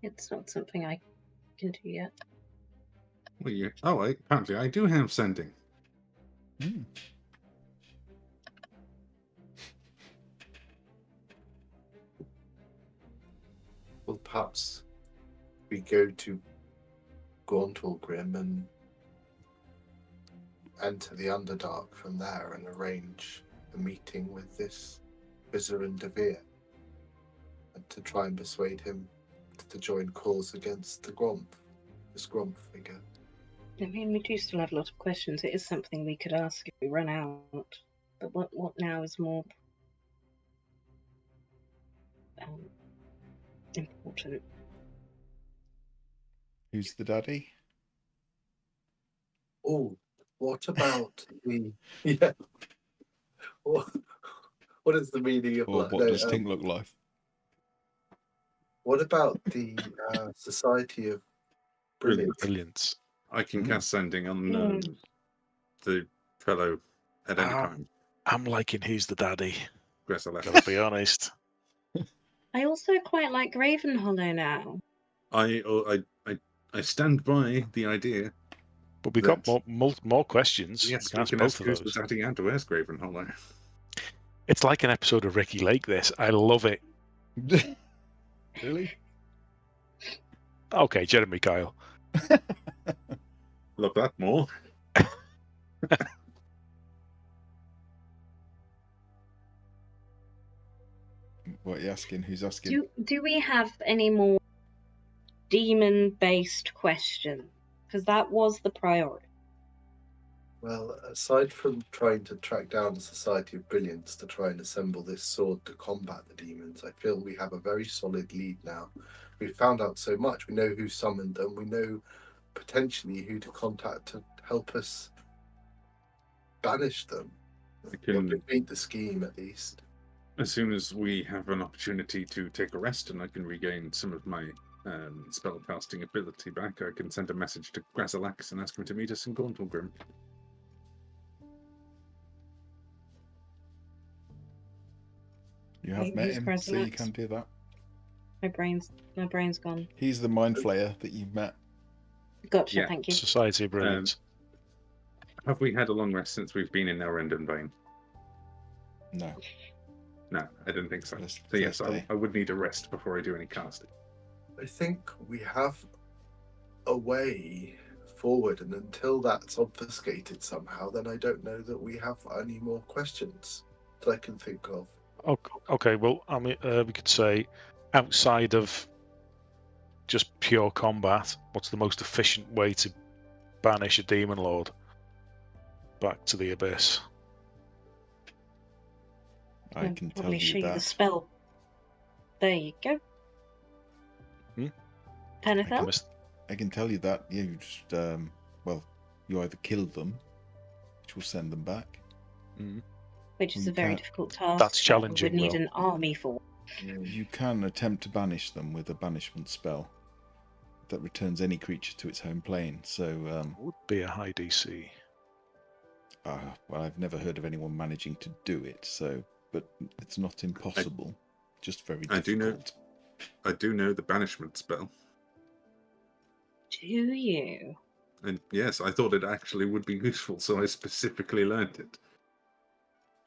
It's not something I can do yet. Well, apparently I do have sending. well, perhaps we go to Gauntlegrim and enter the Underdark from there and arrange a meeting with this Vizor and Devere, and to try and persuade him to join cause against this Gromph figure. I mean, we do still have a lot of questions. It is something we could ask if we run out. But what now is more important? Who's the daddy? Oh, what about the... Yeah. What is the meaning of... Or what does Tink look like? What about the Society of Brilliance? Brilliance. I can cast sending on the fellow at any time. I'm liking Who's the Daddy. Gressel Gotta be honest. I also quite like Ravenhollow now. I stand by the idea. But we got more questions. Yes, we can ask both of those. the daddy and where's Gravenhollow? It's like an episode of Ricky Lake, this. I love it. Really? Okay, Jeremy Kyle. Love that more. What are you asking? Who's asking? Do we have any more demon-based questions? Because that was the priority. Well, aside from trying to track down the Society of Brilliance to try and assemble this sword to combat the demons, I feel we have a very solid lead now. We've found out so much. We know who summoned them. We know potentially who to contact to help us banish them. We can defeat the scheme, at least. As soon as we have an opportunity to take a rest and I can regain some of my spellcasting ability back, I can send a message to Grasalax and ask him to meet us in Gauntlegrim. You have met him, so you can do that. My brain's gone. He's the mind flayer that you met. Gotcha, Yeah. thank you. Society of Brilliance. Have we had a long rest since we've been in Elrond and Vane? No. No, I didn't think so. First- So yes, first day. I would need a rest before I do any casting. I think we have a way forward, and until that's obfuscated somehow, then I don't know that we have any more questions that I can think of. Okay, well, I mean, we could say, outside of just pure combat, what's the most efficient way to banish a demon lord back to the abyss? I can tell probably you show you the that. spell. There you go. Hmm? Anything I else? I can tell you that. Yeah, you just well, you either kill them, which will send them back. Mm. Which Well, is you a very can't- difficult task. That's that challenging, we would need Will. an army for. You can attempt to banish them with a banishment spell that returns any creature to its home plane. So, Would be a high DC. well, I've never heard of anyone managing to do it. So, but it's not impossible. Just very I do know- difficult. I do know the banishment spell. Do you? And yes, I thought it actually would be useful, so I specifically learned it.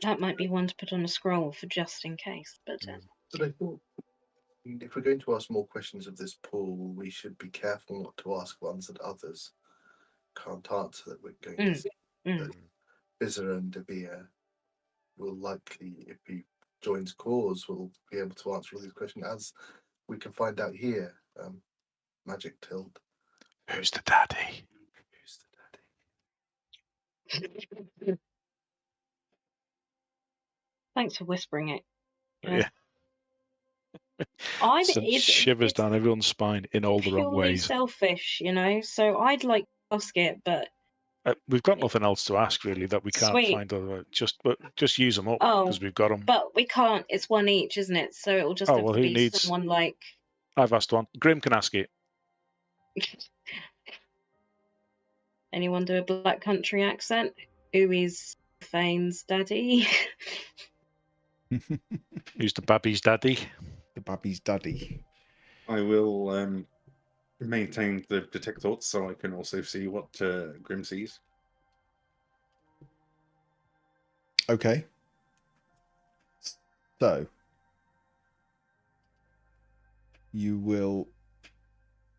That might be one to put on a scroll for just in case. But But I thought if we're going to ask more questions of this pool, we should be careful not to ask ones that others can't answer. That we're going to see that Bizarre and Devere will likely, if he joins cause, will be able to answer all these questions, as we can find out here. Magic Tilt. Who's the daddy? Who's the daddy? thanks for whispering it. Yeah. I'm Sent shivers down everyone's spine in all the wrong purely ways. selfish, so I'd like to ask it, but We've got nothing else to ask really that we can't Sweet. find otherwise. Just use them up Oh, because we've got them. but we can't. It's one each, isn't it? So it'll just Oh, have well, to who be needs- someone like. I've asked one. Grim can ask it. Anyone do a Black Country accent? Who is Fane's daddy? Who's the baby's daddy? The baby's daddy. I will maintain the detect thoughts so I can also see what Grim sees. Okay. So you will.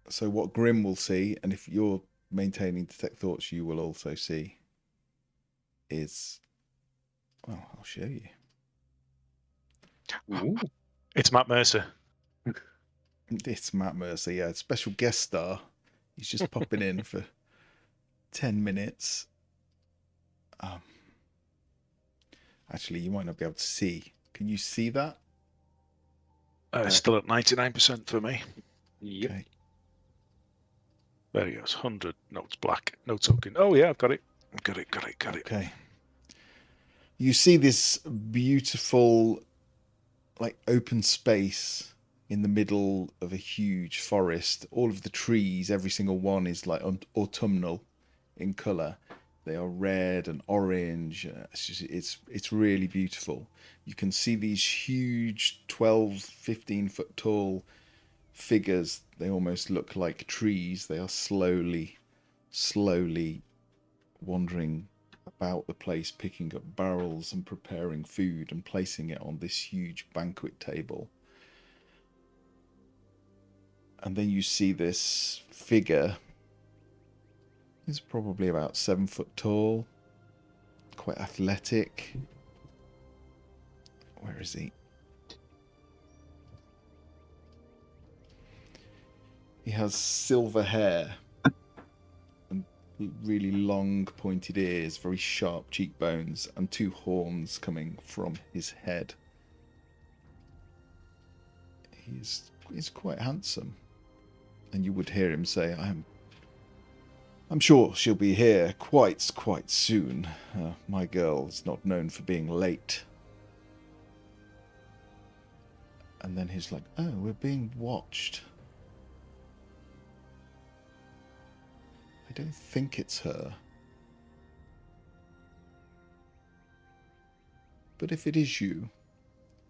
So what Grim will see, and if you're maintaining detect thoughts, you will also see. Is well, I'll show you. Ooh. It's Matt Mercer. It's Matt Mercer, yeah, special guest star. He's just popping in for 10 minutes. Actually, you might not be able to see. Can you see that? Still at 99% for me. Yep. Okay. There he goes. 100. No, it's black. No token. Oh, yeah, I've got it. Got it. Okay. You see this beautiful, like, open space in the middle of a huge forest. All of the trees, every single one is like autumnal in colour. They are red and orange. It's really beautiful. You can see these huge 12, 15 foot tall figures. They almost look like trees. They are slowly wandering about the place, picking up barrels and preparing food and placing it on this huge banquet table. And then you see this figure. He's probably about 7 foot tall, quite athletic. Where is he? He has silver hair and really long pointed ears, very sharp cheekbones, and 2 horns coming from his head. He's quite handsome. And you would hear him say, I'm sure she'll be here quite soon. My girl is not known for being late. And then he's like, oh, we're being watched. I don't think it's her. But if it is you,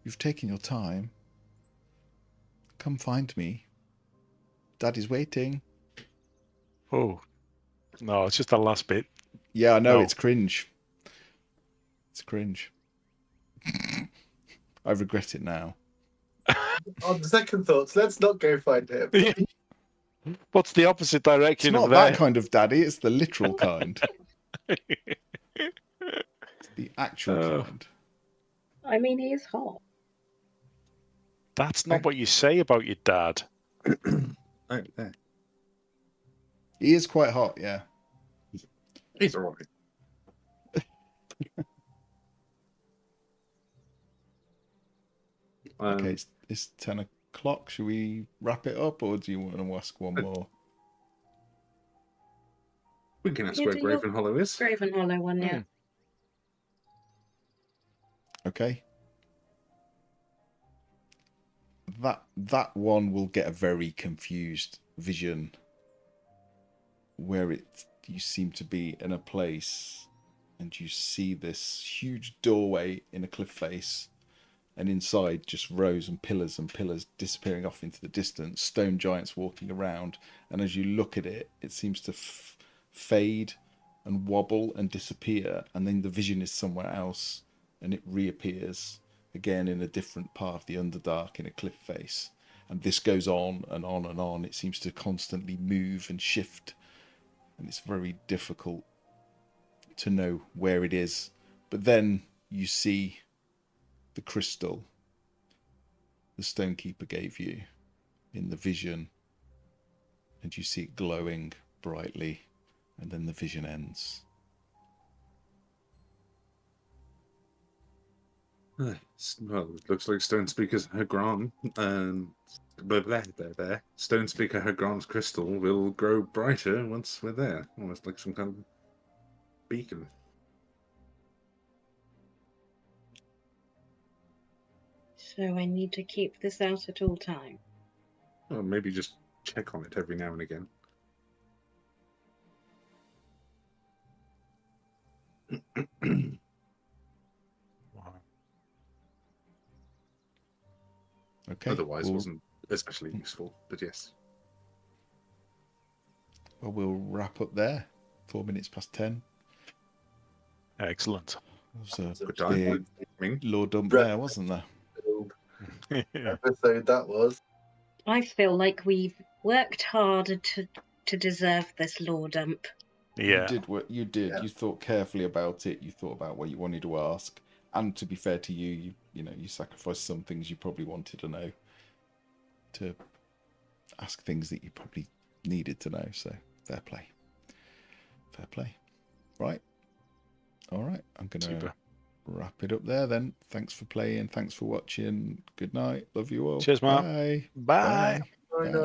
you've taken your time. Come find me. Daddy's waiting. Oh. No, it's just that last bit. Yeah, I know, No. it's cringe. It's cringe. I regret it now. On second thoughts, let's not go find him. What's the opposite It's direction not of that there? kind of daddy. It's the literal kind. It's the actual Oh. kind. I mean, he is hot. That's not what you say about your dad. Oh, there. He is quite hot, yeah. He's all right. Okay, it's 10 o'clock. Should we wrap it up, or do you want to ask one more? We can ask You where do your Graven Hollow is. Graven Hollow one, yeah. Okay. That one will get a very confused vision where you seem to be in a place and you see this huge doorway in a cliff face, and inside just rows and pillars disappearing off into the distance, stone giants walking around, and as you look at it, it seems to fade and wobble and disappear, and then the vision is somewhere else and it reappears again in a different part of the Underdark in a cliff face. And this goes on and on and on. It seems to constantly move and shift, and it's very difficult to know where it is. But then you see the crystal the Stonekeeper gave you in the vision, and you see it glowing brightly, and then the vision ends. Well, it looks like Stonespeaker's Hagron. Stonespeaker Hagron's crystal will grow brighter once we're there, almost like some kind of beacon. So I need to keep this out at all time. Or maybe just check on it every now and again. Wow. Okay. Otherwise, wasn't especially useful, but yes. Well, we'll wrap up there. 4 minutes past 10. Excellent. There was a Good time. big law dump there, wasn't there? Yeah. Episode that was. I feel like we've worked hard to deserve this law dump. You did what you did. Yeah. You thought carefully about it. You thought about what you wanted to ask. And to be fair to you, you sacrificed some things you probably wanted to know to ask things that you probably needed to know. So fair play. Fair play. Right. All right. I'm going to Super. wrap it up there then. Thanks for playing. Thanks for watching. Good night. Love you all. Cheers, Mark. Bye. Bye. Bye.